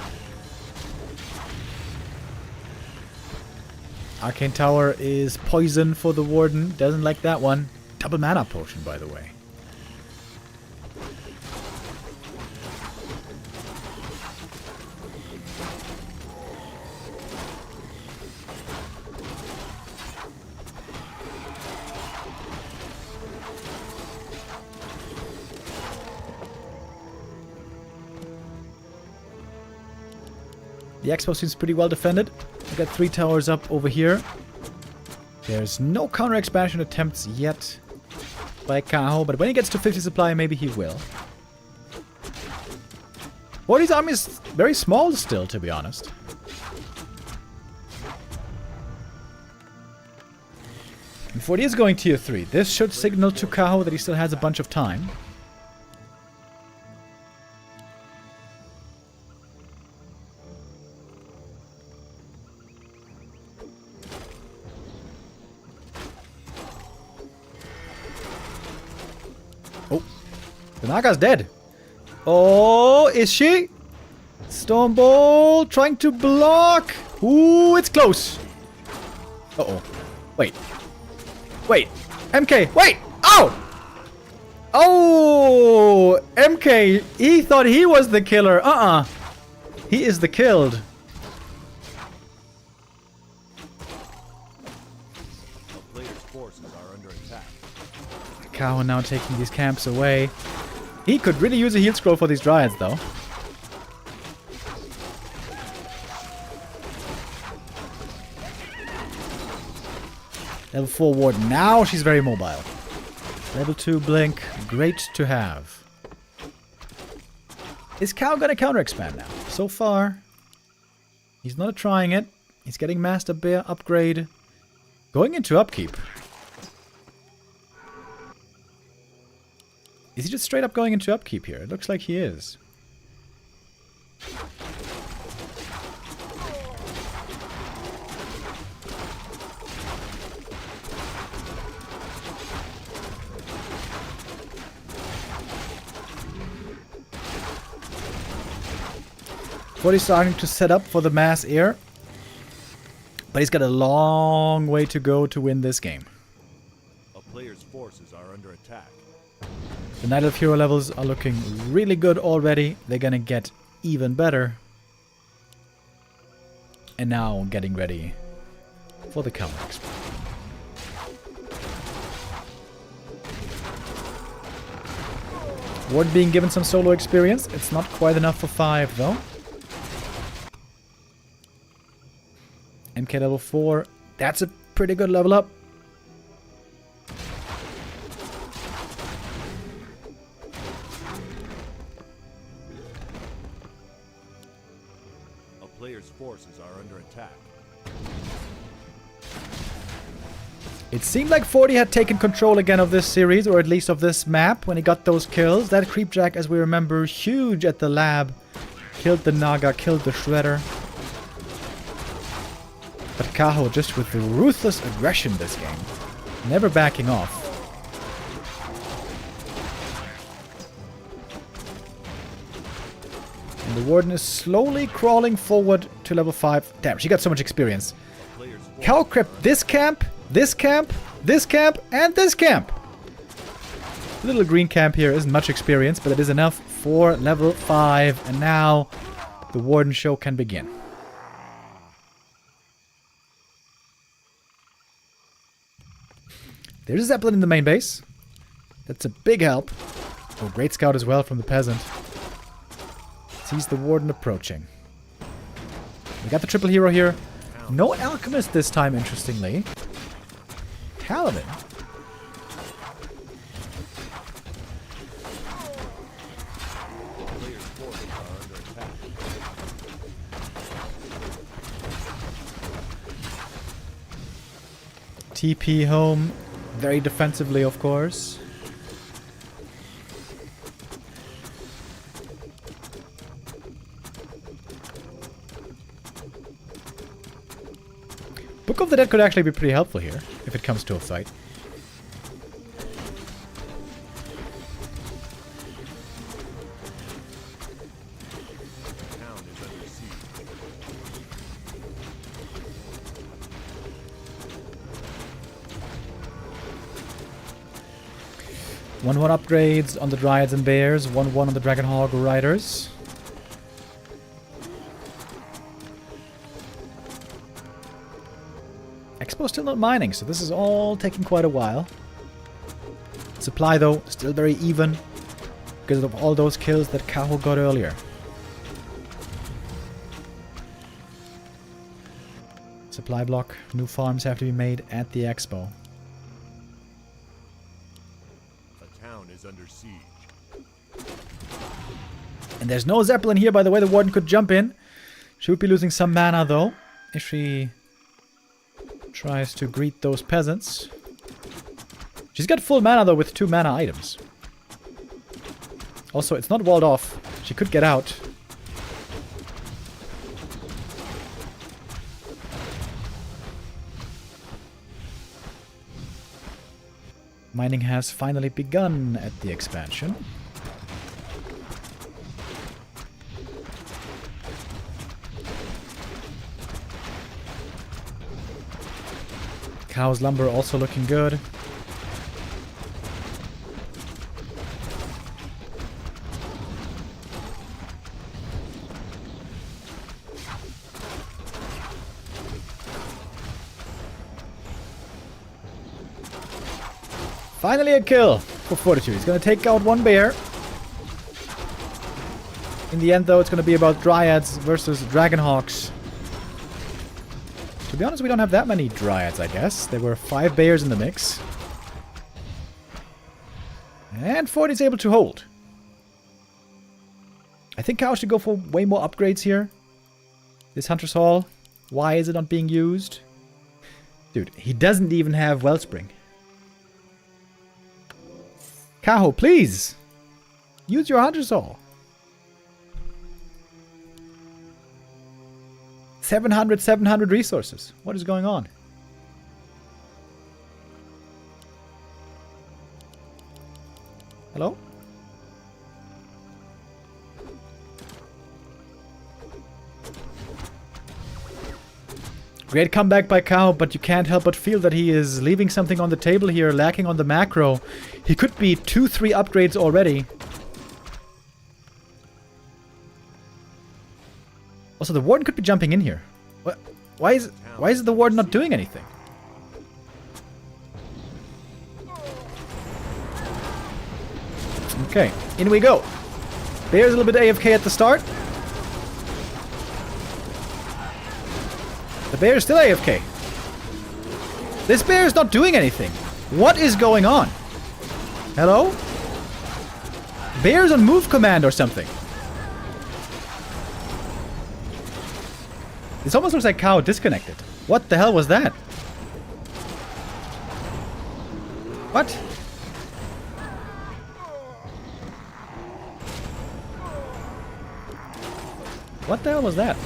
Arcane Tower is poison for the Warden. Doesn't like that one. Double mana potion, by the way. The expo seems pretty well defended. We got 3 towers up over here. There's no counter expansion attempts yet by Kaho, but when he gets to 50 supply, maybe he will. Forti's army is very small still, to be honest. And Forti is going tier 3. This should signal to Kaho that he still has a bunch of time. The Naga's dead. Oh, is she? Stormbolt trying to block. Ooh, it's close. Uh-oh. Wait. Wait. MK. Wait. Oh! Oh! MK. He thought he was the killer. He is the killed. A player's forces are under attack. Kaho now taking these camps away. He could really use a heal scroll for these Dryads, though. Level 4 ward. Now she's very mobile. Level 2 blink. Great to have. Is Kaho gonna counter expand now? So far, he's not trying it. He's getting Master Bear upgrade. Going into upkeep. Is he just straight up going into upkeep here? It looks like he is. Forti's starting to set up for the mass air. But he's got a long way to go to win this game. A player's forces are under attack. The Night Elf hero levels are looking really good already. They're gonna get even better. And now getting ready for the counter expert. Ward being given some solo experience. It's not quite enough for 5 though. MK level 4. That's a pretty good level up. A player's forces are under attack. It seemed like Forti had taken control again of this series, or at least of this map, when he got those kills. That Creepjack, as we remember, huge at the lab. Killed the Naga, killed the Shredder. But Kaho just with the ruthless aggression this game. Never backing off. And the Warden is slowly crawling forward to level 5. Damn, she got so much experience. Kaho crept this camp, this camp, this camp, and this camp. The little green camp here isn't much experience, but it is enough for level 5. And now the Warden show can begin. There's a Zeppelin in the main base. That's a big help. Oh, great scout as well from the peasant. Sees the Warden approaching. We got the triple hero here. No alchemist this time, interestingly. Paladin. Player's forces are under attack. TP home. Very defensively, of course. Book of the Dead could actually be pretty helpful here, if it comes to a fight. The town is under siege. One upgrades on the Dryads and Bears, 1-1 on the Dragonhawk Riders. Expo still not mining, so this is all taking quite a while. Supply, though, still very even because of all those kills that Kaho got earlier. Supply block. New farms have to be made at the Expo. The town is under siege. And there's no Zeppelin here, by the way. The Warden could jump in. She would be losing some mana, though, if she tries to greet those peasants. She's got full mana, though, with 2 mana items. Also, it's not walled off. She could get out. Mining has finally begun at the expansion. Cow's lumber also looking good. Finally a kill for Fortitude. He's going to take out 1 bear. In the end, though, it's going to be about Dryads versus Dragonhawks. To be honest, we don't have that many Dryads, I guess. There were 5 bears in the mix. And Forti's able to hold. I think Kaho should go for way more upgrades here. This Hunter's Hall, why is it not being used? Dude, he doesn't even have Wellspring. Kaho, please! Use your Hunter's Hall. 700 resources. What is going on? Hello? Great comeback by Kaho, but you can't help but feel that he is leaving something on the table here, lacking on the macro. He could be 2-3 upgrades already. Also, the Warden could be jumping in here. What? Why is the Warden not doing anything? Okay, in we go. Bear's a little bit AFK at the start. The bear is still AFK. This bear is not doing anything. What is going on? Hello? Bear's on move command or something. This almost looks like Kaho disconnected. What the hell was that? What? What the hell was that?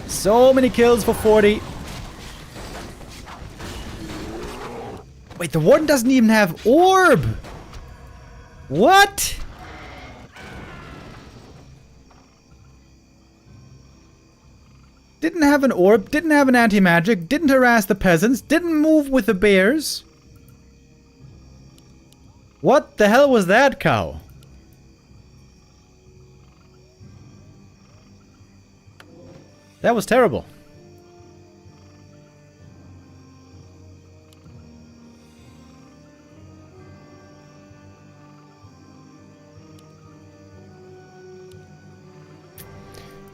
So many kills for Forti. Wait, the Warden doesn't even have Orb! What? Didn't have an Orb, didn't have an anti-magic, didn't harass the peasants, didn't move with the bears. What the hell was that, Kaho? That was terrible.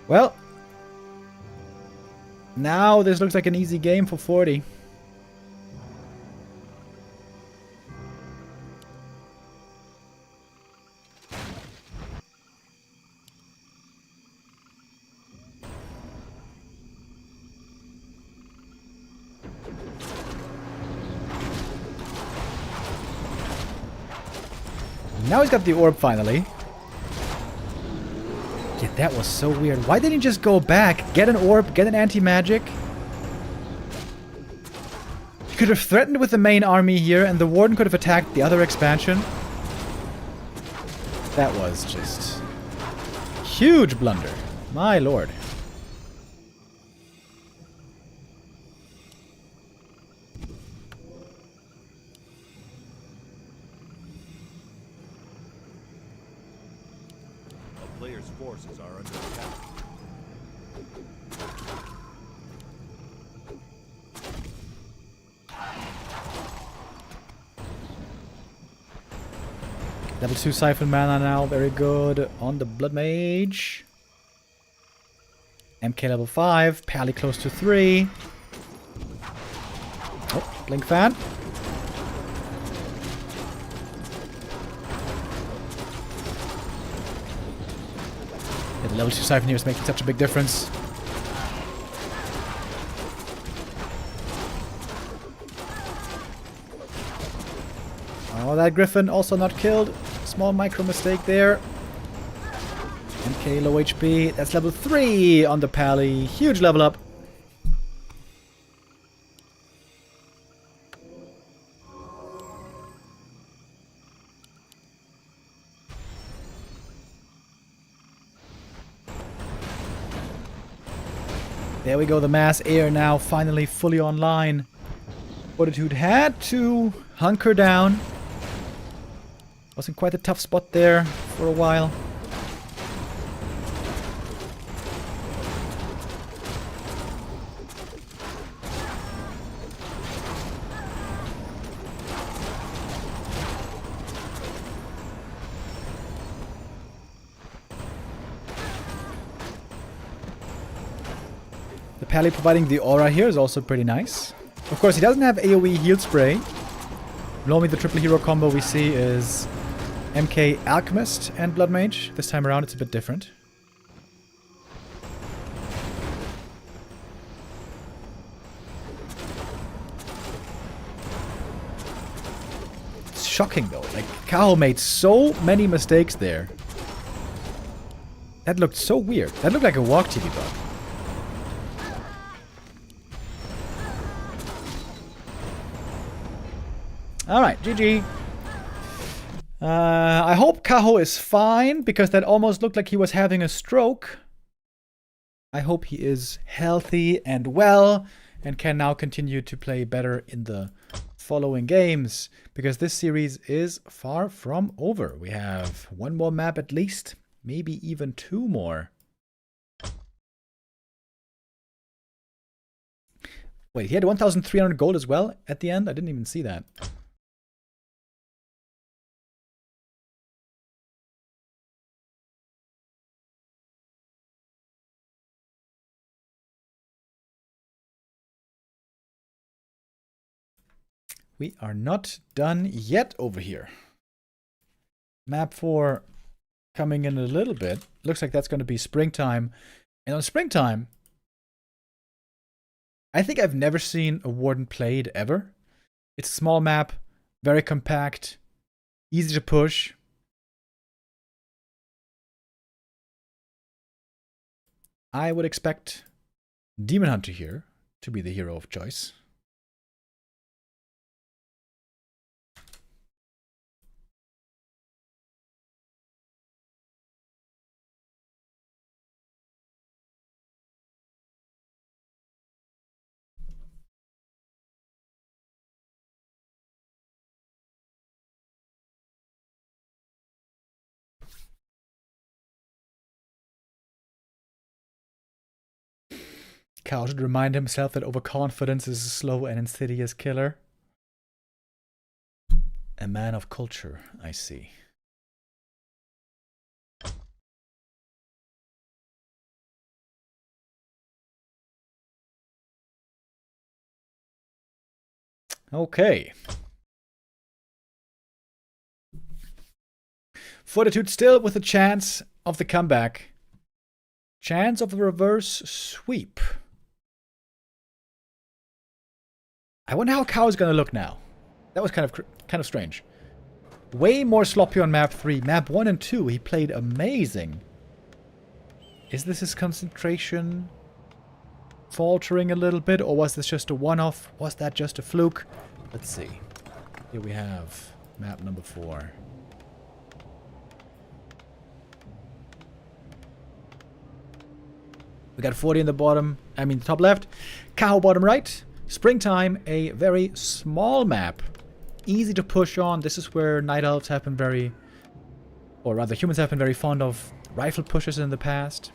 Well, now this looks like an easy game for Forti. Now he's got the orb finally. Yeah, that was so weird. Why didn't he just go back, get an orb, get an anti-magic? He could have threatened with the main army here, and the Warden could have attacked the other expansion. That was just... huge blunder. My lord. A player's forces are under attack. Level 2 Siphon Mana now, very good on the Blood Mage. MK level 5, Pally close to 3. Oh, Blink Fan. Yeah, the level 2 Siphon here is making such a big difference. Oh, that Griffin also not killed. Small micro mistake there. MK low HP. That's level 3 on the Pally. Huge level up. There we go. The mass air now finally fully online. Fortitude had to hunker down. Was in quite a tough spot there for a while. The Pally providing the aura here is also pretty nice. Of course, he doesn't have AoE heal spray. Normally the triple hero combo we see is MK Alchemist and Blood Mage. This time around it's a bit different. It's shocking though. Like, Kaho made so many mistakes there. That looked so weird. That looked like a Walk TV bug. Alright, GG. I hope Kaho is fine, because that almost looked like he was having a stroke. I hope he is healthy and well, and can now continue to play better in the following games, because this series is far from over. We have one more map at least, maybe even 2 more. Wait, he had 1,300 gold as well at the end? I didn't even see that. We are not done yet over here. Map 4 coming in a little bit. Looks like that's going to be springtime. And on springtime, I think I've never seen a Warden played ever. It's a small map, very compact, easy to push. I would expect Demon Hunter here to be the hero of choice. Kaho should remind himself that overconfidence is a slow and insidious killer. A man of culture, I see. Okay. Fortitude still with a chance of the comeback. Chance of a reverse sweep. I wonder how Kaho is going to look now. That was kind of strange. Way more sloppy on map 3. Map 1 and 2, he played amazing. Is this his concentration faltering a little bit, or was this just a one-off? Was that just a fluke? Let's see. Here we have map number 4. We got Forti in the bottom, the top left. Kaho bottom right. Springtime, a very small map. Easy to push on. This is where night elves have been very, or rather humans have been very fond of rifle pushes in the past.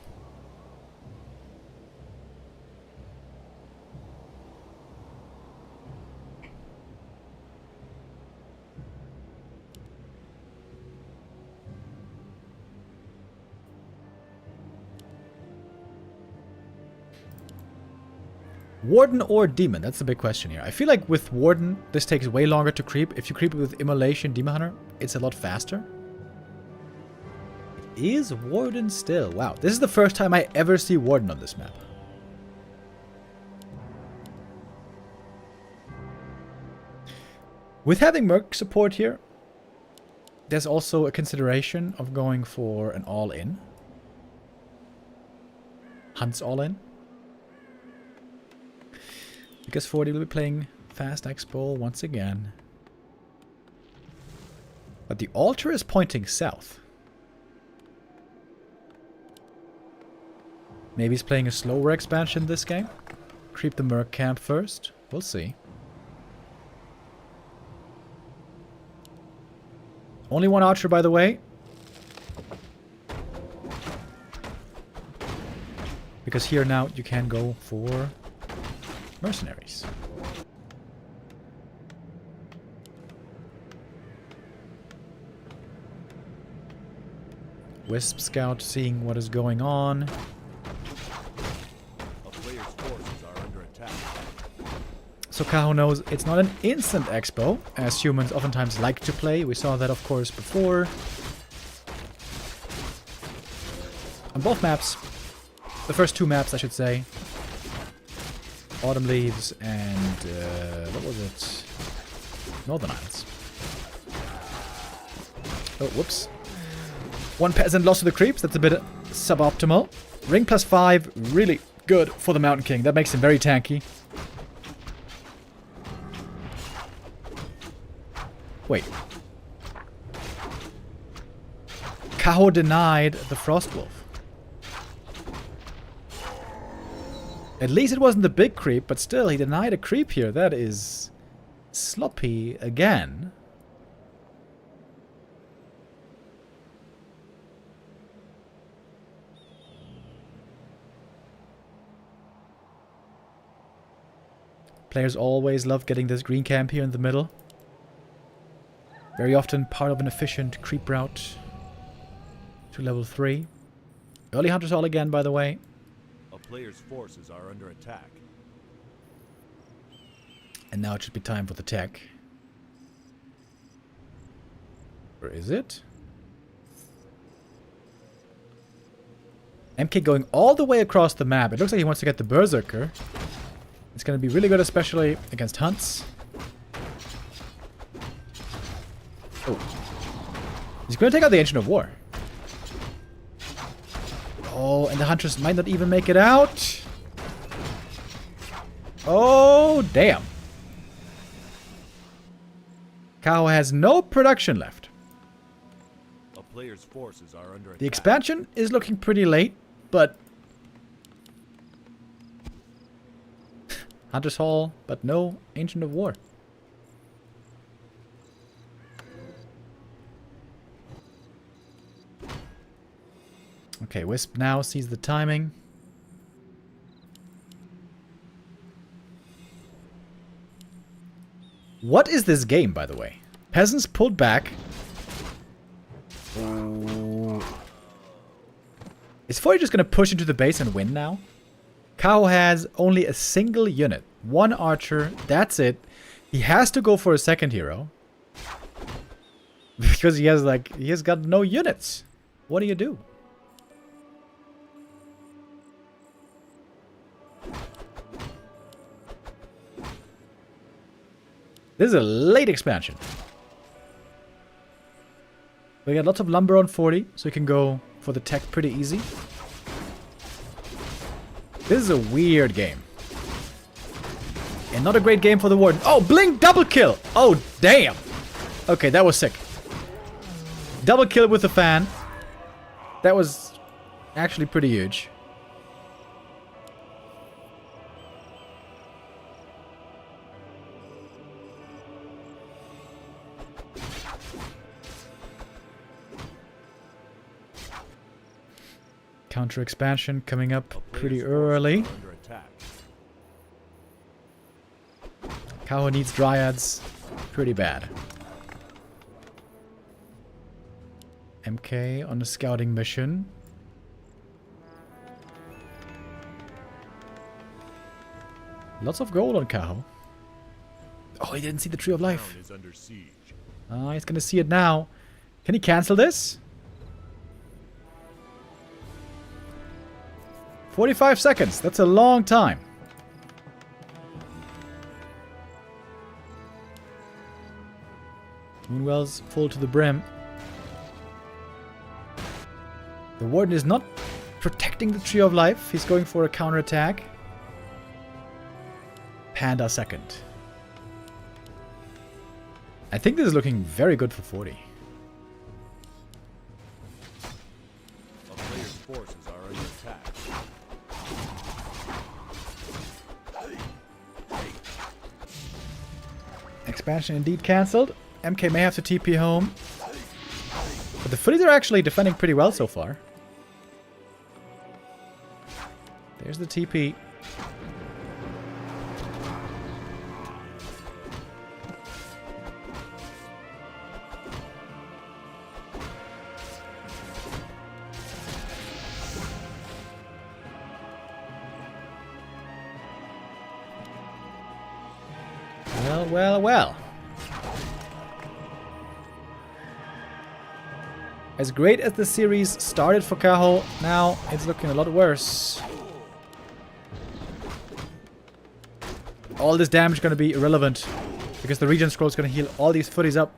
Warden or Demon? That's the big question here. I feel like with Warden, this takes way longer to creep. If you creep with Immolation Demon Hunter, it's a lot faster. It is Warden still. Wow. This is the first time I ever see Warden on this map. With having Merc support here, there's also a consideration of going for an all-in. Hunt's all-in. Because Forti will be playing Fast Expo once again. But the altar is pointing south. Maybe he's playing a slower expansion this game. Creep the Merc camp first. We'll see. Only one archer, by the way. Because here now you can go for mercenaries. Wisp Scout seeing what is going on. A player's forces are under attack. So Kaho knows it's not an instant expo, as humans oftentimes like to play. We saw that, of course, before. On both maps. The first 2 maps, I should say. Autumn Leaves and, what was it? Northern Isles. Oh, whoops. One peasant lost to the creeps, that's a bit suboptimal. Ring +5, really good for the Mountain King. That makes him very tanky. Wait. Kaho denied the Frostwolf. At least it wasn't the big creep, but still, he denied a creep here. That is sloppy again. Players always love getting this green camp here in the middle. Very often part of an efficient creep route to level 3. Early Hunters all again, by the way. A player's forces are under attack. And now it should be time for the tech. Or is it? MK going all the way across the map. It looks like he wants to get the Berserker. It's going to be really good, especially against hunts. Oh. He's going to take out the Ancient of War. Oh, and the Huntress might not even make it out. Oh, damn. Kaho has no production left. A player's forces are under attack. The expansion is looking pretty late, but... Hunter's Hall, but no Ancient of War. Okay, Wisp now sees the timing. What is this game, by the way? Peasants pulled back. Is Forti just going to push into the base and win now? Kaho has only a single unit. One archer. That's it. He has to go for a second hero. Because he has got no units. What do you do? This is a late expansion. We got lots of lumber on 40, so we can go for the tech pretty easy. This is a weird game. And not a great game for the Warden. Oh, Blink double kill! Oh, damn! Okay, that was sick. Double kill with the fan. That was actually pretty huge. Counter expansion coming up pretty early. Under attack. Kaho needs dryads pretty bad. MK on a scouting mission. Lots of gold on Kaho. Oh, he didn't see the Tree of Life. Town is under siege. Ah, he's gonna see it now. Can he cancel this? 45 seconds. That's a long time. Moonwell's full to the brim. The Warden is not protecting the Tree of Life. He's going for a counterattack. Panda second. I think this is looking very good for 40. A player's forces are under attack. Expansion indeed cancelled. MK may have to TP home. But the footies are actually defending pretty well so far. There's the TP. Well, well, well. As great as the series started for Kaho, now it's looking a lot worse. All this damage is going to be irrelevant, because the Regen Scroll is going to heal all these footies up.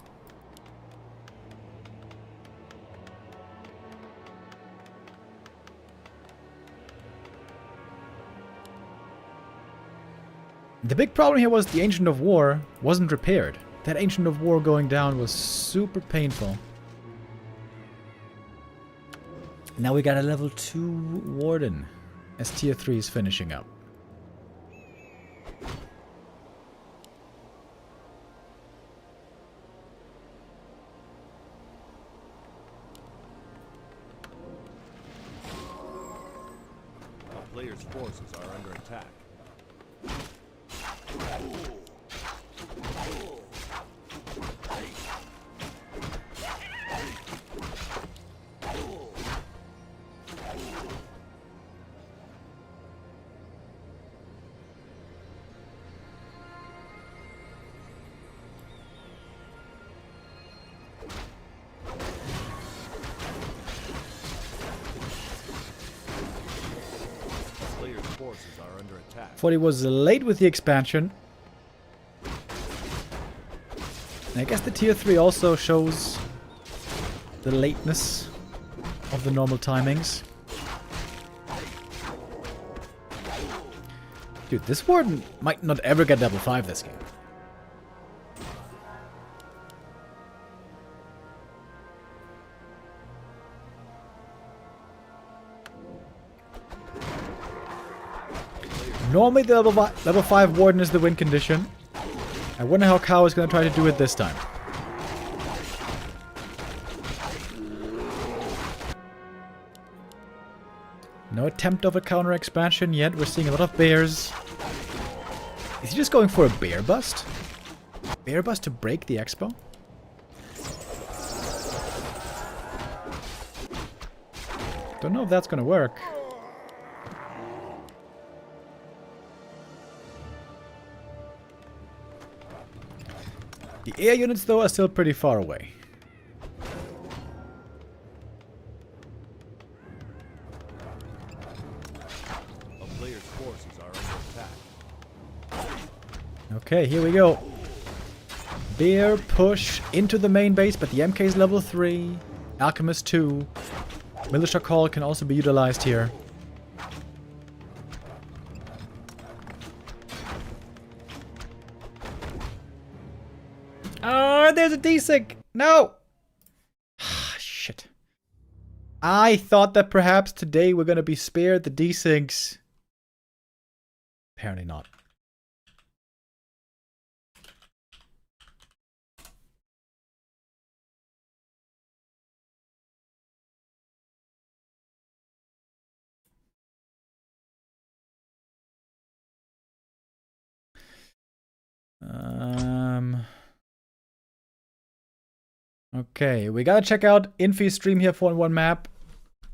The big problem here was the Ancient of War wasn't repaired. That Ancient of War going down was super painful. Now we got a level 2 Warden as tier 3 is finishing up. A player's forces are under attack. Forces are under attack. 40 was late with the expansion. And I guess the tier 3 also shows the lateness of the normal timings. Dude, this Warden might not ever get level 5 this game. Normally the level 5 Warden is the win condition. I wonder how Kaho is going to try to do it this time. No attempt of a counter expansion yet. We're seeing a lot of bears. Is he just going for a bear bust? Bear bust to break the expo? Don't know if that's going to work. The air units, though, are still pretty far away. A player's forces are under attack. Okay, here we go. Bear push into the main base, but the MK is level 3. Alchemist 2. Militia Call can also be utilized here. Oh, there's a desync! No! Shit. I thought that perhaps today we're gonna be spared the desyncs. Apparently not. Okay, we gotta check out Infi's stream here for one map.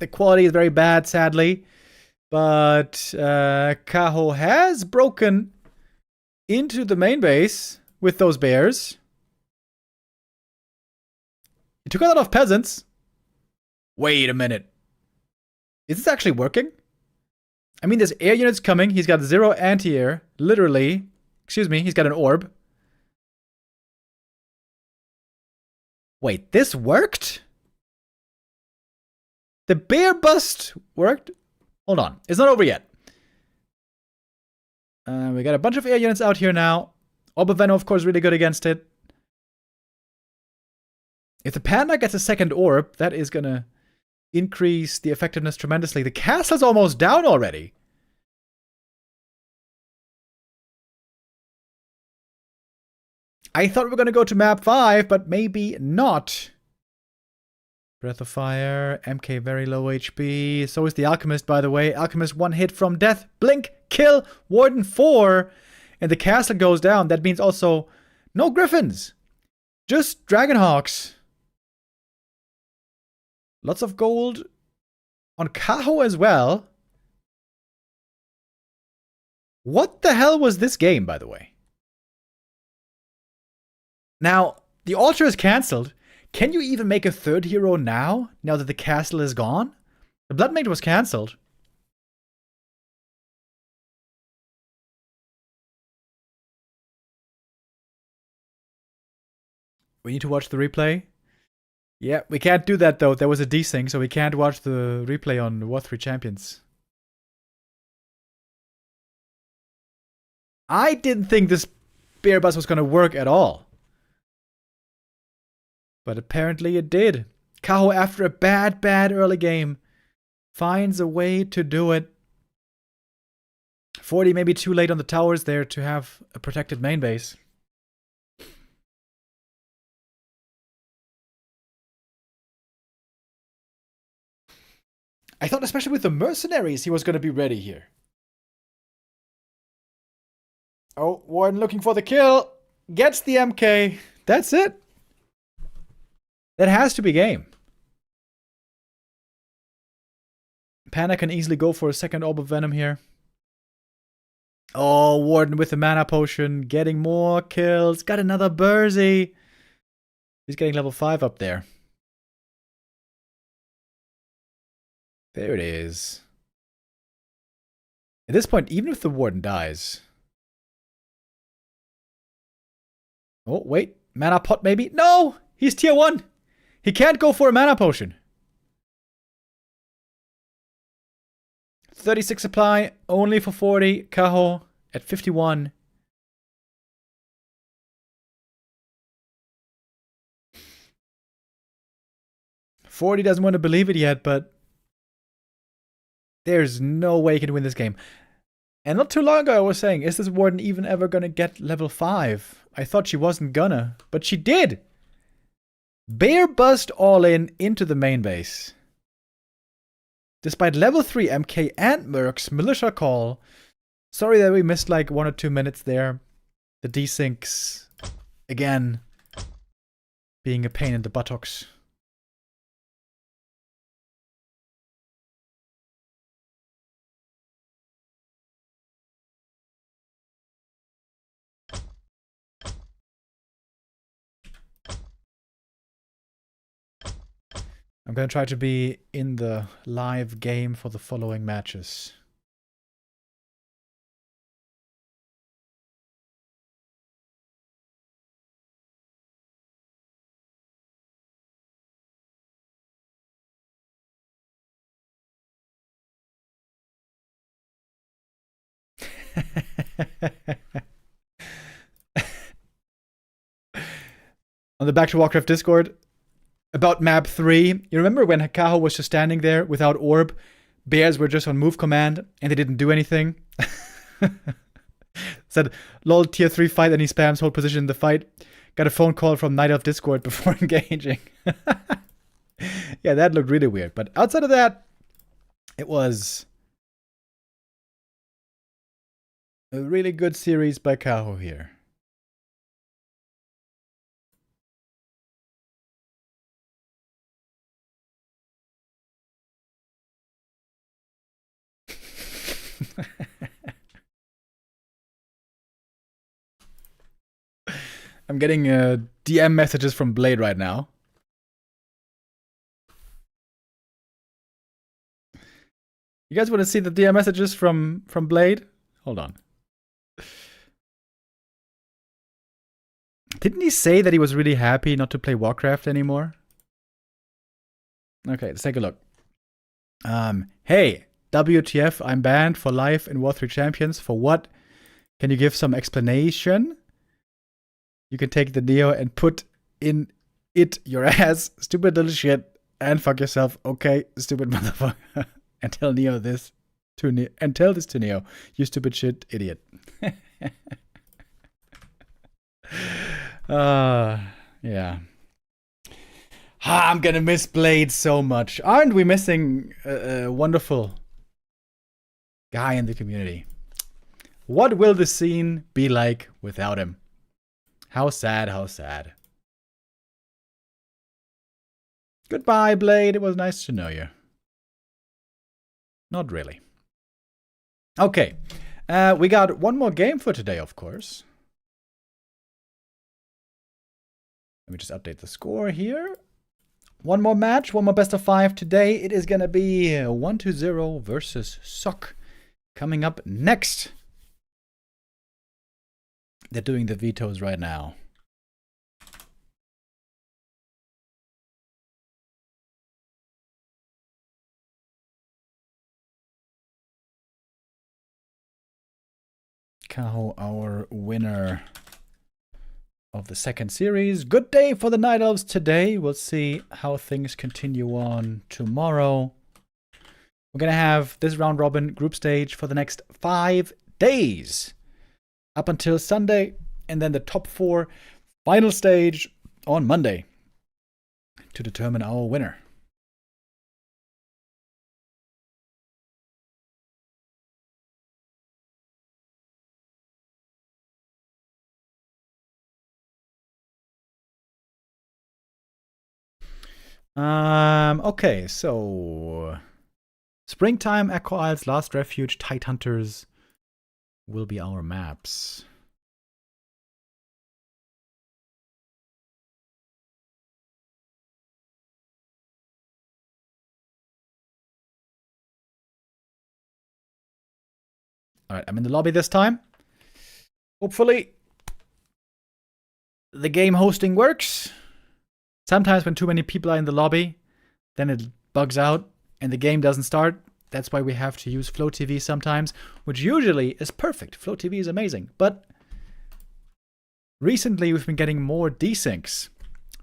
The quality is very bad, sadly. But Kaho has broken into the main base with those bears. He took a lot of peasants. Wait a minute. Is this actually working? I mean, there's air units coming. He's got 0 anti-air. Literally. Excuse me, he's got an orb. Wait, this worked? The bear bust worked? Hold on, it's not over yet. We got a bunch of air units out here now. Orb of Venom, of course, really good against it. If the panda gets a second orb, that is gonna increase the effectiveness tremendously. The castle's almost down already. I thought we were gonna go to map 5, but maybe not. Breath of Fire, MK very low HP. So is the Alchemist, by the way. Alchemist 1 hit from death. Blink, kill, Warden 4. And the castle goes down. That means also no Griffins. Just Dragonhawks. Lots of gold on Kaho as well. What the hell was this game, by the way? Now, the altar is cancelled. Can you even make a third hero now that the castle is gone? The Bloodmage was cancelled. We need to watch the replay. Yeah, we can't do that though. There was a desync, so we can't watch the replay on War 3 Champions. I didn't think this bear bus was gonna work at all. But apparently it did. Kaho, after a bad early game, finds a way to do it. Forti maybe too late on the towers there to have a protected main base. I thought especially with the mercenaries he was going to be ready here. Oh, Warden looking for the kill. Gets the MK. That's it. That has to be game. Panda can easily go for a second Orb of Venom here. Oh, Warden with the mana potion. Getting more kills. Got another Bursey. He's getting level 5 up there. There it is. At this point, even if the Warden dies... Oh, wait. Mana pot maybe? No! He's tier 1! He can't go for a mana potion. 36 supply, only for 40. Kaho at 51. Forti doesn't want to believe it yet, but there's no way he can win this game. And not too long ago I was saying, is this Warden even ever gonna get level 5? I thought she wasn't gonna, but she did! Bear bust all in into the main base. Despite level 3 MK and Mercs, Militia Call. Sorry that we missed like 1 or 2 minutes there. The desyncs, again, being a pain in the buttocks. I'm going to try to be in the live game for the following matches. On the Back to Warcraft Discord, about map 3, you remember when Kaho was just standing there without orb? Bears were just on move command and they didn't do anything. Said, lol, tier 3 fight, and he spams hold position in the fight. Got a phone call from Night Elf Discord before engaging. Yeah, that looked really weird. But outside of that, it was a really good series by Kaho here. I'm getting DM messages from Blade right now. You guys want to see the DM messages from Blade? Hold on. Didn't he say that he was really happy not to play Warcraft anymore? Okay, let's take a look. Hey, WTF, I'm banned for life in War 3 Champions. For what? Can you give some explanation? You can take the Neo and put in it your ass. Stupid little shit. And fuck yourself. Okay, stupid motherfucker. And tell Neo this to Neo. And tell this to Neo. You stupid shit idiot. Yeah. I'm gonna miss Blade so much. Aren't we missing a wonderful guy in the community? What will the scene be like without him? How sad, how sad. Goodbye, Blade. It was nice to know you. Not really. Okay. We got one more game for today, of course. Let me just update the score here. One more match, one more best of 5 today. It is going to be 1-0 versus Sock coming up next. They're doing the vetoes right now. Kaho, our winner of the second series. Good day for the Night Elves today. We'll see how things continue on tomorrow. We're going to have this round robin group stage for the next 5 days. Up until Sunday, and then the top 4 final stage on Monday to determine our winner. Okay, so Springtime, Echo Isles, Last Refuge, Tide Hunters will be our maps. Alright, I'm in the lobby this time. Hopefully the game hosting works. Sometimes when too many people are in the lobby, then it bugs out and the game doesn't start. That's why we have to use Flow TV sometimes, which usually is perfect. Flow TV is amazing. But recently we've been getting more desyncs,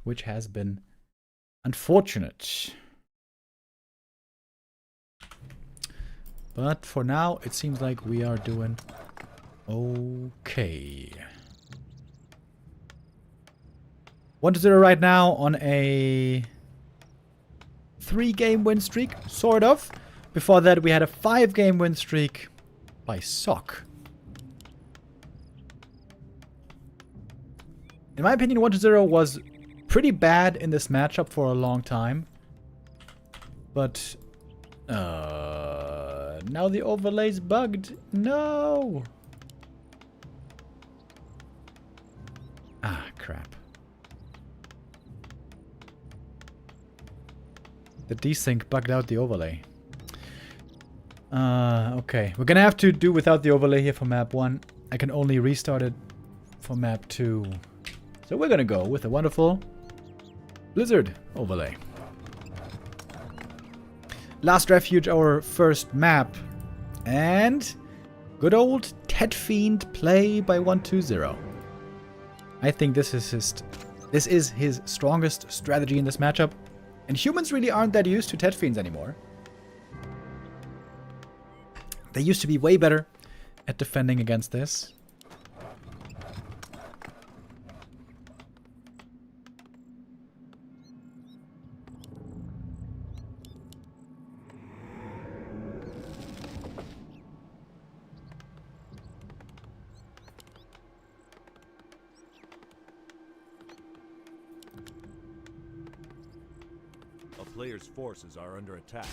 which has been unfortunate. But for now, it seems like we are doing okay. 1-0 right now on a 3-game win streak, sort of. Before that, we had a 5-game win streak by Sock. In my opinion, 1-0 was pretty bad in this matchup for a long time. But now the overlay's bugged. No! Ah, crap. The desync bugged out the overlay. Okay. We're gonna have to do without the overlay here for map 1. I can only restart it for map 2. So we're gonna go with a wonderful Blizzard overlay. Last Refuge, our first map. And good old Ted Fiend play by 120. I think this is his strongest strategy in this matchup. And humans really aren't that used to Ted Fiends anymore. They used to be way better at defending against this. A player's forces are under attack.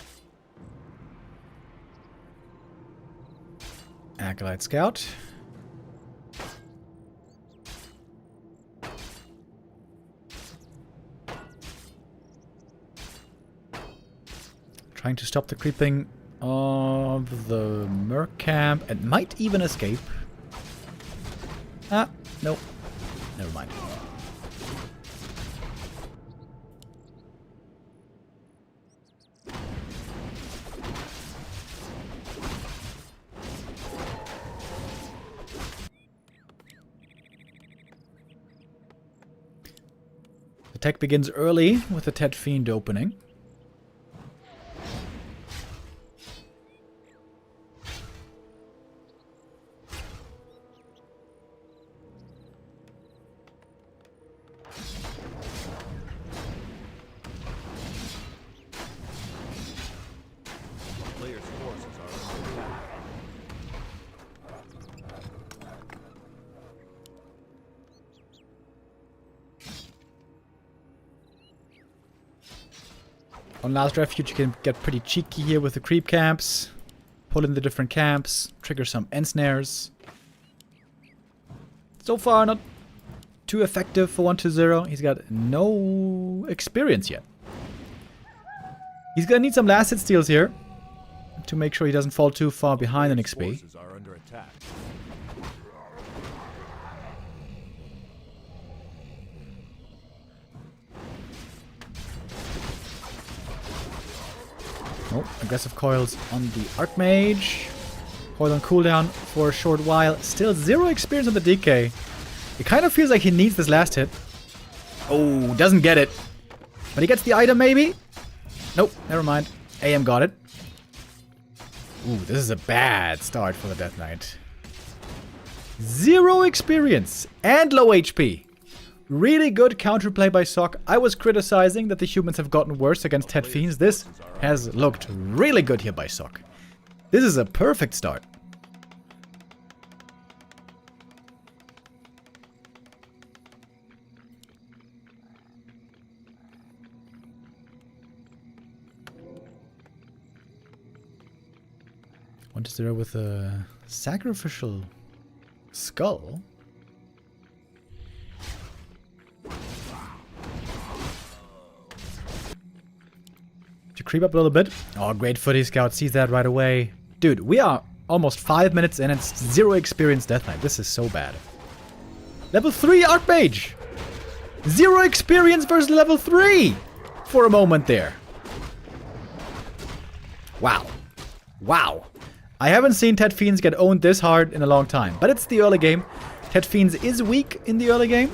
Acolyte Scout. Trying to stop the creeping of the Merc camp and might even escape. Ah, nope. Never mind. The tech begins early with the Ted Fiend opening. A player's forces are under attack. On Last Refuge, you can get pretty cheeky here with the creep camps. Pull in the different camps. Trigger some ensnares. So far, not too effective for 120. He's got no experience yet. He's gonna need some last hit steals here to make sure he doesn't fall too far behind in XP. Forces are under attack. Oh, aggressive coils on the Archmage. Coil on cooldown for a short while. Still 0 experience on the DK. It kind of feels like he needs this last hit. Oh, doesn't get it. But he gets the item maybe? Nope, never mind. AM got it. Ooh, this is a bad start for the Death Knight. 0 experience and low HP. Really good counterplay by Sock. I was criticizing that the humans have gotten worse against Ted Fiends. This has looked really good here by Sock. This is a perfect start. One to 0 with a sacrificial skull. To creep up a little bit. Oh, great footy scout. Sees that right away. Dude, we are almost 5 minutes in and it's 0 experience Death Knight. This is so bad. Level 3 Archmage. 0 experience versus level 3. For a moment there. Wow. Wow. I haven't seen Ted Fiends get owned this hard in a long time. But it's the early game. Ted Fiends is weak in the early game.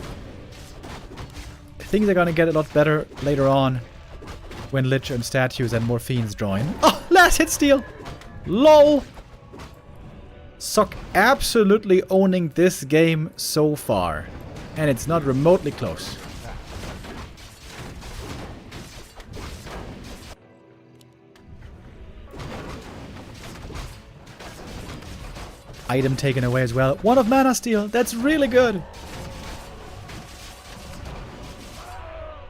Things are gonna get a lot better later on. When Lich and Statues and more Fiends join. Oh, last hit steal! LOL! Sock absolutely owning this game so far. And it's not remotely close. Item taken away as well. 1 of mana steal. That's really good.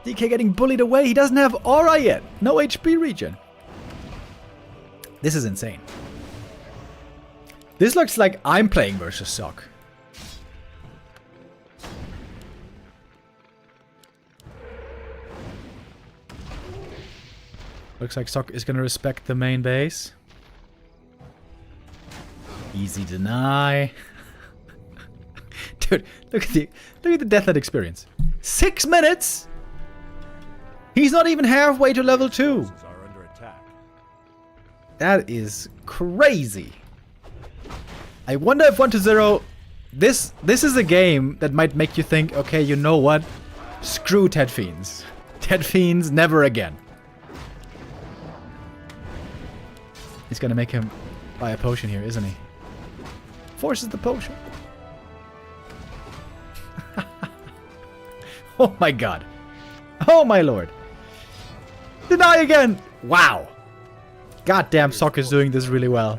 DK getting bullied away. He doesn't have aura yet. No HP regen. This is insane. This looks like I'm playing versus Sock. Looks like Sock is going to respect the main base. Easy deny. Dude, look at the Death Knight experience. 6 minutes? He's not even halfway to level 2. Forces are under attack. That is crazy. I wonder if 1-0... This is a game that might make you think, okay, you know what? Screw Ted Fiends. Ted Fiends, never again. He's gonna make him buy a potion here, isn't he? Forces the potion. Oh my god. Oh my lord. Deny again! Wow. Goddamn, Sock is doing this really well.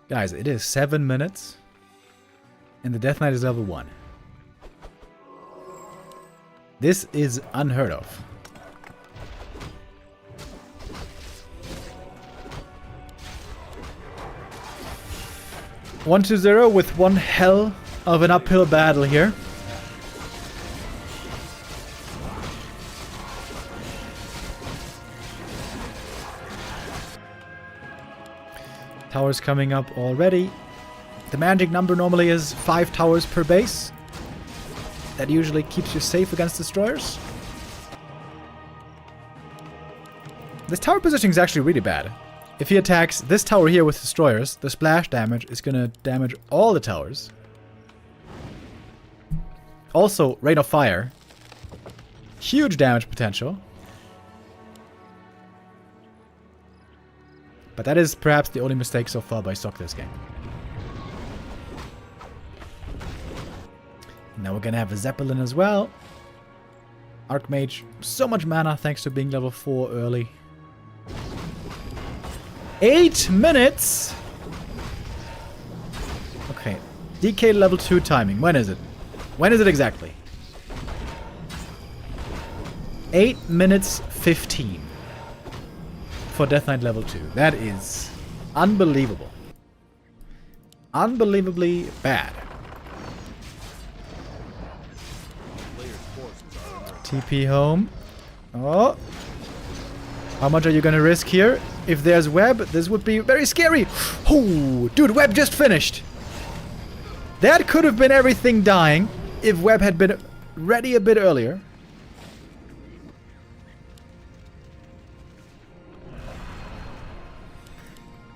Guys, it is 7 minutes. And the Death Knight is level 1. This is unheard of. One to 0 with one hell of an uphill battle here. Towers coming up already. The magic number normally is 5 towers per base. That usually keeps you safe against destroyers. This tower positioning is actually really bad. If he attacks this tower here with destroyers, the splash damage is going to damage all the towers. Also, Rain of Fire. Huge damage potential. But that is perhaps the only mistake so far by Sock this game. Now we're gonna have a Zeppelin as well. Archmage, so much mana thanks to being level 4 early. 8 minutes! Okay, DK level 2 timing. When is it? When is it exactly? 8 minutes 15. For Death Knight level 2. That is unbelievable. Unbelievably bad. TP home. Oh. How much are you gonna risk here? If there's web, this would be very scary. Oh, dude, web just finished. That could have been everything dying if web had been ready a bit earlier.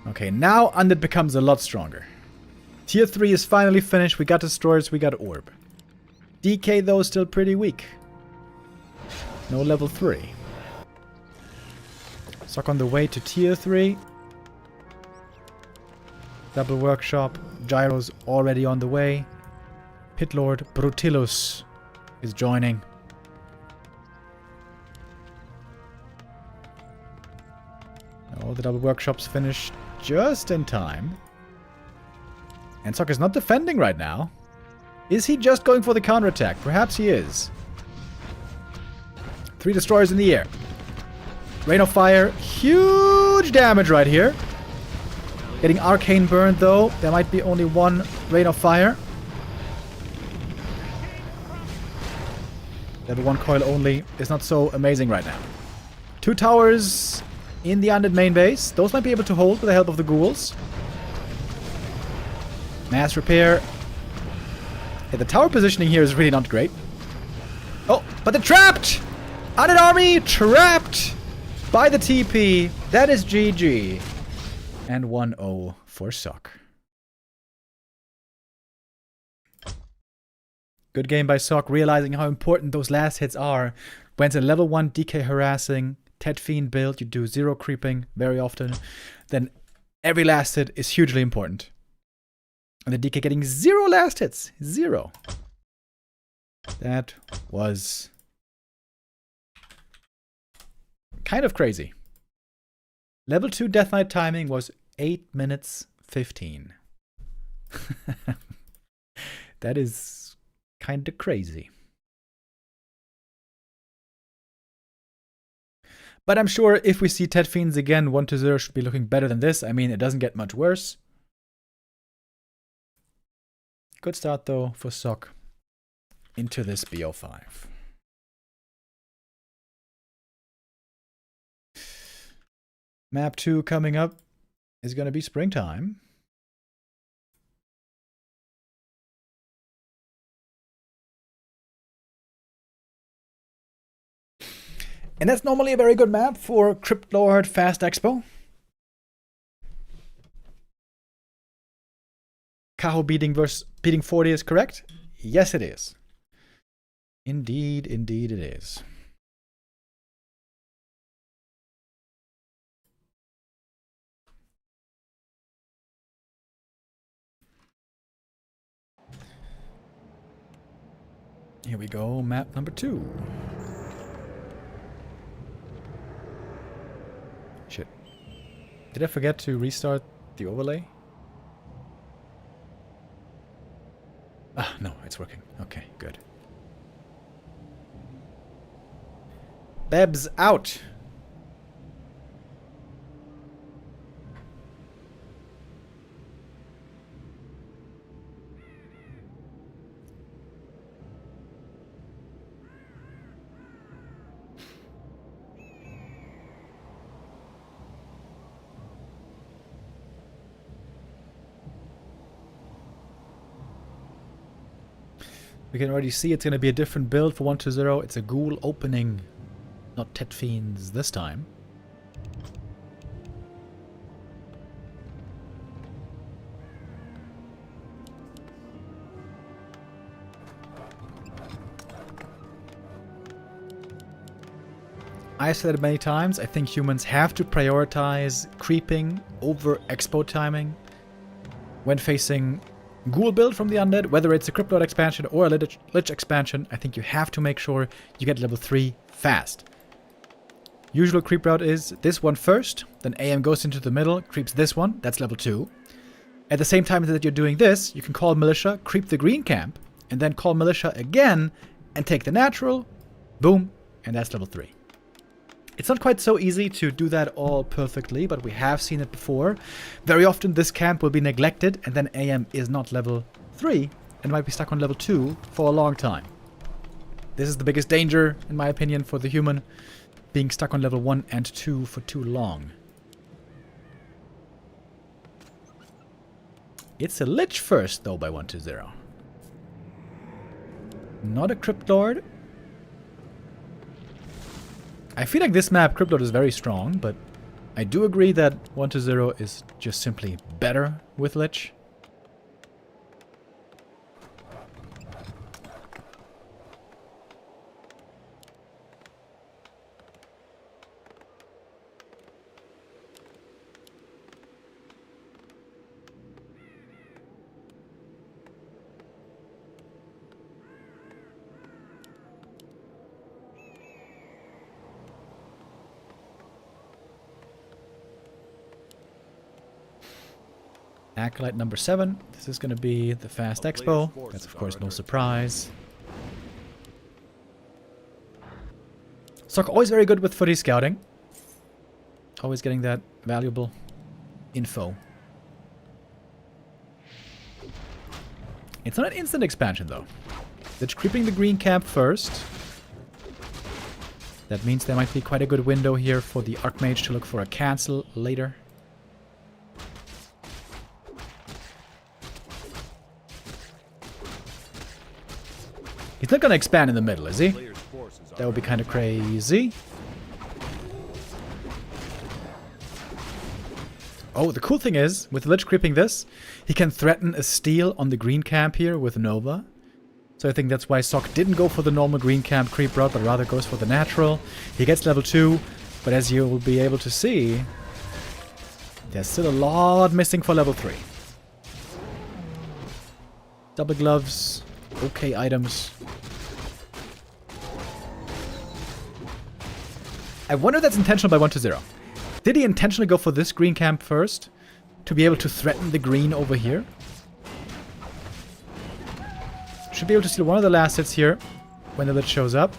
Okay, now Undead becomes a lot stronger. Tier 3 is finally finished. We got destroyers, we got orb. DK though is still pretty weak. No level 3. Sock on the way to tier 3. Double workshop. Gyro's already on the way. Pit Lord Brutilus is joining. All the double workshops finished just in time. And Sock is not defending right now. Is he just going for the counterattack? Perhaps he is. 3 destroyers in the air. Rain of Fire. Huge damage right here. Getting Arcane burned though. There might be only one Rain of Fire. Level 1 coil only is not so amazing right now. 2 towers in the Undead main base. Those might be able to hold with the help of the ghouls. Mass repair. Yeah, the tower positioning here is really not great. Oh, but they're trapped! Undead army trapped by the TP. That is GG. And 1-0 for Sock. Good game by Sock, realizing how important those last hits are. Went in level 1 DK harassing, Ted Fiend build, you do 0 creeping very often. Then every last hit is hugely important. And the DK getting 0 last hits. 0. That was kind of crazy. Level 2 Death Knight timing was 8 minutes 15. That is kind of crazy. But I'm sure if we see Ted Fiends again, 1-0 should be looking better than this. I mean, it doesn't get much worse. Good start though for Sock into this BO5. Map 2 coming up is going to be springtime. And that's normally a very good map for Crypt Lord Fast Expo. Kaho beating Forti is correct? Yes, it is. Indeed, indeed it is. Here we go, map number 2. Shit. Did I forget to restart the overlay? Ah, no, it's working. Okay, good. Bebs out! We can already see it's going to be a different build for 1-0. It's a ghoul opening, not Tet Fiends this time. I said it many times, I think humans have to prioritize creeping over expo timing when facing ghoul build from the undead, whether it's a Crypt Lord expansion or a Lich expansion. I think you have to make sure you get level 3 fast. Usual creep route is this one first, then AM goes into the middle, creeps this one, that's level 2. At the same time that you're doing this, you can call Militia, creep the green camp, and then call Militia again and take the natural, boom, and that's level 3. It's not quite so easy to do that all perfectly, but we have seen it before. Very often this camp will be neglected and then AM is not level 3 and might be stuck on level 2 for a long time. This is the biggest danger, in my opinion, for the human, being stuck on level 1 and 2 for too long. It's a Lich first, though, by 1-0. Not a Crypt Lord. I feel like this map, Crypt Lord, is very strong, but I do agree that 1-0 is just simply better with Lich. Acolyte number 7. This is going to be the Fast Expo. That's of course no surprise. Sock always very good with footy scouting. Always getting that valuable info. It's not an instant expansion though. It's creeping the green camp first. That means there might be quite a good window here for the Archmage to look for a cancel later. He's not going to expand in the middle, is he? That would be kind of crazy. Oh, the cool thing is, with Lich creeping this, he can threaten a steal on the green camp here with Nova. So I think that's why Sock didn't go for the normal green camp creep route, but rather goes for the natural. He gets level 2, but as you will be able to see, there's still a lot missing for level 3. Double gloves, okay items. I wonder if that's intentional by 1-0. Did he intentionally go for this green camp first? To be able to threaten the green over here? Should be able to steal one of the last hits here when the Lich shows up.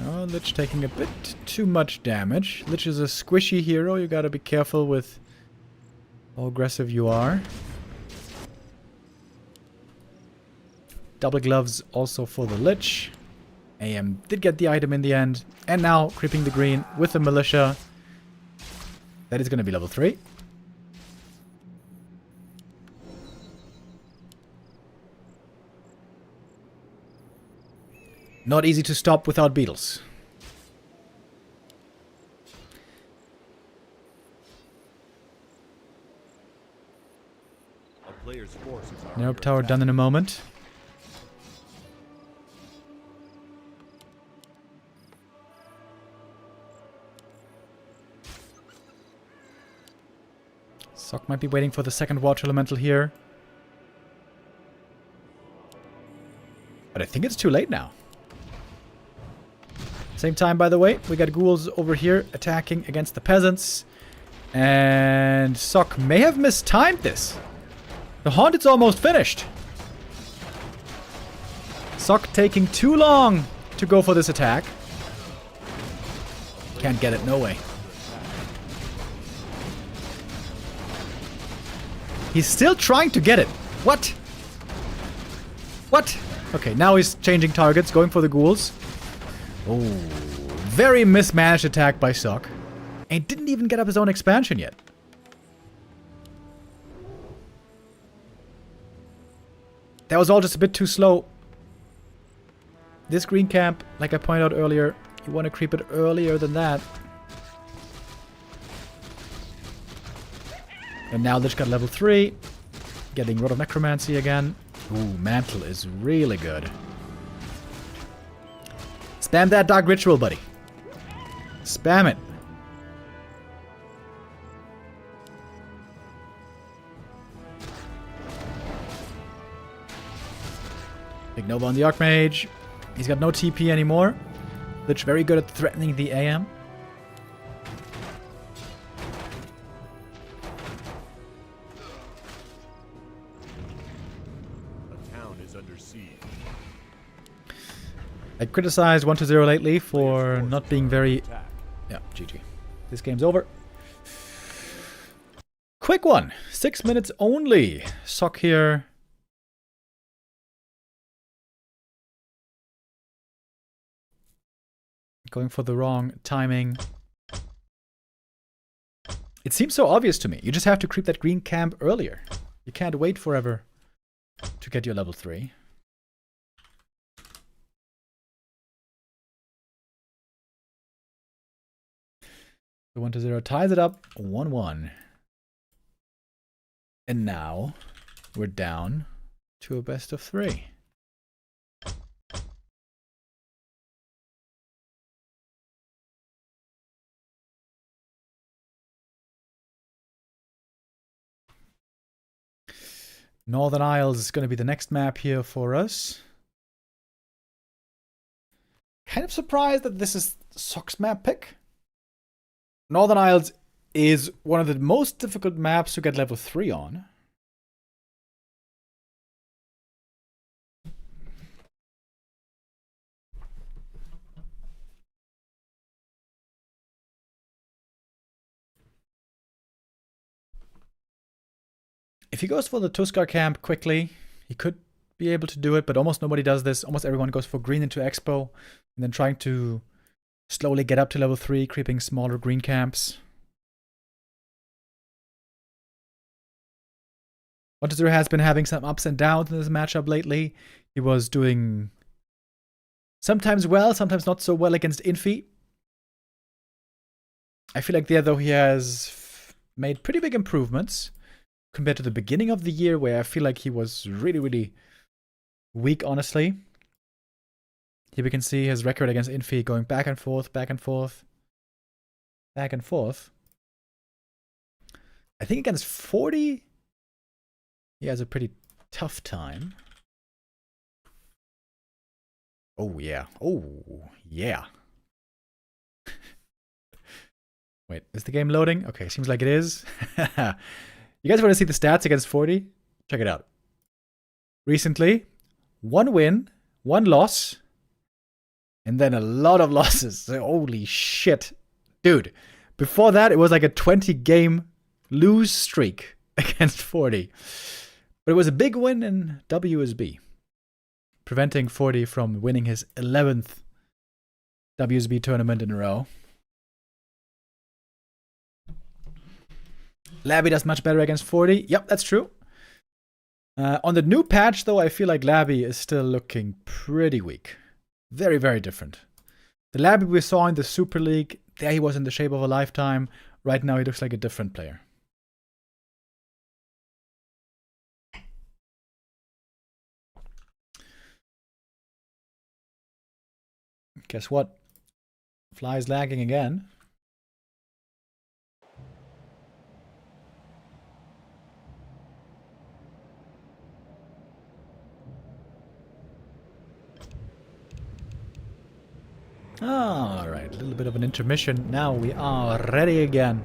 Oh, Lich taking a bit too much damage. Lich is a squishy hero. You gotta be careful with how aggressive you are. Double gloves also for the Lich. AM did get the item in the end. And now creeping the green with the Militia. That is going to be level 3. Not easy to stop without beetles. A player's forces are Nope, under tower attack. done in a moment. Sock might be waiting for the second water elemental here. But I think it's too late now. Same time, by the way, we got ghouls over here attacking against the peasants. And Sock may have mistimed this. The Haunted's almost finished. Sock taking too long to go for this attack. Can't get it, no way. He's still trying to get it. What? What? Okay, now he's changing targets, going for the ghouls. Oh, very mismanaged attack by Sock. And didn't even get up his own expansion yet. That was all just a bit too slow. This green camp, like I pointed out earlier, you want to creep it earlier than that. And now Lich got level 3. Getting Rod of Necromancy again. Ooh, Mantle is really good. Spam that Dark Ritual, buddy. Spam it. Big Nova on the Archmage. He's got no TP anymore. Lich very good at threatening the AM. I criticized 1-0 lately for not being very... Yeah, GG. This game's over. Quick one. 6 minutes only. Sock here. Going for the wrong timing. It seems so obvious to me. You just have to creep that green camp earlier. You can't wait forever to get your level 3. The 1-0 ties it up 1-1. And now we're down to a best of 3. Northern Isles is going to be the next map here for us. Kind of surprised that this is Sock's map pick. Northern Isles is one of the most difficult maps to get level 3 on. If he goes for the Tuskar camp quickly, he could be able to do it, but almost nobody does this. Almost everyone goes for green into Expo, and then trying to slowly get up to level 3, creeping smaller green camps. 1-0 has been having some ups and downs in this matchup lately. He was doing sometimes well, sometimes not so well against Infi. I feel like there, though, he has made pretty big improvements compared to the beginning of the year, where I feel like he was really, really weak, honestly. Here we can see his record against Infi going back and forth, back and forth, back and forth. I think against Forti, he has a pretty tough time. Oh, yeah. Oh, yeah. Wait, is the game loading? Okay, seems like it is. You guys want to see the stats against Forti? Check it out. Recently, 1 win, 1 loss, and then a lot of losses. Holy shit. Dude, before that, it was like a 20-game lose streak against Forti. But it was a big win in WSB, preventing Forti from winning his 11th WSB tournament in a row. Labby does much better against Forti. Yep, that's true. On the new patch, though, I feel like Labby is still looking pretty weak. Very, very different. The Labby we saw in the Super League, there he was in the shape of a lifetime. Right now he looks like a different player. Guess what? Fly's lagging again. Alright, a little bit of an intermission. Now we are ready again.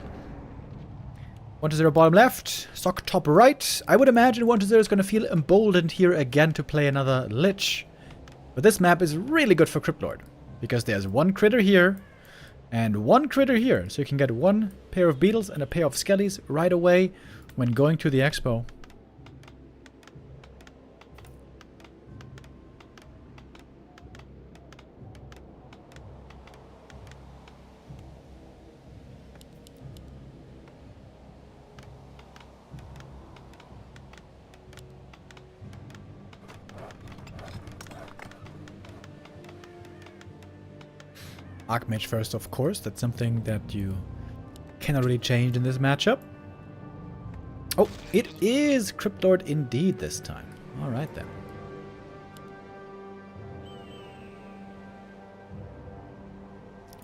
1-0 bottom left, Sock top right. I would imagine 1-0 is going to feel emboldened here again to play another Lich. But this map is really good for Cryptlord. Because there's one critter here and one critter here. So you can get one pair of beetles and a pair of skellies right away when going to the expo. Archmage first, of course. That's something that you cannot really change in this matchup. Oh, it is Cryptlord indeed this time. Alright then.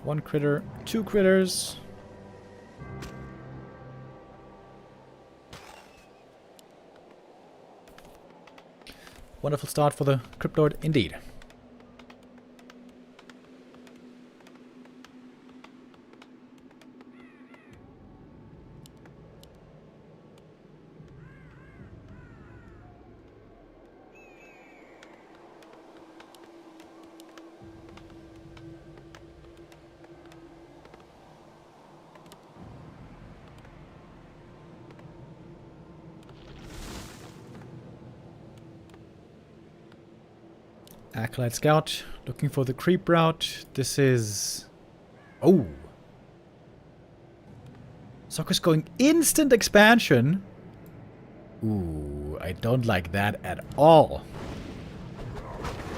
One critter, two critters. Wonderful start for the Cryptlord indeed. Acolyte Scout, looking for the creep route. This is... Oh! Soccer's going instant expansion. Ooh, I don't like that at all.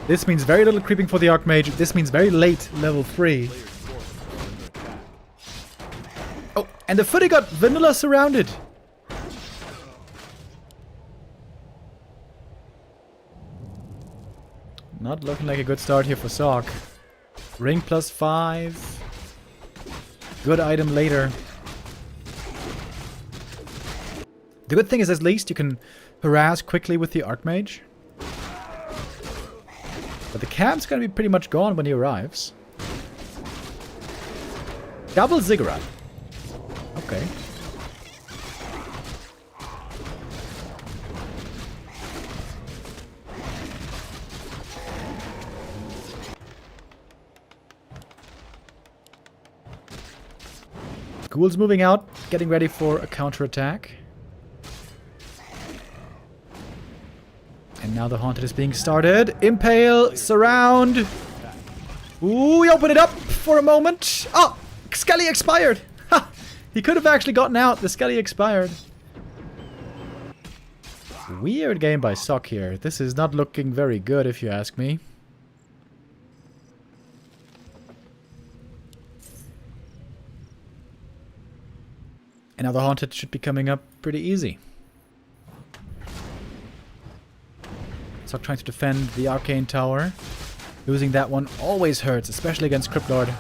This means very little creeping for the Archmage. This means very late level 3. Oh, and the footy got vanilla surrounded. Not looking like a good start here for Sock. Ring +5. Good item later. The good thing is at least you can harass quickly with the Archmage. But the camp's gonna be pretty much gone when he arrives. Double ziggurat. Okay. Ghoul's moving out, getting ready for a counterattack. And now the Haunted is being started. Impale, surround. Ooh, we open it up for a moment. Oh, Skelly expired. Ha! He could have actually gotten out. The Skelly expired. Weird game by Sock here. This is not looking very good if you ask me. And now the Haunted should be coming up pretty easy. Sock trying to defend the Arcane Tower. Losing that one always hurts, especially against Cryptlord.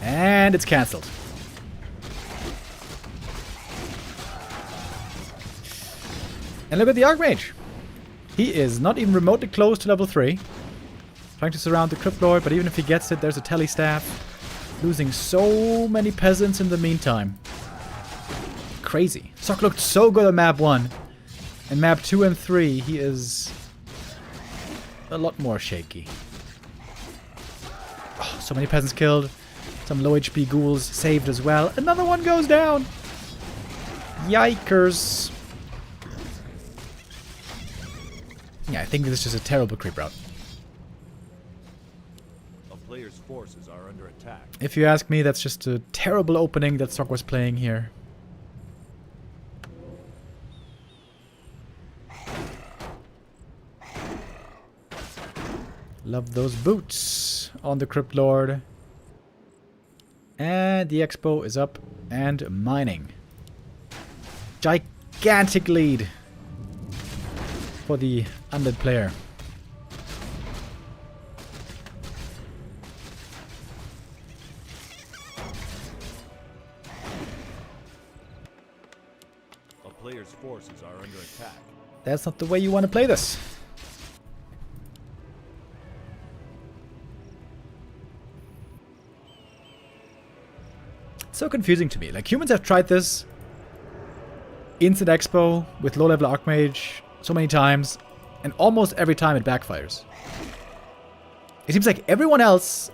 And it's cancelled. And look at the Archmage. He is not even remotely close to level 3. Trying to surround the Cryptlord, but even if he gets it, there's a Telly Staff. Losing so many peasants in the meantime. Crazy. Sock looked so good on map 1. And map 2 and 3, he is a lot more shaky. Oh, so many peasants killed. Some low HP ghouls saved as well. Another one goes down. Yikers. Yeah, I think this is a terrible creep route. Players' forces are under attack. If you ask me, that's just a terrible opening that Sock was playing here. Love those boots on the Crypt Lord. And the Expo is up and mining. Gigantic lead for the undead player. A player's forces are under attack. That's not the way you want to play this. It's so confusing to me. Like, humans have tried this Instant Expo with low-level Archmage so many times, and almost every time it backfires. It seems like everyone else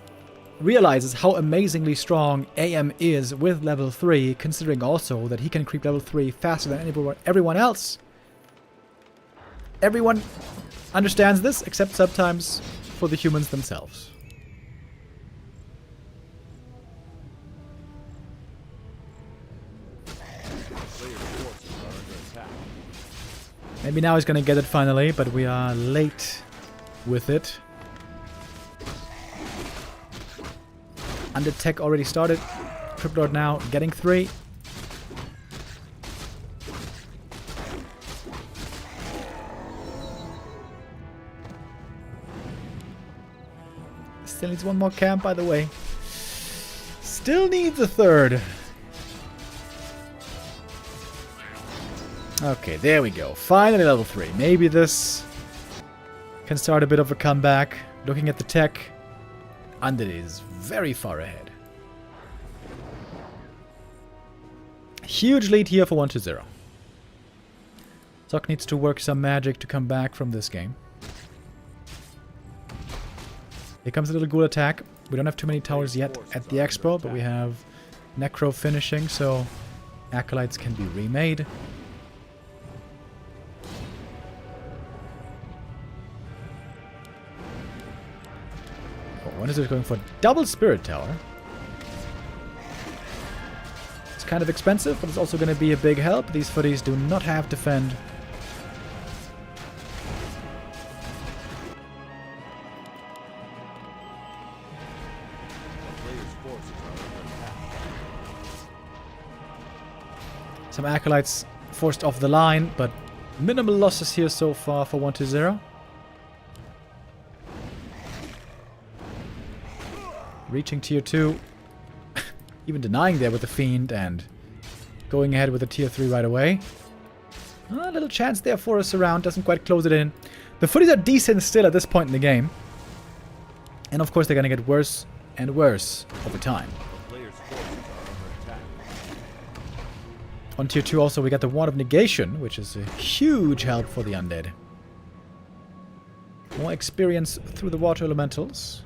realizes how amazingly strong AM is with level 3, considering also that he can creep level 3 faster than everyone else. Everyone understands this, except sometimes for the humans themselves. Maybe now he's gonna get it finally, but we are late with it. Undead tech already started. Crypt Lord now getting 3. Still needs one more camp, by the way. Still needs a third. Okay, there we go. Finally level 3. Maybe this can start a bit of a comeback. Looking at the tech, Undead is very far ahead. Huge lead here for 1-0. Zoc needs to work some magic to come back from this game. Here comes a little ghoul attack. We don't have too many towers yet at the Expo, but we have Necro finishing, so Acolytes can be remade. One is going for double Spirit Tower. It's kind of expensive, but it's also going to be a big help. These footies do not have defend. Some Acolytes forced off the line, but minimal losses here so far for 1-0. Reaching tier 2. Even denying there with the Fiend and going ahead with the tier 3 right away. A little chance there for a surround. Doesn't quite close it in. The footies are decent still at this point in the game. And of course they're going to get worse and worse over time. On tier 2 also we got the Wand of Negation, which is a huge help for the Undead. More experience through the Water Elementals.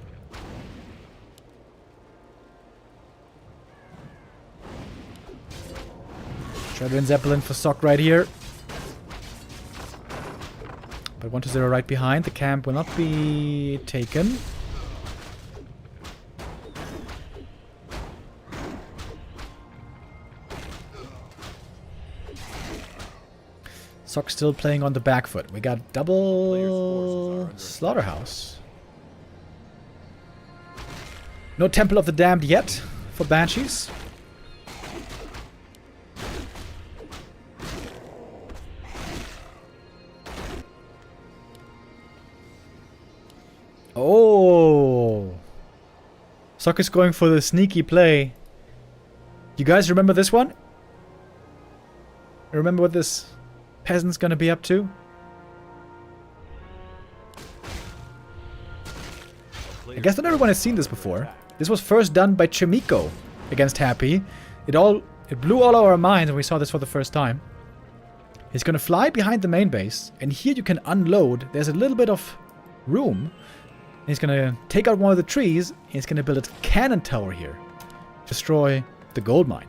Shredder and Zeppelin for Sock right here. But 1-0 right behind. The camp will not be taken. Sock still playing on the back foot. We got double Slaughterhouse. No Temple of the Damned yet for Banshees. Oh! Sock is going for the sneaky play. You guys remember this one? Remember what this peasant's gonna be up to? I guess not everyone has seen this before. This was first done by Chimiko against Happy. It blew all our minds when we saw this for the first time. He's gonna fly behind the main base, and here you can unload. There's a little bit of room. He's gonna take out one of the trees, and he's gonna build a cannon tower here. Destroy the gold mine.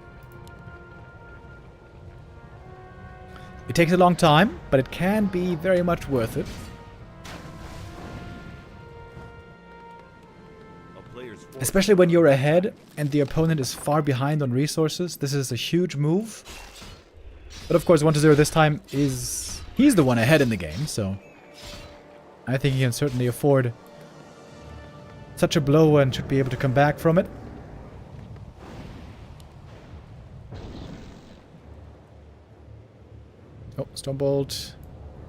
It takes a long time, but it can be very much worth it. Especially when you're ahead and the opponent is far behind on resources. This is a huge move. But of course 1-0 this time he's the one ahead in the game, so I think he can certainly afford such a blow and should be able to come back from it. Oh, Stormbolt.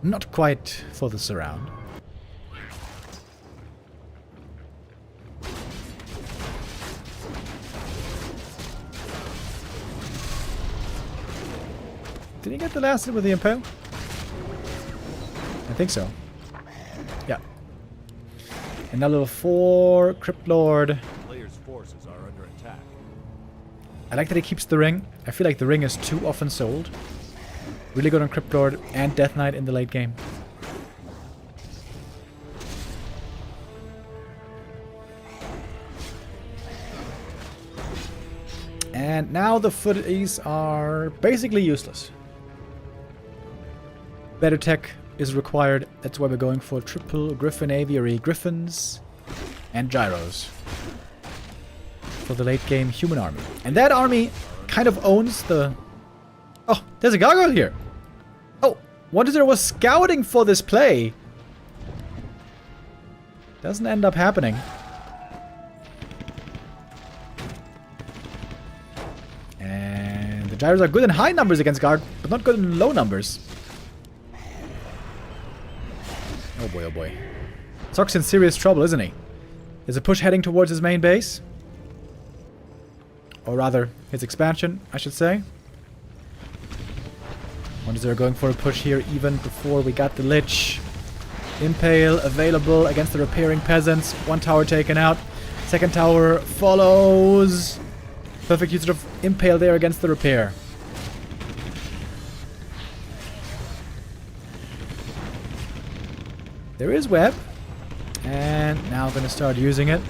Not quite for the surround. Did he get the last hit with the Impale? I think so. Yeah. And now level 4, Crypt Lord. Players' forces are under attack. I like that he keeps the ring. I feel like the ring is too often sold. Really good on Crypt Lord and Death Knight in the late game. And now the footies are basically useless. Better tech is required. That's why we're going for triple Griffin Aviary Griffins and Gyros for the late game human army. And that army kind of owns the... Oh, there's a gargoyle here. Oh, Wonder was scouting for this play. Doesn't end up happening. And the Gyros are good in high numbers against Garg, but not good in low numbers. Oh boy, oh boy. Sock's in serious trouble, isn't he? There's a push heading towards his main base. Or rather, his expansion, I should say. Wonder going for a push here even before we got the Lich. Impale available against the repairing peasants. One tower taken out. Second tower follows. Perfect use of Impale there against the repair. There is web. And now I'm going to start using it.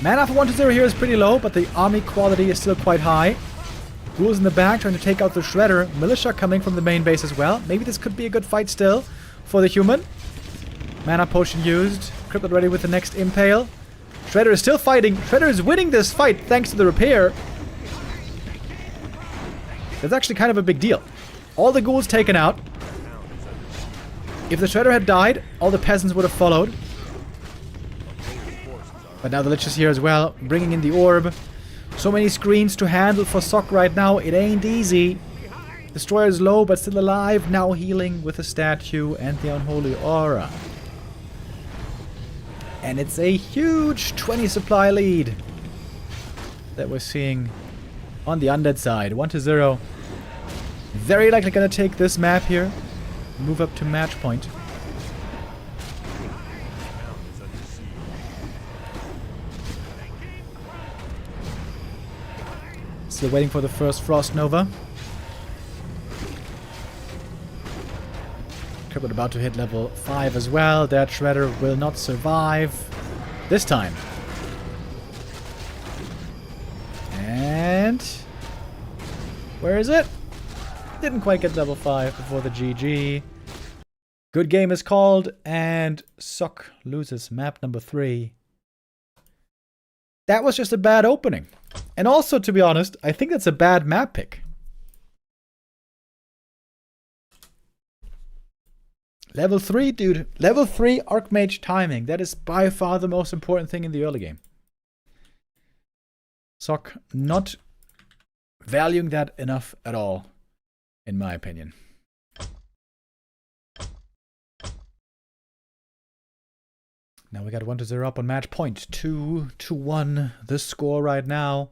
Mana for 1-0 here is pretty low, but the army quality is still quite high. Ghouls in the back trying to take out the Shredder. Militia coming from the main base as well. Maybe this could be a good fight still for the human. Mana potion used. Crippled ready with the next Impale. Shredder is still fighting. Shredder is winning this fight thanks to the repair. That's actually kind of a big deal. All the ghouls taken out. If the Shredder had died, all the peasants would have followed. But now the Lich is here as well, bringing in the orb. So many screens to handle for Sock right now. It ain't easy. Destroyer is low, but still alive. Now healing with a statue and the Unholy Aura. And it's a huge 20 supply lead that we're seeing on the Undead side. 1-0. Very likely going to take this map here. Move up to match point. Still waiting for the first Frost Nova. Crippled about to hit level 5 as well. That Shredder will not survive this time. And... where is it? Didn't quite get level 5 before the GG. Good game is called, and Sock loses map number 3. That was just a bad opening. And also, to be honest, I think that's a bad map pick. Level 3, dude. Level 3 Archmage timing. That is by far the most important thing in the early game. Sock not valuing that enough at all, in my opinion. Now we got 1-0 up on match point. 2-1 the score right now.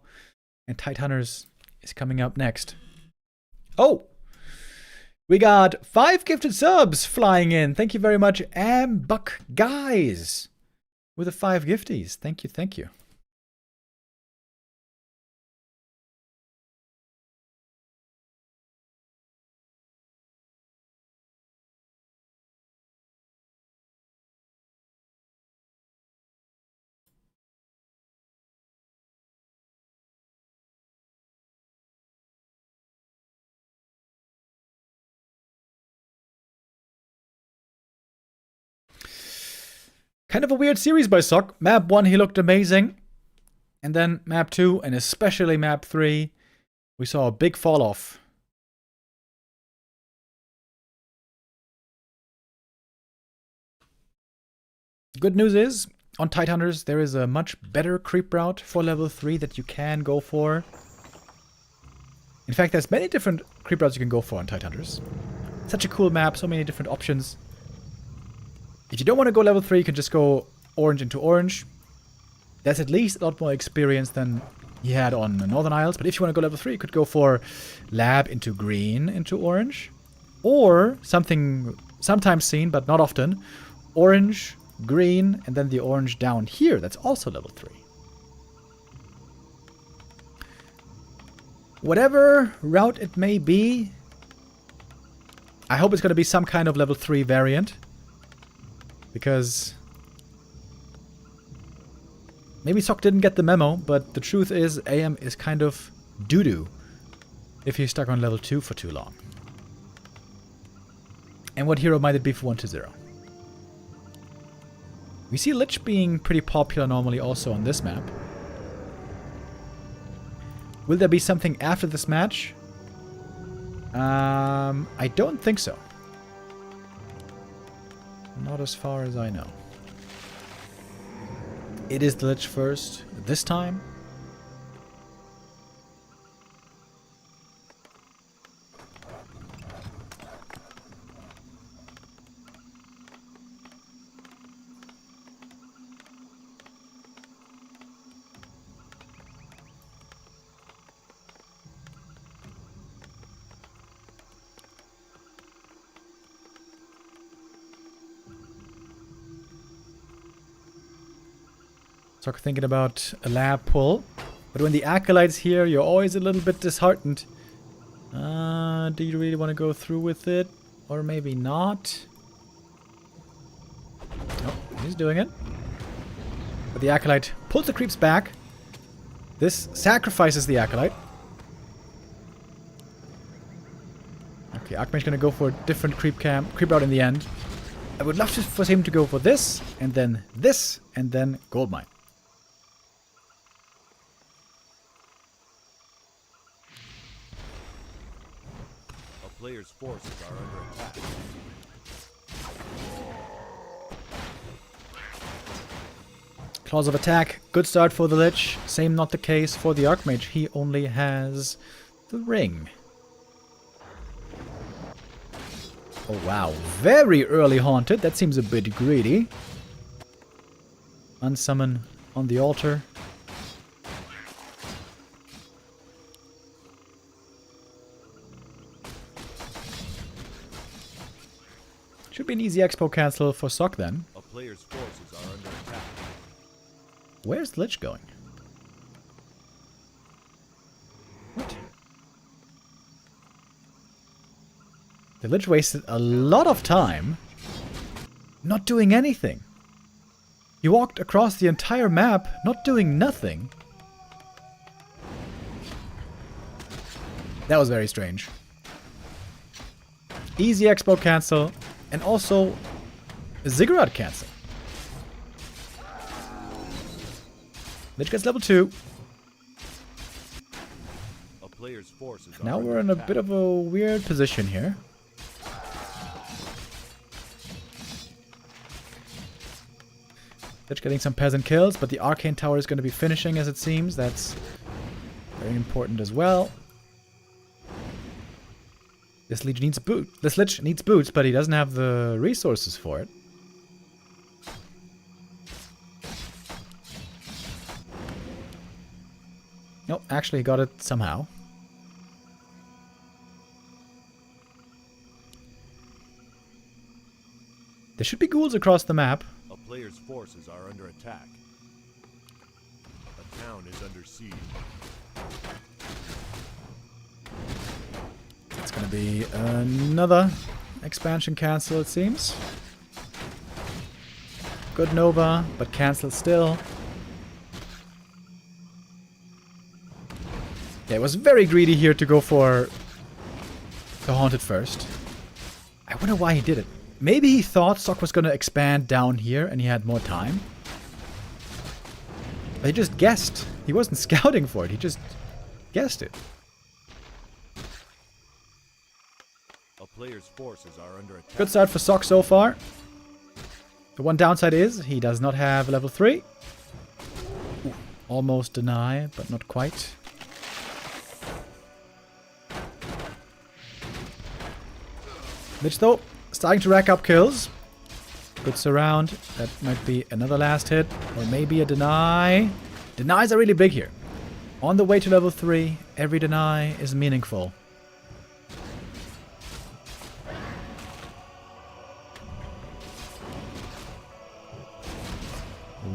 And Tidehunters is coming up next. Oh! We got 5 gifted subs flying in. Thank you very much, Buck Guys, with the 5 gifties. Thank you, thank you. Kind of a weird series by Sock. Map 1, he looked amazing. And then map 2, and especially map 3, we saw a big fall off. Good news is, on Tidehunters, there is a much better creep route for level 3 that you can go for. In fact, there's many different creep routes you can go for on Tidehunters. Such a cool map, so many different options. If you don't want to go level 3, you can just go orange into orange. That's at least a lot more experience than he had on the Northern Isles. But if you want to go level 3, you could go for lab into green into orange. Or something sometimes seen, but not often. Orange, green, and then the orange down here. That's also level 3. Whatever route it may be, I hope it's going to be some kind of level 3 variant. Because maybe Sok didn't get the memo, but the truth is AM is kind of doo-doo if you're stuck on level 2 for too long. And what hero might it be for 1-0? We see Lich being pretty popular normally also on this map. Will there be something after this match? I don't think so. Not as far as I know. It is the Lich first this time. So thinking about a lab pull. But when the Acolyte's here, you're always a little bit disheartened. Do you really want to go through with it? Or maybe not? Oh, he's doing it. But the Acolyte pulls the creeps back. This sacrifices the Acolyte. Okay, Archmage's gonna go for a different creep route in the end. I would love for him to go for this, and then Goldmine. A player's forces are under attack. Claws of attack, good start for the Lich. Same not the case for the Archmage. He only has the ring. Oh wow, very early haunted. That seems a bit greedy. Unsummon on the altar. Should be an easy expo cancel for Sok then. A player's forces are under attack. Where's the Lich going? What? The Lich wasted a lot of time not doing anything. He walked across the entire map not doing nothing. That was very strange. Easy expo cancel and also a ziggurat cancel. Lich gets level 2. A player's forces are Now under we're in a attack. bit of a weird position here. Lich getting some peasant kills, but the arcane tower is going to be finishing as it seems. That's very important as well. This Lich needs boots, but he doesn't have the resources for it. Nope, actually he got it somehow. There should be ghouls across the map. A player's forces are under attack. A town is under siege. It's gonna be another expansion cancel, it seems. Good Nova, but cancel still. Yeah, it was very greedy here to go for the Haunted first. I wonder why he did it. Maybe he thought Sok was gonna expand down here and he had more time. But he just guessed. He wasn't scouting for it, he just guessed it. A player's forces are under attack. Good start for Sok so far. The one downside is he does not have level 3. Ooh, almost deny, but not quite. Lich though, starting to rack up kills. Good surround. That might be another last hit. Or maybe a deny. Denies are really big here. On the way to level 3, every deny is meaningful.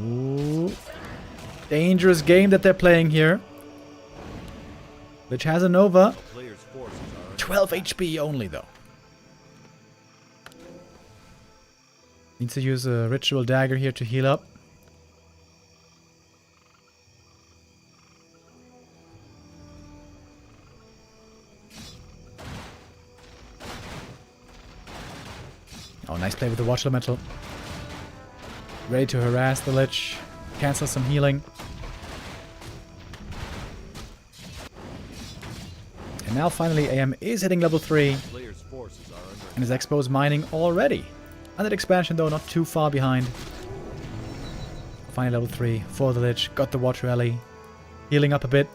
Ooh. Dangerous game that they're playing here. Lich has a Nova. 12 HP only though. Needs to use a ritual dagger here to heal up. Oh, nice play with the Watch Elemental. Ready to harass the Lich. Cancel some healing. And now finally AM is hitting level 3. And is exposed mining already. Under expansion though, not too far behind. Finally level 3 for the Lich. Got the Watch Rally. Healing up a bit.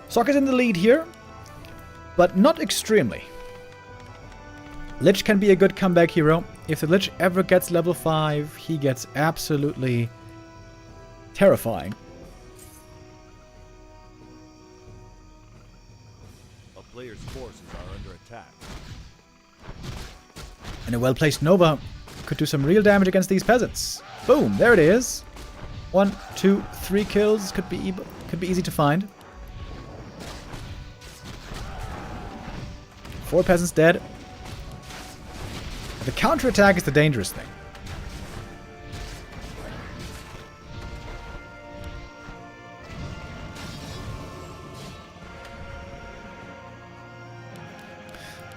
Sokka's in the lead here. But not extremely. Lich can be a good comeback hero. If the Lich ever gets level 5, he gets absolutely terrifying. A player's forces are under attack. And a well-placed Nova could do some real damage against these peasants. Boom, there it is. 1, 2, 3 kills could be easy to find. 4 peasants dead. The counterattack is the dangerous thing.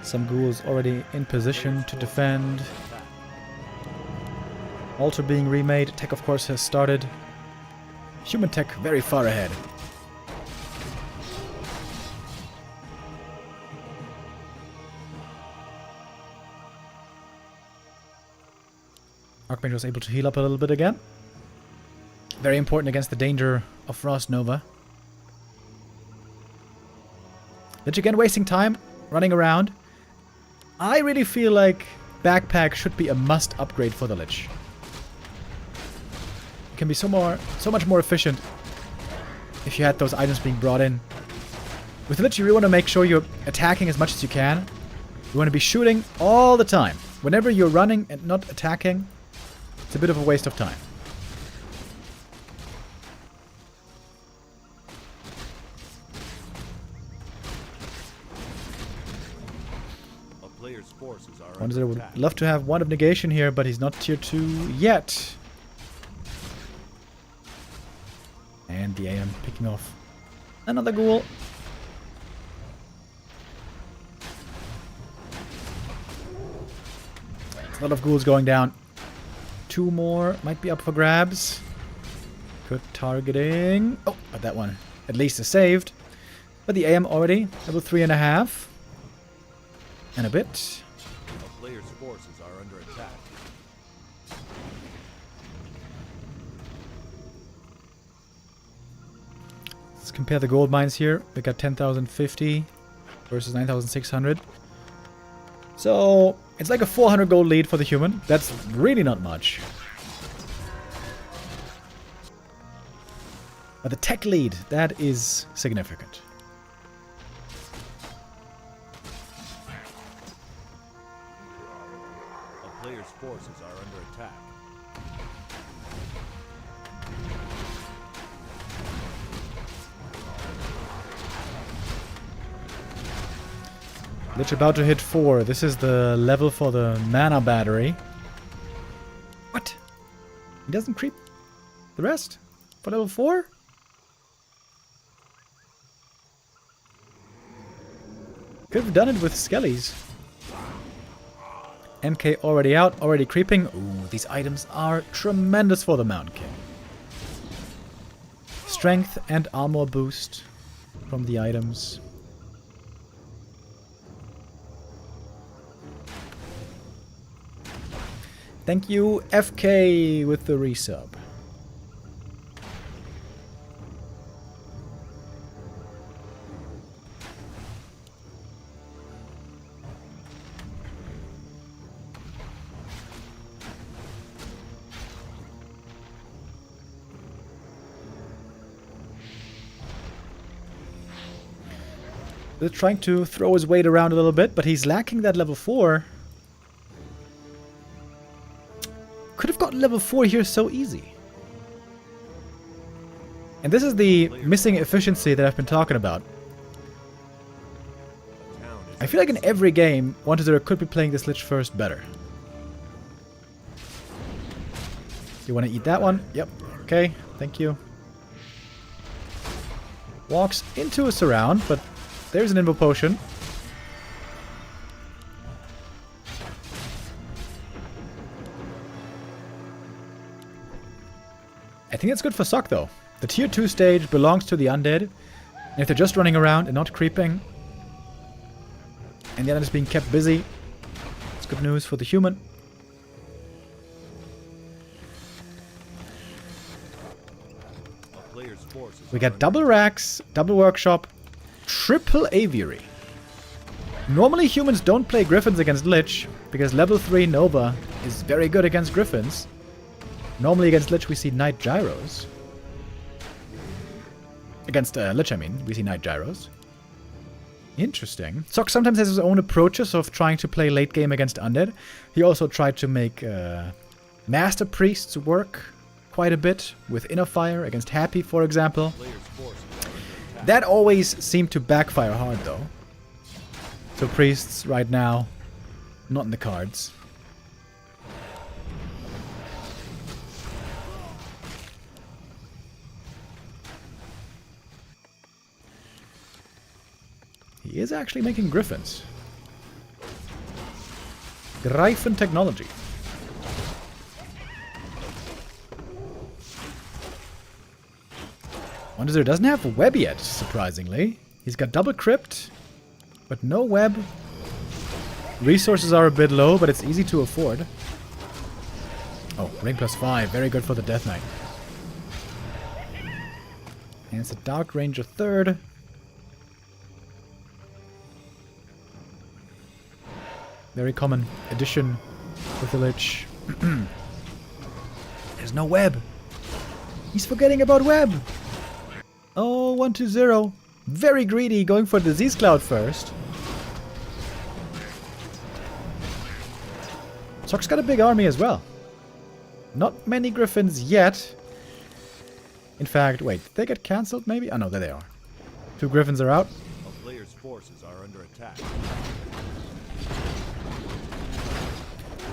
Some ghouls already in position to defend. Altar being remade. Tech, of course, has started. Human tech very far ahead. Archmage was able to heal up a little bit again. Very important against the danger of Frost Nova. Lich again wasting time, running around. I really feel like Backpack should be a must upgrade for the Lich. It can be so much more efficient if you had those items being brought in. With the Lich, you really want to make sure you're attacking as much as you can. You want to be shooting all the time. Whenever you're running and not attacking, it's a bit of a waste of time. A player's forces are Wonder under would attack. love to have one of negation here, but he's not tier 2 yet. And the AM picking off another ghoul. A lot of ghouls going down. 2 more might be up for grabs. Good targeting. Oh, but that one at least is saved. But the AM already level 3.5. And a bit. A player's forces are under attack. Let's compare the gold mines here. We got 10,050 versus 9,600. So it's like a 400 gold lead for the human. That's really not much. But the tech lead, that is significant. A player's forces are under attack. Lich about to hit 4. This is the level for the mana battery. What? He doesn't creep the rest? For level 4? Could have done it with Skellies. MK already out, already creeping. Ooh, these items are tremendous for the Mountain King. Strength and armor boost from the items. Thank you, FK, with the resub. They're trying to throw his weight around a little bit, but he's lacking that level 4. Could have gotten level 4 here so easy. And this is the missing efficiency that I've been talking about. I feel like in every game, 1-0 could be playing this Lich first better. You want to eat that one? Yep. Okay, thank you. Walks into a surround, but there's an Invo Potion. I think it's good for Sock though. The tier 2 stage belongs to the undead. And if they're just running around and not creeping, and the undead is being kept busy, it's good news for the human. We got double racks, double workshop, triple aviary. Normally humans don't play griffins against Lich, because level 3 Nova is very good against griffins. Normally against Lich we see Night Gyros. Against Lich, I mean, we see Night Gyros. Interesting. Sock sometimes has his own approaches of trying to play late game against undead. He also tried to make Master Priests work quite a bit with Inner Fire against Happy, for example. That always seemed to backfire hard, though. So Priests, right now, not in the cards. He is actually making Griffins. Greifen technology. 1-0 doesn't have a web yet, surprisingly. He's got double crypt, but no web. Resources are a bit low, but it's easy to afford. Oh, ring +5. Very good for the Death Knight. And it's a Dark Ranger 3rd. Very common addition with the Lich. There's no web. He's forgetting about web. Oh, 1-0. Very greedy, going for Disease Cloud first. Sock's got a big army as well. Not many Griffins yet. In fact, wait, did they get cancelled maybe? Oh no, there they are. 2 Griffins are out. A player's forces are under attack.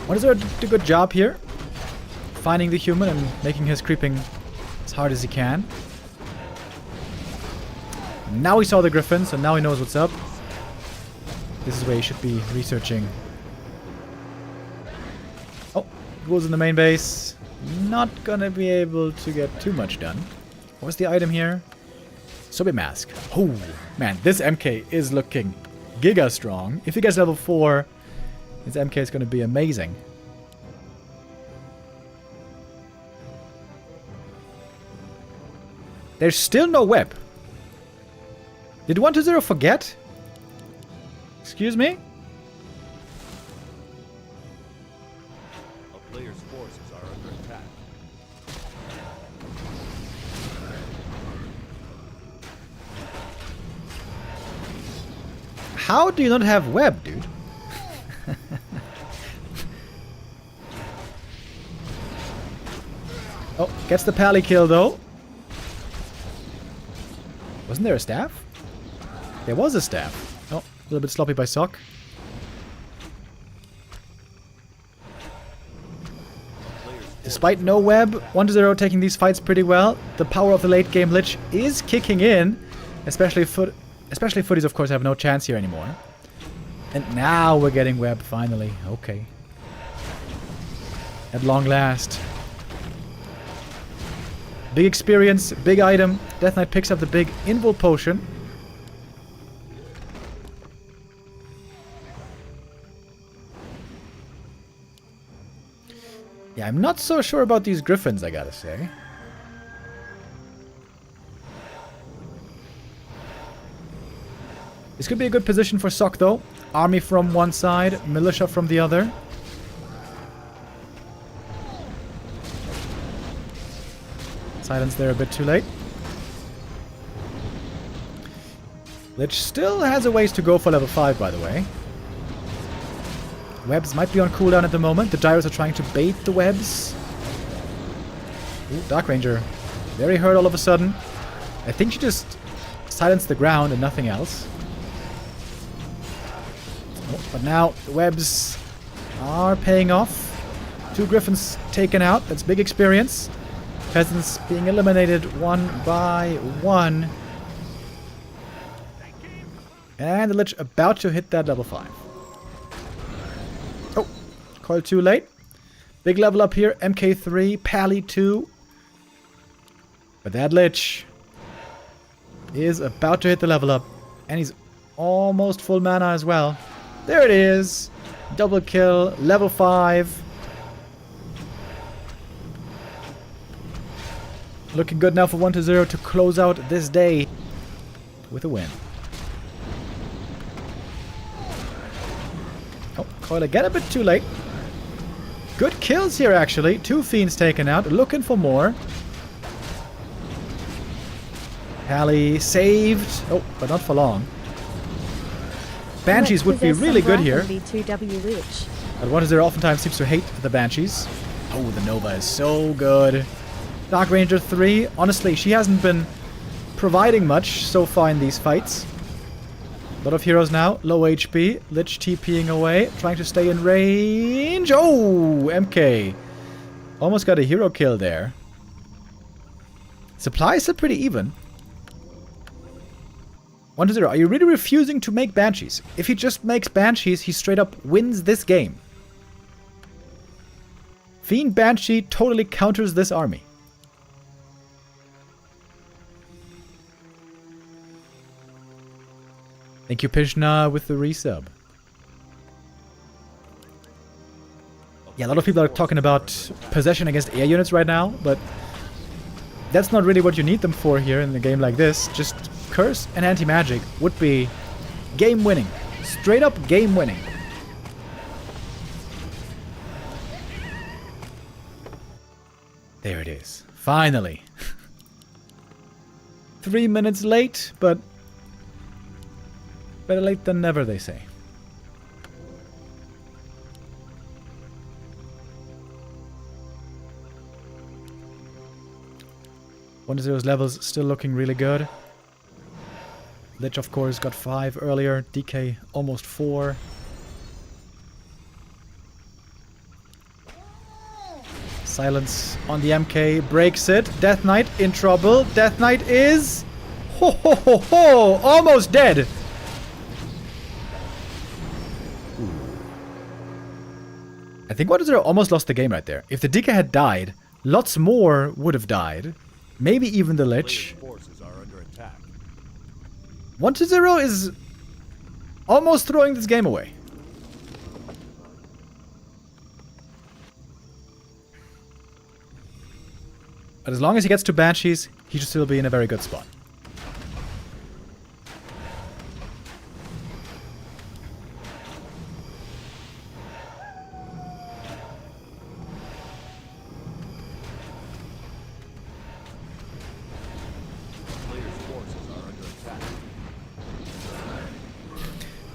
1-0 did a good job here. Finding the human and making his creeping as hard as he can. Now he saw the Griffin, so now he knows what's up. This is where he should be researching. Oh, goes in the main base. Not gonna be able to get too much done. What was the item here? Sobe Mask. Oh, man, this MK is looking giga strong. If he gets level 4, his MK is gonna be amazing. There's still no web. Did 1-0 forget? Excuse me? A player's forces are under attack. How do you not have web, dude? Oh, gets the pally kill though. Wasn't there a staff? There was a staff. Oh, a little bit sloppy by Sock. Despite no web, 1-0 taking these fights pretty well. The power of the late game Lich is kicking in. Especially Footies, of course, have no chance here anymore. And now we're getting web, finally. Okay. At long last. Big experience, big item. Death Knight picks up the big Invul Potion. Yeah, I'm not so sure about these griffins, I gotta say. This could be a good position for Sok, though. Army from one side, militia from the other. Silence there a bit too late. Lich still has a ways to go for level 5, by the way. Webs might be on cooldown at the moment. The Gyros are trying to bait the webs. Ooh, Dark Ranger. Very hurt all of a sudden. I think she just silenced the ground and nothing else. Oh, but now the webs are paying off. 2 griffins taken out. That's big experience. Peasants being eliminated one by one. And the Lich about to hit that level 5. Oh, coil too late. Big level up here. MK3, Pally 2. But that Lich is about to hit the level up. And he's almost full mana as well. There it is. Double kill, level 5. Looking good now for 1-0 to close out this day with a win. Oh, coil again a bit too late. Good kills here, actually. 2 fiends taken out. Looking for more. Pally saved. Oh, but not for long. Banshees would be really good here. But 1-0 oftentimes seems to hate the Banshees. Oh, the Nova is so good. Dark Ranger 3. Honestly, she hasn't been providing much so far in these fights. A lot of heroes now. Low HP. Lich TPing away. Trying to stay in range. Oh, MK. Almost got a hero kill there. Supplies are pretty even. 1-0. Are you really refusing to make Banshees? If he just makes Banshees, he straight up wins this game. Fiend Banshee totally counters this army. Thank you, Pishna, with the resub. Yeah, a lot of people are talking about possession against air units right now, but that's not really what you need them for here in a game like this. Just curse and anti-magic would be game-winning. Straight up game-winning. There it is. Finally. 3 minutes late, but better late than never, they say. One of those levels still looking really good. Lich, of course, got 5 earlier. DK almost 4. Silence on the MK breaks it. Death Knight in trouble. Death Knight is... Ho ho ho ho! Almost dead! I think 1-0 almost lost the game right there. If the DK had died, lots more would have died. Maybe even the Lich. 1-0 is almost throwing this game away. But as long as he gets to Banshees, he should still be in a very good spot.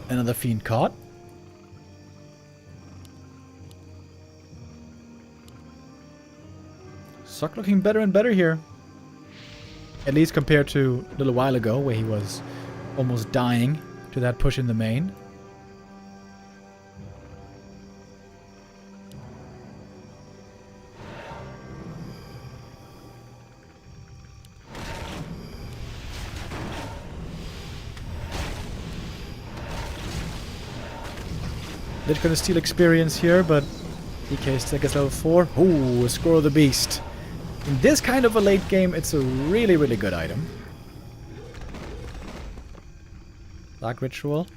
Another fiend caught. Sok looking better and better here. At least compared to a little while ago, where he was almost dying to that push in the main. Lich gonna steal experience here, but DK still gets level 4. Ooh, Score of the Beast. In this kind of a late game, it's a really, really good item. Dark Ritual,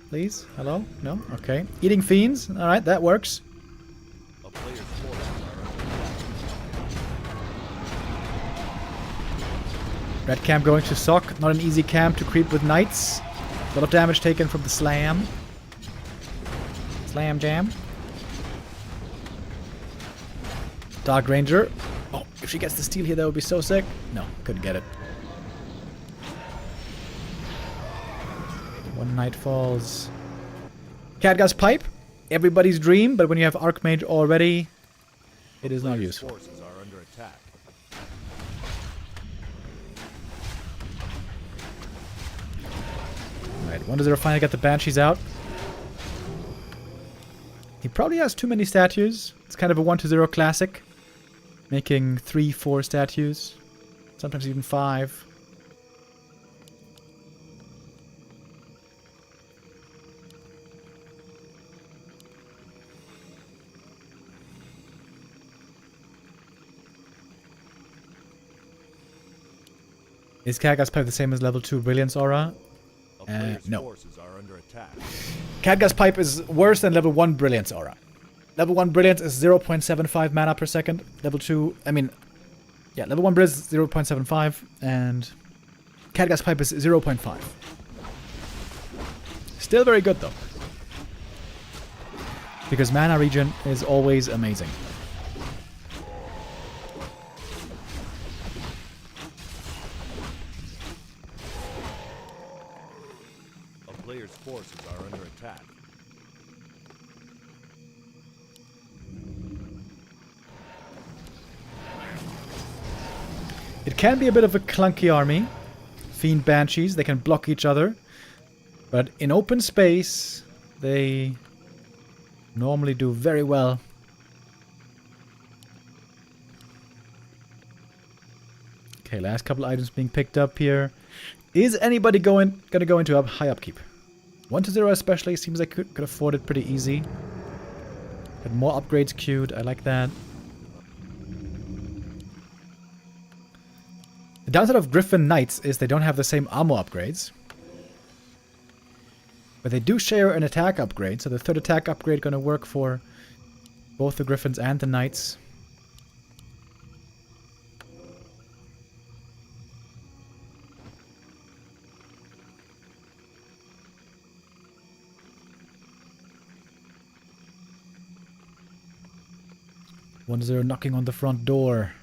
please. Hello? No? Okay. Eating Fiends. Alright, that works. A player's forces are under Red camp going to Sock. Not an easy camp to creep with knights. A lot of damage taken from the slam. Slam jam. Dark Ranger. Oh, if she gets the steal here, that would be so sick. No, couldn't get it. One knight falls. Khadgar's Pipe. Everybody's dream, but when you have Archmage already, it is not useful. Forces are under attack. Right, 1-0 finally got the Banshees out. He probably has too many statues. It's kind of a 1-0 classic. Making 3-4 statues. Sometimes even 5. Is Khadgar's Pipe the same as level 2 Brilliance Aura? A player's No. forces are under attack. Khadgar's Pipe is worse than level 1 Brilliance Aura. Level 1 Brilliance is 0.75 mana per second. Level 2, level 1 Brilliance is 0.75, and Khadgar's Pipe is 0.5. Still very good, though. Because mana regen is always amazing. A player's forces are under attack. It can be a bit of a clunky army. Fiend Banshees, they can block each other. But in open space, they normally do very well. Okay, last couple items being picked up here. Is anybody gonna go into high upkeep? 1-0 especially seems like could afford it pretty easy. Got more upgrades queued, I like that. The downside of Griffin Knights is they don't have the same armor upgrades. But they do share an attack upgrade, so the third attack upgrade gonna work for both the Griffins and the Knights. One zero knocking on the front door.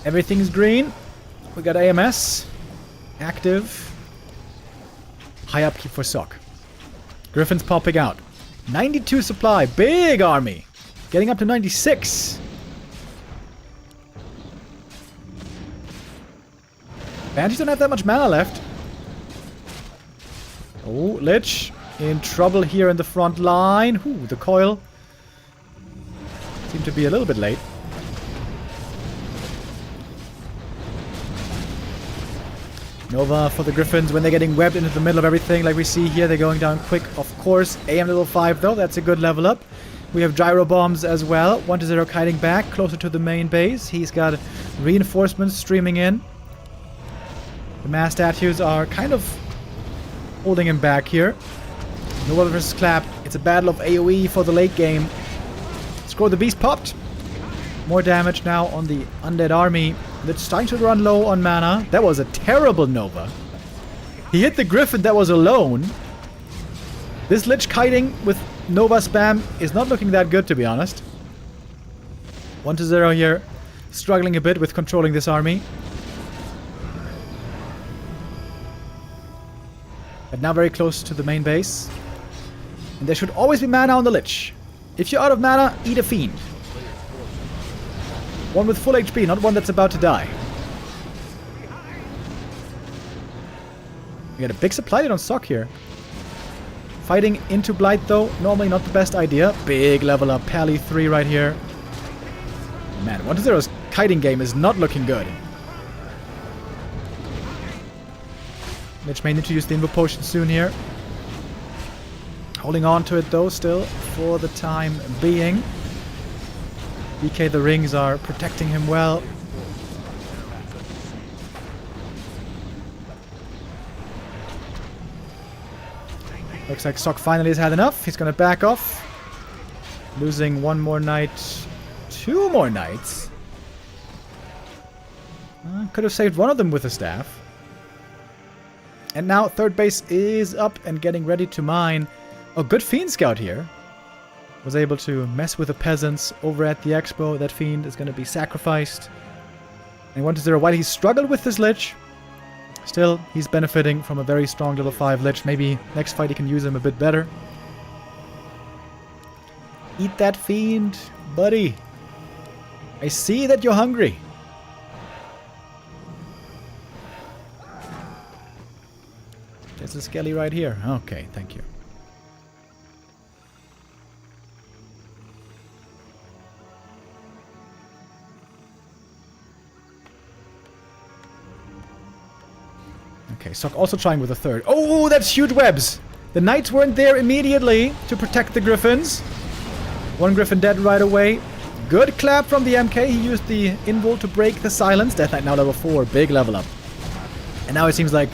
Everything's green. We got AMS. Active. High upkeep for Sock. Griffin's popping out. 92 supply. Big army. Getting up to 96. Banshees don't have that much mana left. Oh, Lich. In trouble here in the front line. Ooh, the coil. Seemed to be a little bit late. Nova for the Griffins when they're getting webbed into the middle of everything like we see here. They're going down quick, of course. AM level 5 though, that's a good level up. We have gyro bombs as well. 1-0 kiting back, closer to the main base. He's got reinforcements streaming in. The mass statues are kind of holding him back here. Nova versus Clap. It's a battle of AoE for the late game. Score the beast popped. More damage now on the undead army. It's starting to run low on mana. That was a terrible Nova. He hit the Griffin that was alone. This Lich kiting with Nova spam is not looking that good, to be honest. 1-0 here. Struggling a bit with controlling this army. But now very close to the main base. And there should always be mana on the Lich. If you're out of mana, eat a Fiend. One with full HP, not one that's about to die. We got a big supply on Sock here. Fighting into Blight though, normally not the best idea. Big level up, Pally 3 right here. Man, 1-0's kiting game is not looking good. Mitch may need to use the Invo Potion soon here. Holding on to it though still for the time being. BK the rings are protecting him well. Looks like Sock finally has had enough. He's going to back off. Losing one more knight. 2 more knights. Could have saved one of them with a staff. And now third base is up and getting ready to mine. Oh, good Fiend Scout here. Was able to mess with the peasants over at the expo. That Fiend is going to be sacrificed. And 1-0 while he struggled with this Lich. Still, he's benefiting from a very strong level 5 Lich. Maybe next fight he can use him a bit better. Eat that Fiend, buddy. I see that you're hungry. There's a Skelly right here. Okay, thank you. Okay, Sok also trying with a third. Oh, that's huge webs! The knights weren't there immediately to protect the griffins. One griffin dead right away. Good clap from the MK. He used the invul to break the silence. Death Knight now level 4. Big level up. And now it seems like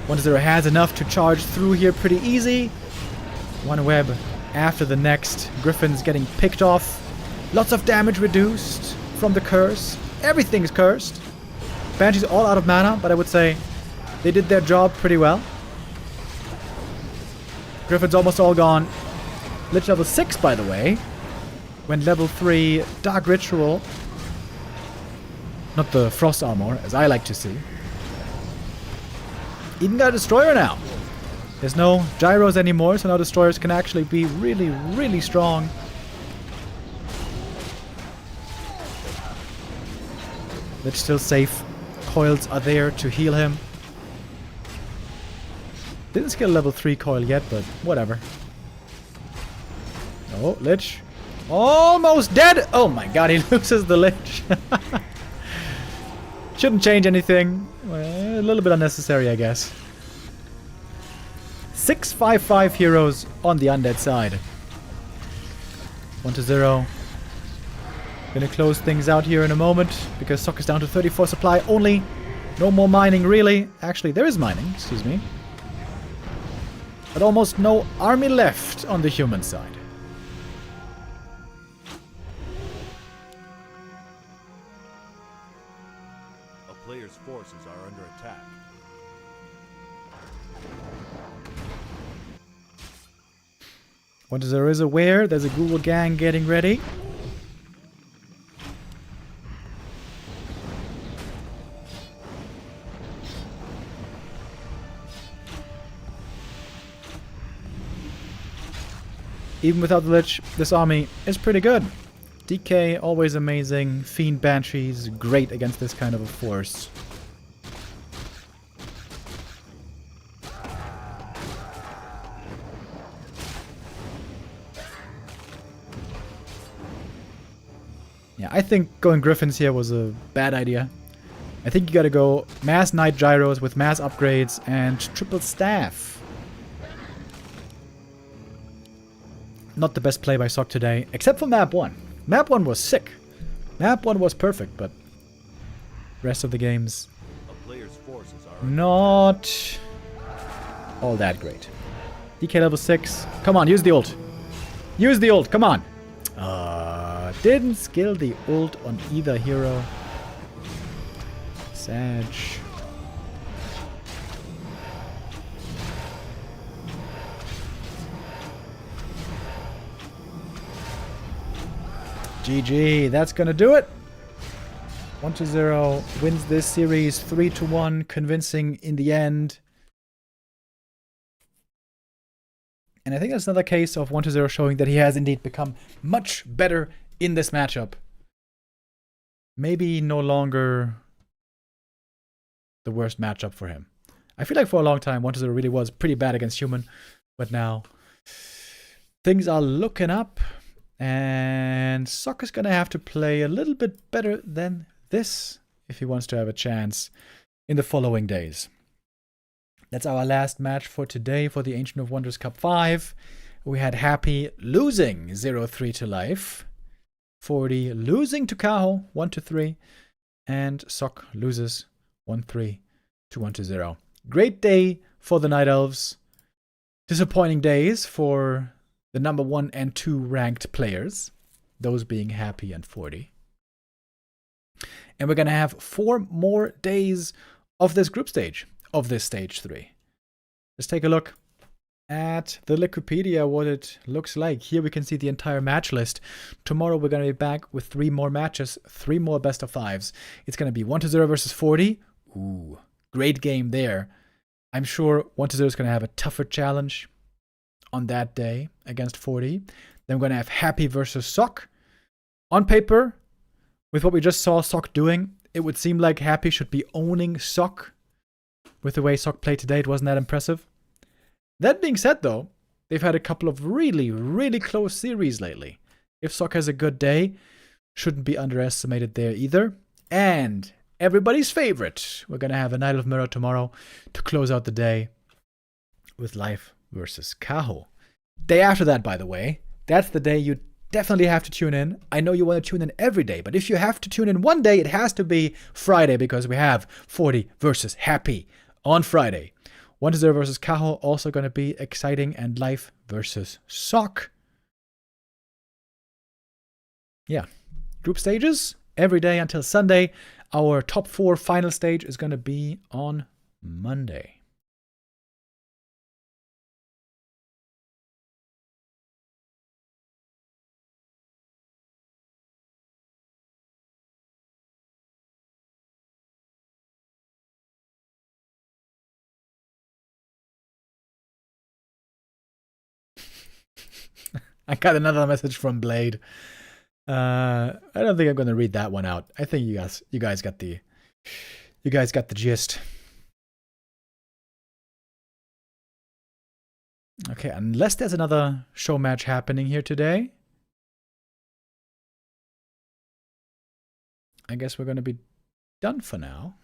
1-0 has enough to charge through here pretty easy. One web after the next. Griffins getting picked off. Lots of damage reduced from the curse. Everything's cursed. Banshee's all out of mana, but I would say they did their job pretty well. Griffin's almost all gone. Lich level 6, by the way. When level 3 Dark Ritual. Not the Frost Armor, as I like to see. Even got a Destroyer now. There's no Gyros anymore, so now Destroyers can actually be really, really strong. Lich still safe. Coils are there to heal him. Didn't skill level 3 coil yet, but whatever. Oh, Lich. Almost dead! Oh my god, he loses the Lich. Shouldn't change anything. Well, a little bit unnecessary, I guess. 6/5/5 heroes on the undead side. 1-0. Gonna close things out here in a moment, because Sok is down to 34 supply only. No more mining, really. Actually, there is mining, excuse me. But almost no army left on the human side. A player's forces are under attack. There is aware, there's a Google gang getting ready. Even without the Lich, this army is pretty good. DK, always amazing. Fiend Banshees, great against this kind of a force. Yeah, I think going Griffins here was a bad idea. I think you gotta go mass Knight Gyros with mass upgrades and triple staff. Not the best play by Sok today, except for map 1. Map 1 was sick. Map 1 was perfect, but rest of the games A player's forces are not all that great. DK level 6. Come on, use the ult. Use the ult, come on. Didn't skill the ult on either hero. Sag. GG, that's gonna do it. 1-0 wins this series 3-1, convincing in the end. And I think that's another case of 1-0 showing that he has indeed become much better in this matchup. Maybe no longer the worst matchup for him. I feel like for a long time 1-0 really was pretty bad against human, but now things are looking up. And Sok is going to have to play a little bit better than this if he wants to have a chance in the following days. That's our last match for today for the Ancient of Wonders Cup 5. We had Happy losing 0-3 to Life. Forti losing to Kaho 1-3. And Sok loses 1-3 to 1-0. Great day for the Night Elves. Disappointing days for the number 1 and 2 ranked players, those being Happy and Forti. And we're going to have 4 more days of this group stage, of this stage 3. Let's take a look at the Wikipedia, what it looks like. Here we can see the entire match list. Tomorrow we're going to be back with 3 more matches, 3 more best of 5s. It's going to be 1-0 versus Forti. Ooh, great game there. I'm sure 1-0 is going to have a tougher challenge on that day against Forti. Then we're going to have Happy versus Sock. On paper, with what we just saw Sock doing, it would seem like Happy should be owning Sock. With the way Sock played today, it wasn't that impressive. That being said, though, they've had a couple of really, really close series lately. If Sock has a good day, shouldn't be underestimated there either. And everybody's favorite, we're going to have a Night of Mirror tomorrow to close out the day with Life versus Kaho. Day after that, by the way, that's the day you definitely have to tune in. I know you want to tune in every day, but if you have to tune in one day, it has to be Friday because we have Forti versus Happy on Friday. 1-0 versus Kaho, also going to be exciting, and Life versus Sock. Yeah, group stages every day until Sunday. Our top 4 final stage is going to be on Monday. I got another message from Blade. I don't think I'm going to read that one out. I think you guys got the gist. Okay, unless there's another show match happening here today, I guess we're going to be done for now.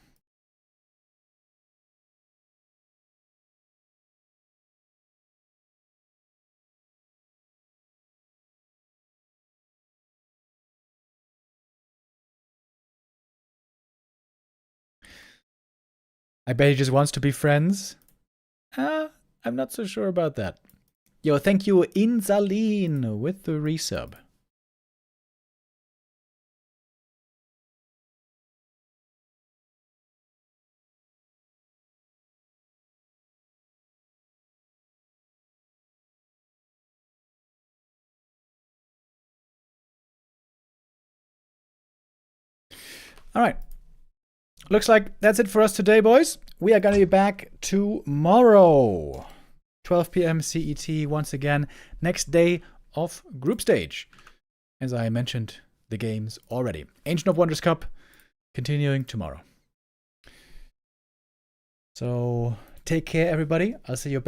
I bet he just wants to be friends. I'm not so sure about that. Yo, thank you, Inzaline, with the resub. All right. Looks like that's it for us today, boys. We are going to be back tomorrow, 12 p.m. CET, once again. Next day of group stage. As I mentioned, the games already. Ancient of Wonders Cup continuing tomorrow. So take care, everybody. I'll see you back.